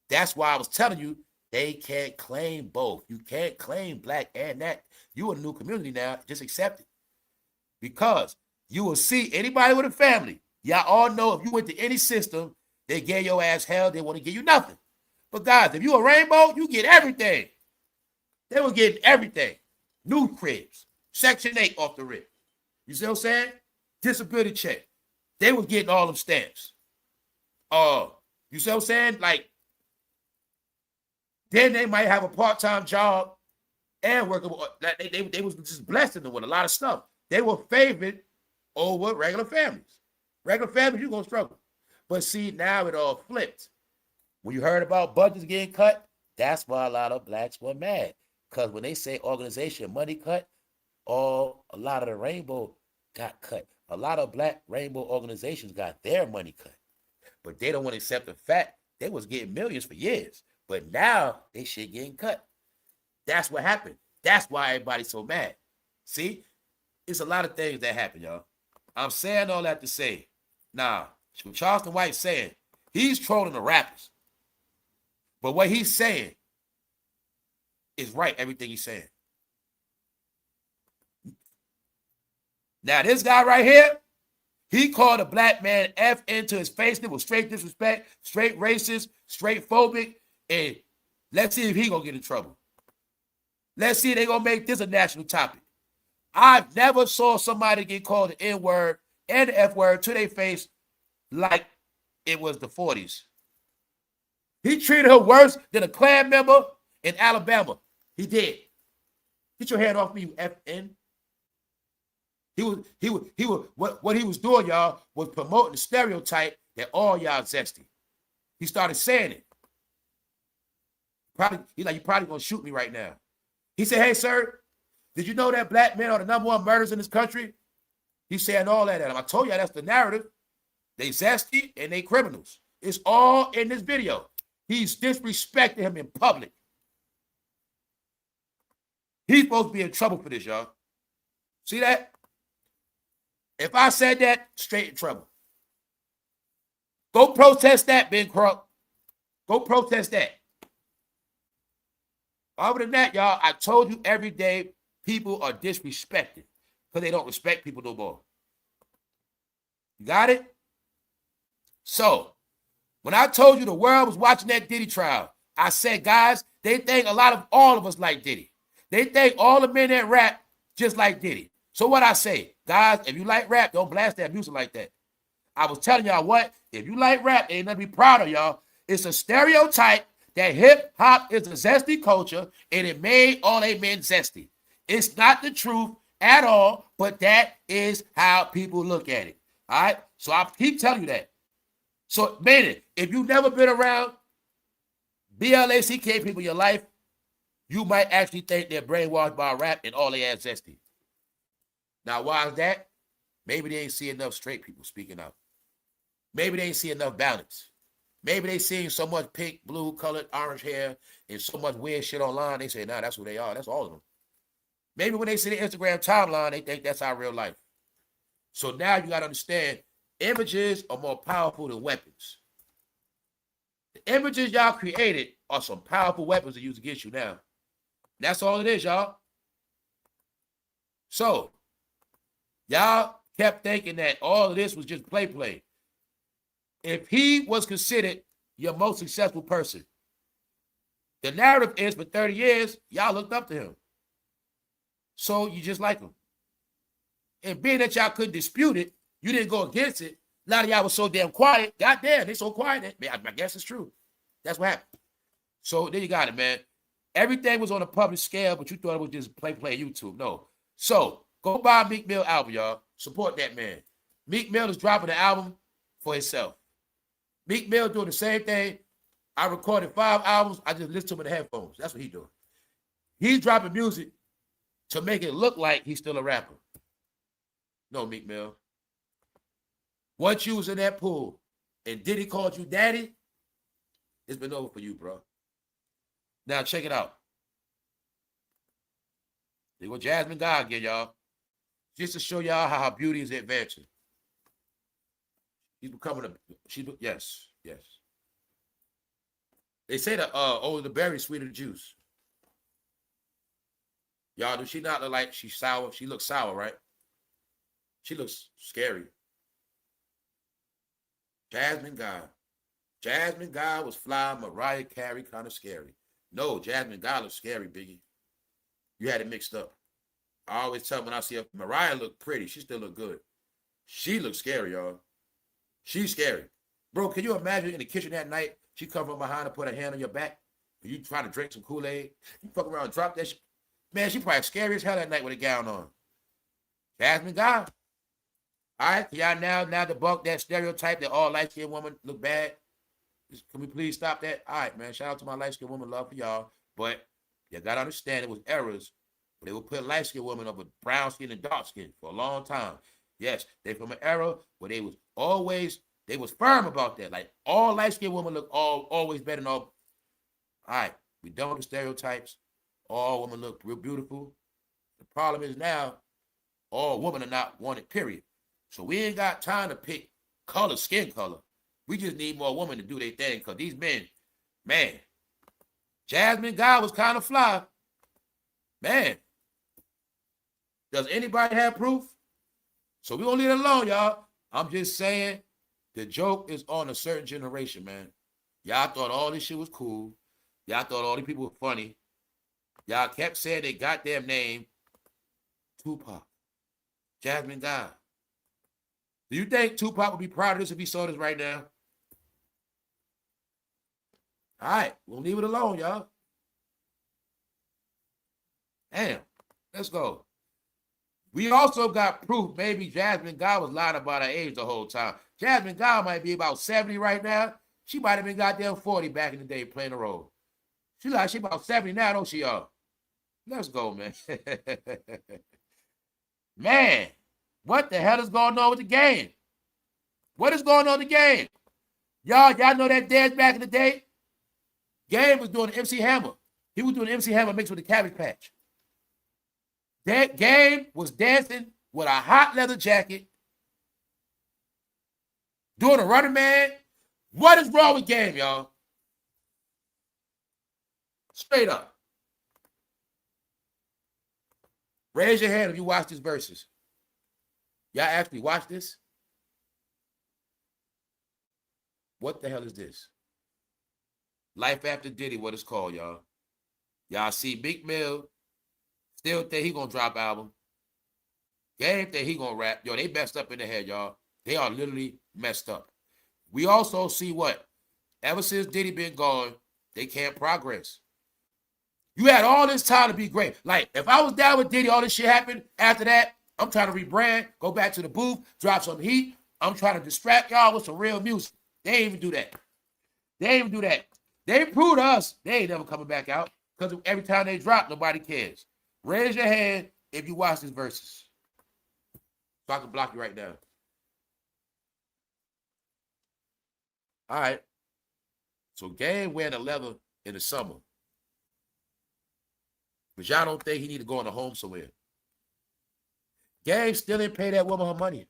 That's why I was telling you they can't claim both. You can't claim black and that. You a new community now. Just accept it. Because you will see anybody with a family. Y'all all know if you went to any system, they gave your ass hell. They want to give you nothing. But guys, if you a rainbow, you get everything. They were getting everything. New cribs. Section 8 off the rip. You see what I'm saying? Disability check. They were getting all them stamps. You see what I'm saying? Like, then they might have a part-time job and working. They was just blessing them with a lot of stuff. They were favored over regular families. Regular families, you're going to struggle. But see, now it all flipped. When you heard about budgets getting cut, that's why a lot of blacks were mad. Because when they say organization money cut, a lot of the rainbow got cut. A lot of black rainbow organizations got their money cut. But they don't want to accept the fact they was getting millions for years. But now they shit getting cut. That's what happened. That's why everybody's so mad. See? It's a lot of things that happen, y'all. I'm saying all that to say, now, what Charleston White's saying, he's trolling the rappers. But what he's saying is right, everything he's saying. Now, this guy right here, he called a black man F into his face. It was straight disrespect, straight racist, straight phobic, and let's see if he gonna get in trouble. Let's see if they gonna make this a national topic. I've never saw somebody get called the N-word and the F-word to their face like it was the 40s. He treated her worse than a Klan member in Alabama. He did. Get your hand off me, you FN. What he was doing, y'all, was promoting the stereotype that all y'all zesty. He started saying it. He's like, you probably gonna shoot me right now. He said, hey, sir, did you know that black men are the #1 murders in this country? He's saying all that. I told you that's the narrative. They zesty and they criminals. It's all in this video. He's disrespecting him in public. He's supposed to be in trouble for this, y'all. See that? If I said that, straight in trouble. Go protest that, Ben Crump. Go protest that. Other than that, y'all, I told you every day people are disrespected because they don't respect people no more. You got it? So, when I told you the world was watching that Diddy trial, I said, guys, they think all of us like Diddy. They think all the men that rap just like Diddy. So what I say, guys, if you like rap, don't blast that music like that. I was telling y'all what, if you like rap, ain't nothing to be proud of, y'all. It's a stereotype that hip hop is a zesty culture and it made all they men zesty. It's not the truth at all, but that is how people look at it. All right? So I keep telling you that. So, man, if you've never been around BLACK people in your life, you might actually think they're brainwashed by rap and all they ass zesty. Now, why is that? Maybe they ain't see enough straight people speaking out. Maybe they ain't see enough balance. Maybe they seen so much pink, blue, colored, orange hair and so much weird shit online, they say, nah, that's who they are. That's all of them. Maybe when they see the Instagram timeline, they think that's our real life. So now you got to understand, images are more powerful than weapons. The images y'all created are some powerful weapons to use against you now. That's all it is, y'all. So, y'all kept thinking that all of this was just play. If he was considered your most successful person, the narrative is for 30 years, y'all looked up to him. So you just like him. And being that y'all couldn't dispute it, you didn't go against it. A lot of y'all was so damn quiet. God damn, they so quiet. I guess it's true. That's what happened. So there you got it, man. Everything was on a public scale, but you thought it was just play YouTube. No. So go buy a Meek Mill album, y'all. Support that man. Meek Mill is dropping the album for himself. Meek Mill doing the same thing. I recorded 5 albums. I just listened to him in the headphones. That's what he's doing. He's dropping music to make it look like he's still a rapper. No, Meek Mill. Once you was in that pool, and Diddy called you daddy, it's been over for you, bro. Now check it out. There go Jasmine Guy again, y'all. Just to show y'all how her beauty is advancing. She's becoming yes. They say that the berry sweeter the juice. Y'all, does she not look like she's sour? She looks sour, right? She looks scary. Jasmine Guy. Jasmine Guy was fly, Mariah Carey kind of scary. No, Jasmine Guy looks scary, Biggie. You had it mixed up. I always tell when I see her, Mariah look pretty. She still look good. She looks scary, y'all. She's scary. Bro, can you imagine in the kitchen that night, she come from behind and put her hand on your back, and you trying to drink some Kool-Aid? You fuck around and drop that shit. Man, she probably scary as hell that night with a gown on. Jasmine Guy. All right, y'all now debunk that stereotype that all light-skinned women look bad. Can we please stop that? All right, man. Shout out to my light-skinned woman. Love for y'all. But you got to understand it was errors. But they would put light-skinned women up with brown skin and dark skin for a long time. Yes, they from an era where they was firm about that. Like all light-skinned women look always better than all. All right, we done with the stereotypes. All women look real beautiful. The problem is now all women are not wanted, period. So we ain't got time to pick color, skin color. We just need more women to do their thing because these men, man, Jasmine Guy was kind of fly. Man, does anybody have proof? So we're going to leave it alone, y'all. I'm just saying the joke is on a certain generation, man. Y'all thought all this shit was cool. Y'all thought all these people were funny. Y'all kept saying their goddamn name. Tupac. Jasmine Guy. Do you think Tupac would be proud of this if he saw this right now? All right, we'll leave it alone, y'all. Damn, let's go. We also got proof maybe Jasmine Guy was lying about her age the whole time. Jasmine Guy might be about 70 right now. She might have been goddamn 40 back in the day playing the role. She about 70 now, don't she, y'all? Let's go, man. Man, what the hell is going on with the game? What is going on in the game? Y'all know that dance back in the day? Game was doing MC Hammer. He was doing MC Hammer mixed with the Cabbage Patch. That Game was dancing with a hot leather jacket, doing a running man. What is wrong with Game, y'all? Straight up. Raise your hand if you watch these verses. Y'all actually watch this? What the hell is this? Life After Diddy, what it's called, y'all. Y'all see Big Mill still think he gonna drop album. Game think he gonna rap. Yo, they messed up in the head, y'all. They are literally messed up. We also see what? Ever since Diddy been gone, they can't progress. You had all this time to be great. Like, if I was down with Diddy, all this shit happened after that, I'm trying to rebrand, go back to the booth, drop some heat. I'm trying to distract y'all with some real music. They ain't even do that. They proved to us they ain't never coming back out because every time they drop, nobody cares. Raise your hand if you watch these verses. So I can block you right now. All right. So Game wearing a leather in the summer. But y'all don't think he need to go on a home somewhere. Game still didn't pay that woman her money.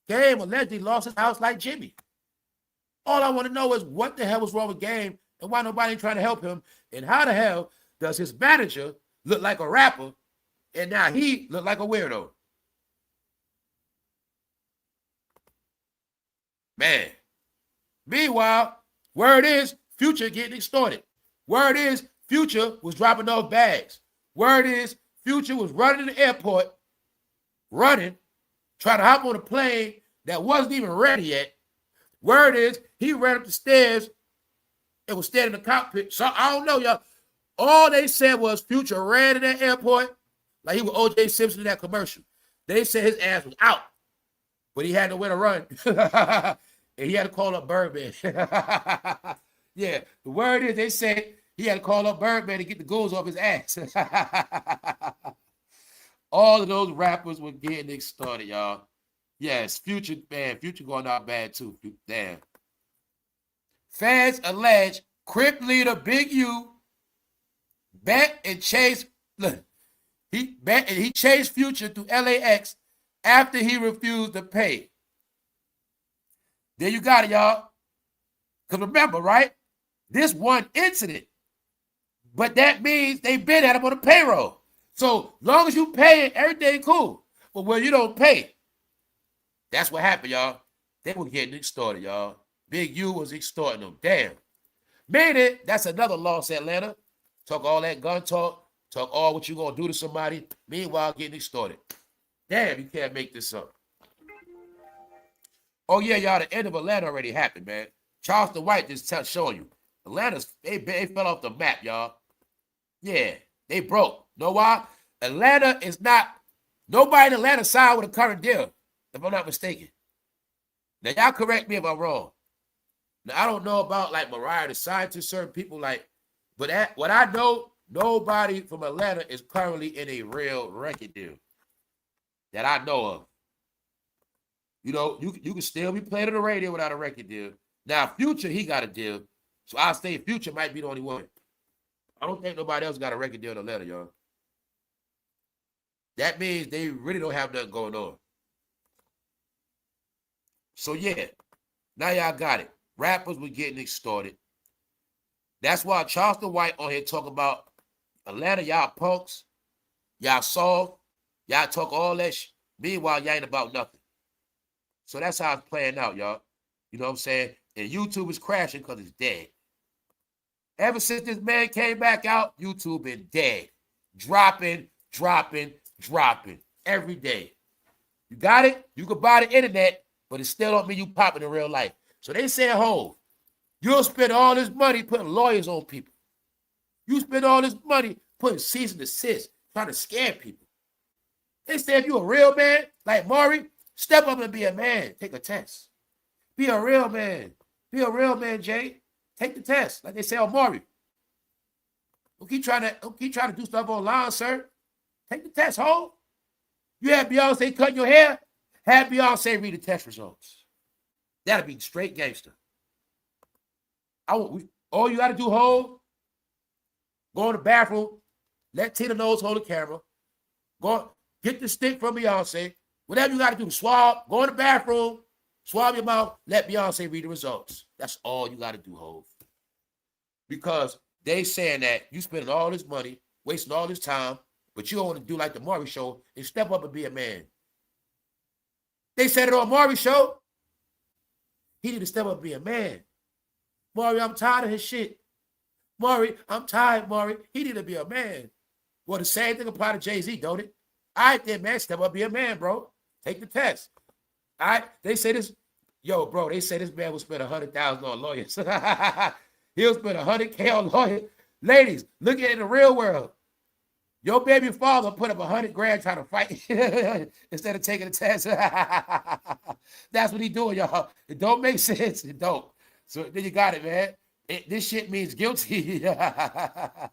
Game allegedly lost his house like Jimmy. All I want to know is what the hell was wrong with Game and why nobody trying to help him, and how the hell does his manager look like a rapper and now he look like a weirdo? Man. Meanwhile, word is Future getting extorted. Word is Future was dropping off bags. Word is Future was running to the airport, trying to hop on a plane that wasn't even ready yet. Word is he ran up the stairs and was standing in the cockpit. So I don't know, y'all. All they said was Future ran in that airport like he was O.J. Simpson in that commercial. They said his ass was out, but he had nowhere to run. And he had to call up Birdman. Yeah, the word is they said he had to call up Birdman to get the goals off his ass. All of those rappers were getting extorted, y'all. Yes, Future, man, Future going out bad too. Damn. Fans allege Crip leader Big U bet and chased. Look, he bet and he chased Future to LAX after he refused to pay. There you got it, y'all. Because remember, right? This one incident, but that means they been at him on the payroll. So long as you pay it, everything cool. But when you don't pay, that's what happened, y'all. They were getting extorted, y'all. Big U was extorting them. Damn. Meaning, that's another loss, Atlanta. Talk all that gun talk. Talk all what you gonna do to somebody. Meanwhile, getting extorted. Damn, you can't make this up. Oh, yeah, y'all, the end of Atlanta already happened, man. Charleston White just showing you. Atlanta's, they fell off the map, y'all. Yeah, they broke. Know why? Atlanta is not, nobody in Atlanta signed with a current deal, if I'm not mistaken. Now, y'all correct me if I'm wrong. Now, I don't know about, like, Mariah to sign to certain people, like, but what I know, nobody from Atlanta is currently in a real record deal that I know of. You know, you can still be playing on the radio without a record deal. Now, Future, he got a deal. So I'll say Future might be the only one. I don't think nobody else got a record deal in Atlanta, y'all. That means they really don't have nothing going on. So, yeah, now y'all got it. Rappers were getting extorted. That's why Charleston White on here talking about Atlanta, y'all punks, y'all soft, y'all talk all that shit. Meanwhile, y'all ain't about nothing. So that's how it's playing out, y'all. You know what I'm saying? And YouTube is crashing because it's dead. Ever since this man came back out, YouTube been dead. Dropping every day. You got it? You can buy the internet, but it still don't mean you popping in real life. So they say, Hov, you'll spend all this money putting lawyers on people. You spend all this money putting cease and desist, trying to scare people. They say if you a real man, like Maury, step up and be a man. Take a test. Be a real man. Be a real man, Jay. Take the test. Like they say on Maury. Don't keep trying to do stuff online, sir. Take the test, Hov. You have Beyonce cutting your hair, have Beyonce read the test results. That'll be straight gangster. All you got to do, Hov, go in the bathroom, let Tina Knowles hold the camera, go get the stick from Beyonce, whatever you got to do, swab, go in the bathroom, swab your mouth, let Beyonce read the results. That's all you got to do, Hov. Because they saying that you spending all this money, wasting all this time, but you don't want to do like the Maury show and step up and be a man. They said it on Maury show. He need to step up and be a man. Maury, I'm tired of his shit. Maury, I'm tired, Maury. He need to be a man. Well, the same thing apply to Jayz, don't it? All right, then, man, step up, be a man, bro. Take the test. All right, they say this, yo, bro, they say this man will spend $100,000 on lawyers. He'll spend $100K on lawyers. Ladies, look at it in the real world. Your baby father put up $100,000 trying to fight instead of taking the test. That's what he doing, y'all. It don't make sense. It don't. So then you got it, man. This shit means guilty. And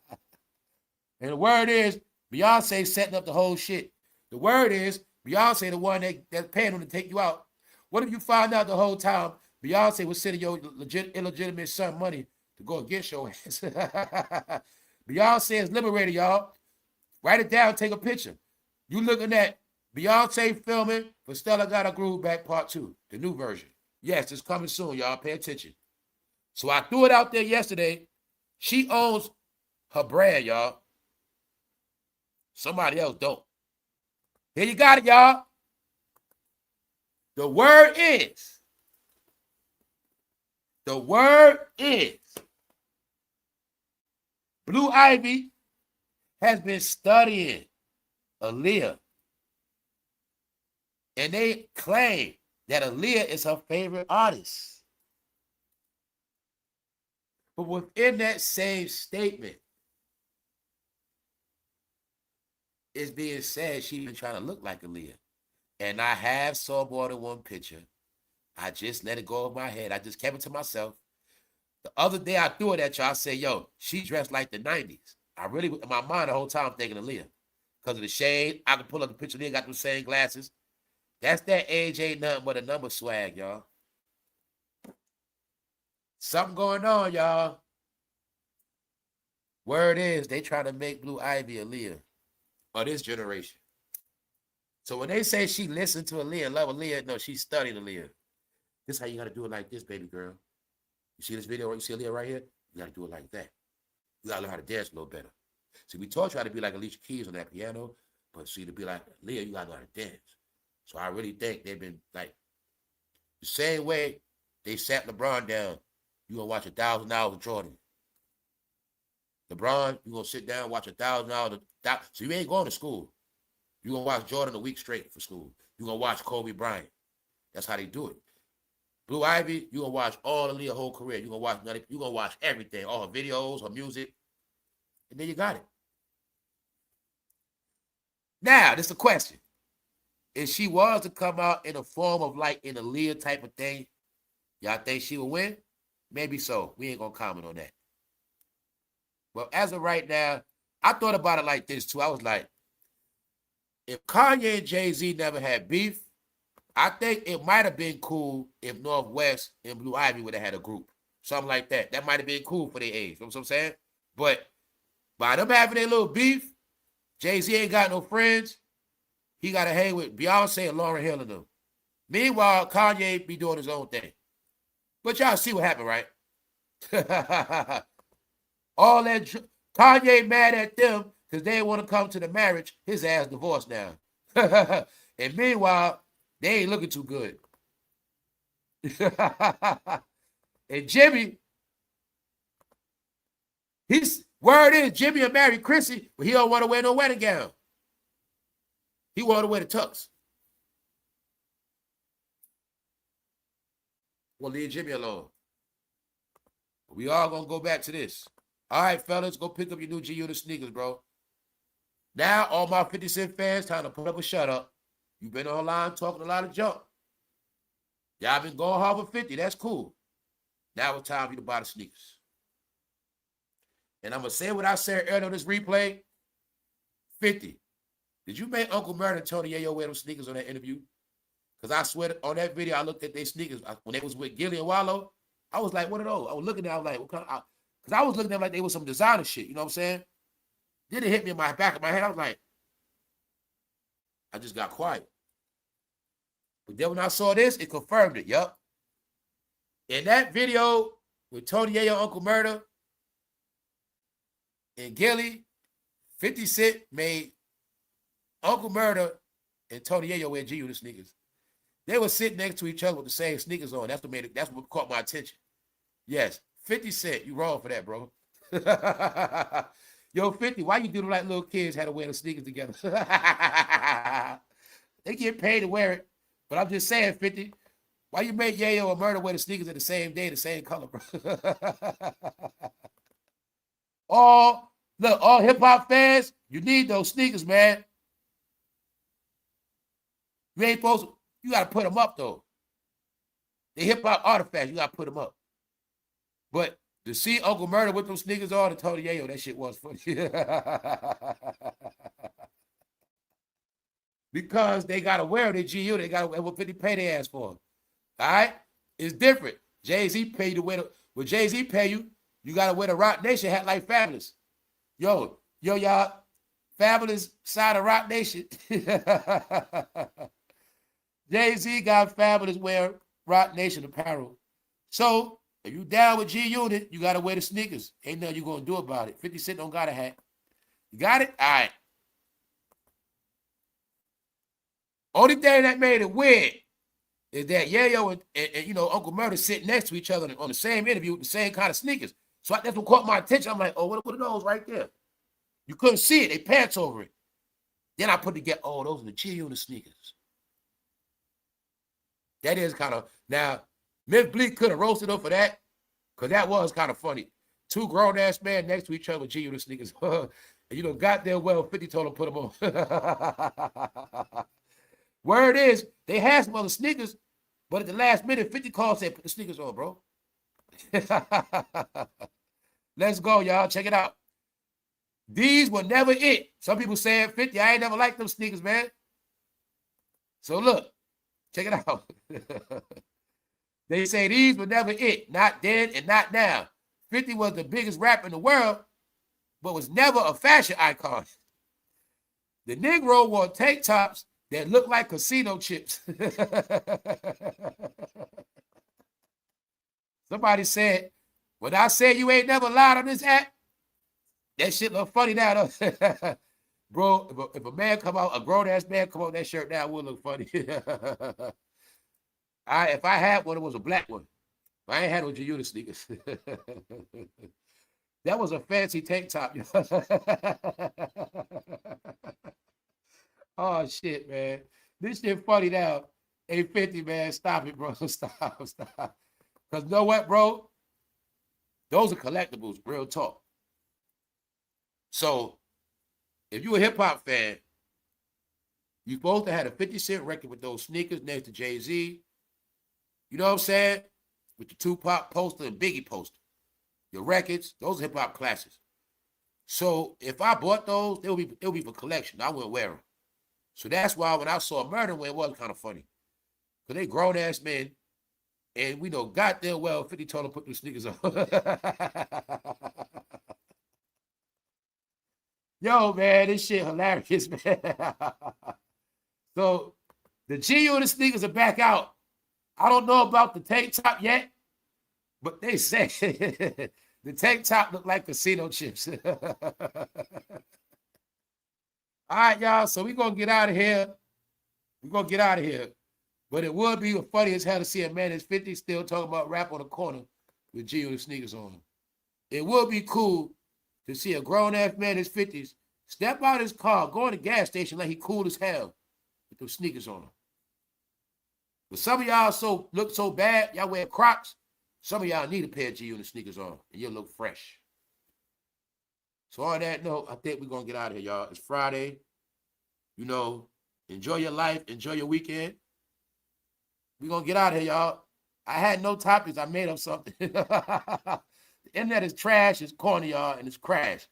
the word is Beyonce setting up the whole shit. The word is Beyonce the one that's paying them to take you out. What if you find out the whole time Beyonce was sending your illegitimate son money to go against your ass? Beyonce is liberated, y'all. Write it down, take a picture. You looking at Beyonce filming for Stella Got a Groove Back Part 2, the new version. Yes, it's coming soon, y'all. Pay attention. So I threw it out there yesterday. She owns her brand, y'all. Somebody else don't. Here you got it, y'all. The word is, Blue Ivy has been studying AALIYAH. And they claim that AALIYAH is her favorite artist. But within that same statement, it's being said she's been trying to look like AALIYAH. And I have saw more than one picture. I just let it go over my head. I just kept it to myself. The other day I threw it at y'all. I said, yo, she dressed like the 90s. I really, in my mind the whole time, thinking AALIYAH. Because of the shade, I could pull up the picture. They got the same glasses. That's that age ain't nothing but a number swag, y'all. Something going on, y'all. Word is they trying to make Blue Ivy Aaliyah of this generation. So when they say she listened to Aaliyah, love Aaliyah, no, she studied Aaliyah. This is how you got to do it like this, baby girl. You see this video? You see Aaliyah right here? You got to do it like that. You got to learn how to dance a little better. See, we taught you how to be like Alicia Keys on that piano, but see, to be like Aaliyah, you got to know how to dance. So I really think they've been like the same way they sat LeBron down. You going to watch 1,000 hours of Jordan. LeBron, you going to sit down and watch 1,000 hours. So you ain't going to school. You going to watch Jordan a week straight for school. You going to watch Kobe Bryant. That's how they do it. Blue Ivy, you going to watch all Aaliyah's whole career. You going to watch everything, all her videos, her music. And then you got it. Now, this is a question. If she was to come out in a form of like an Aaliyah type of thing, y'all think she would win? Maybe so. We ain't going to comment on that. Well, as of right now, I thought about it like this too. I was like, if Kanye and Jay-Z never had beef, I think it might have been cool if Northwest and Blue Ivy would have had a group. Something like that. That might have been cool for their age. You know what I'm saying? But by them having their little beef, Jay-Z ain't got no friends. He got to hang with Beyonce and Lauryn Hill and them. Meanwhile, Kanye be doing his own thing. But y'all see what happened, right? All that Kanye mad at them because they didn't want to come to the marriage. His ass divorced now. And meanwhile, they ain't looking too good. And Jimmy, word is Jimmy will marry Chrissy, but he don't want to wear no wedding gown. He want to wear the tux. Well, leave Jimmy alone. We all gonna go back to this. All right, fellas, go pick up your new G-Unit sneakers, bro. Now, all my 50 Cent fans, time to put up a shut up. You've been online talking a lot of junk. Y'all been going hard for 50. That's cool. Now it's time for you to buy the sneakers. And I'm going to say what I said earlier on this replay. 50. Did you make Uncle Murder and Tony Yayo wear them sneakers on that interview? Because I swear on that video, I looked at their sneakers. When they was with Gilly and Wallow, I was like, what are those? I was looking at them, I was like, what kind of... Because I was looking at them like they was some designer shit. You know what I'm saying? Then it hit me in my back of my head. I was like, I just got quiet. But then when I saw this, it confirmed it. Yup. In that video with Tony Yayo, Uncle Murder, and Gilly, 50 Cent made Uncle Murder and Tony Yayo wear G-Unit sneakers. They were sitting next to each other with the same sneakers on. That's what caught my attention. Yes, 50 Cent, you wrong for that, bro. Yo, 50, why you do them like little kids had to wear the sneakers together? They get paid to wear it. But I'm just saying, 50, why you make Yayo and Murder wear the sneakers at the same day, the same color, bro? all hip-hop fans, you need those sneakers, man. You ain't supposed to, you got to put them up, though. The hip-hop artifacts, you got to put them up. But to see Uncle Murder with those sneakers on and Tony Yayo, that shit was funny. Because they got to wear their GU. They got to wear what 50 pay their ass for. All right? It's different. Jay-Z pay you to wear the... When Jay-Z pay you, you got to wear the Rock Nation hat like Fabulous. Yo, y'all. Fabulous side of Rock Nation. Jay-Z got Fabulous wear Rock Nation apparel. So... if you down with G-Unit, you got to wear the sneakers. Ain't nothing you going to do about it. 50 Cent don't got a hat. You got it? All right. Only thing that made it weird is that Yayo and Uncle Murder sitting next to each other on the same interview with the same kind of sneakers. So that's what caught my attention. I'm like, oh, what are those right there? You couldn't see it. They pants over it. Then I put together, oh, those are the G-Unit sneakers. That is kind of... Now... Miss Bleak could have roasted her for that, because that was kind of funny. Two grown-ass men next to each other with G-Unit sneakers. And goddamn well, 50 told them put them on. Word is, they had some other sneakers, but at the last minute, 50 called said, put the sneakers on, bro. Let's go, y'all. Check it out. These were never it. Some people saying, 50, I ain't never liked them sneakers, man. So look, Check it out. They say these were never it. Not then and not now. 50 was the biggest rapper in the world, but was never a fashion icon. The Negro wore tank tops that looked like casino chips. Somebody said, when I said you ain't never lied on this app, that shit look funny now. Bro, if a man come out, a grown-ass man come out that shirt now, it would look funny. If I had one, it was a black one. If I ain't had one, Jayuda sneakers. That was a fancy tank top. Oh, shit, man. This shit funny now. 850, man. Stop it, bro. Stop. Because you know what, bro? Those are collectibles, real talk. So, if you a hip-hop fan, you both had a 50 Cent record with those sneakers next to Jay-Z. You know what I'm saying? With the Tupac poster and Biggie poster. Your records, those are hip-hop classics. So, if I bought those, it'll be for collection. I wouldn't wear them. So, that's why when I saw Murder Win, it was kind of funny. Because they grown-ass men, and we know goddamn well 50 told them to put those sneakers on. Yo, man, this shit hilarious, man. So, the G-Unit sneakers are back out. I don't know about the tank top yet, but they say the tank top look like casino chips. All right, y'all, so we're going to get out of here. But it would be funny as hell to see a man that's 50 still talking about rap on the corner with G-Unit sneakers on him. It would be cool to see a grown-ass man in his 50s step out of his car, go in the gas station like he cool as hell with those sneakers on him. But some of y'all look so bad, y'all wear Crocs. Some of y'all need a pair of G-Unit sneakers on, and you'll look fresh. So on that note, I think we're going to get out of here, y'all. It's Friday. You know, enjoy your life. Enjoy your weekend. We're going to get out of here, y'all. I had no topics. I made up something. The internet is trash, it's corny, y'all, and it's crash.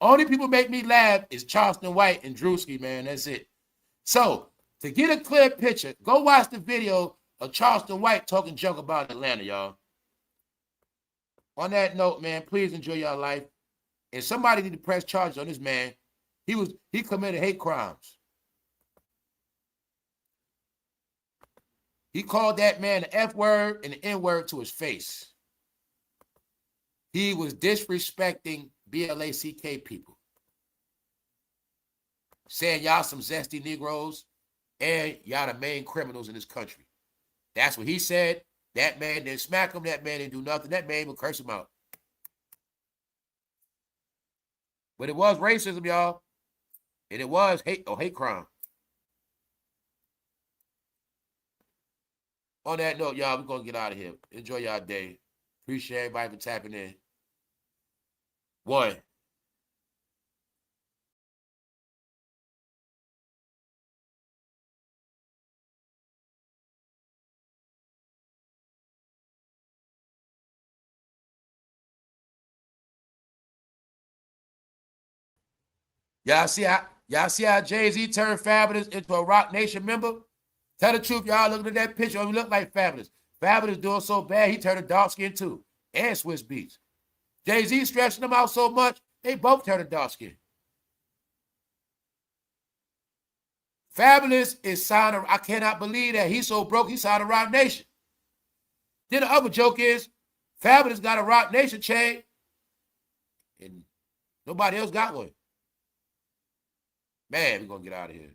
Only people make me laugh is Charleston White and Druski, man. That's it. So, to get a clear picture, go watch the video of Charleston White talking junk about Atlanta, y'all. On that note, man, please enjoy your life. And somebody need to press charges on this man. He committed hate crimes. He called that man the F word and the N word to his face. He was disrespecting BLACK people. Saying y'all some zesty Negroes and y'all the main criminals in this country. That's what he said. That man didn't smack him. That man didn't do nothing. That man would curse him out. But it was racism, y'all. And it was hate crime. On that note, y'all, we're going to get out of here. Enjoy y'all day. Appreciate everybody for tapping in. 1. Y'all see how Jay-Z turned Fabulous into a Rock Nation member? Tell the truth, y'all. Looking at that picture, he look like Fabulous. Fabulous doing so bad, he turned a dark skin too. And Swiss Beats. Jay-Z stretching them out so much, they both turned a dark skin. Fabulous is signed. I cannot believe that he's so broke, he signed a Rock Nation. Then the other joke is, Fabulous got a Rock Nation chain, and nobody else got one. Man, we're going to get out of here.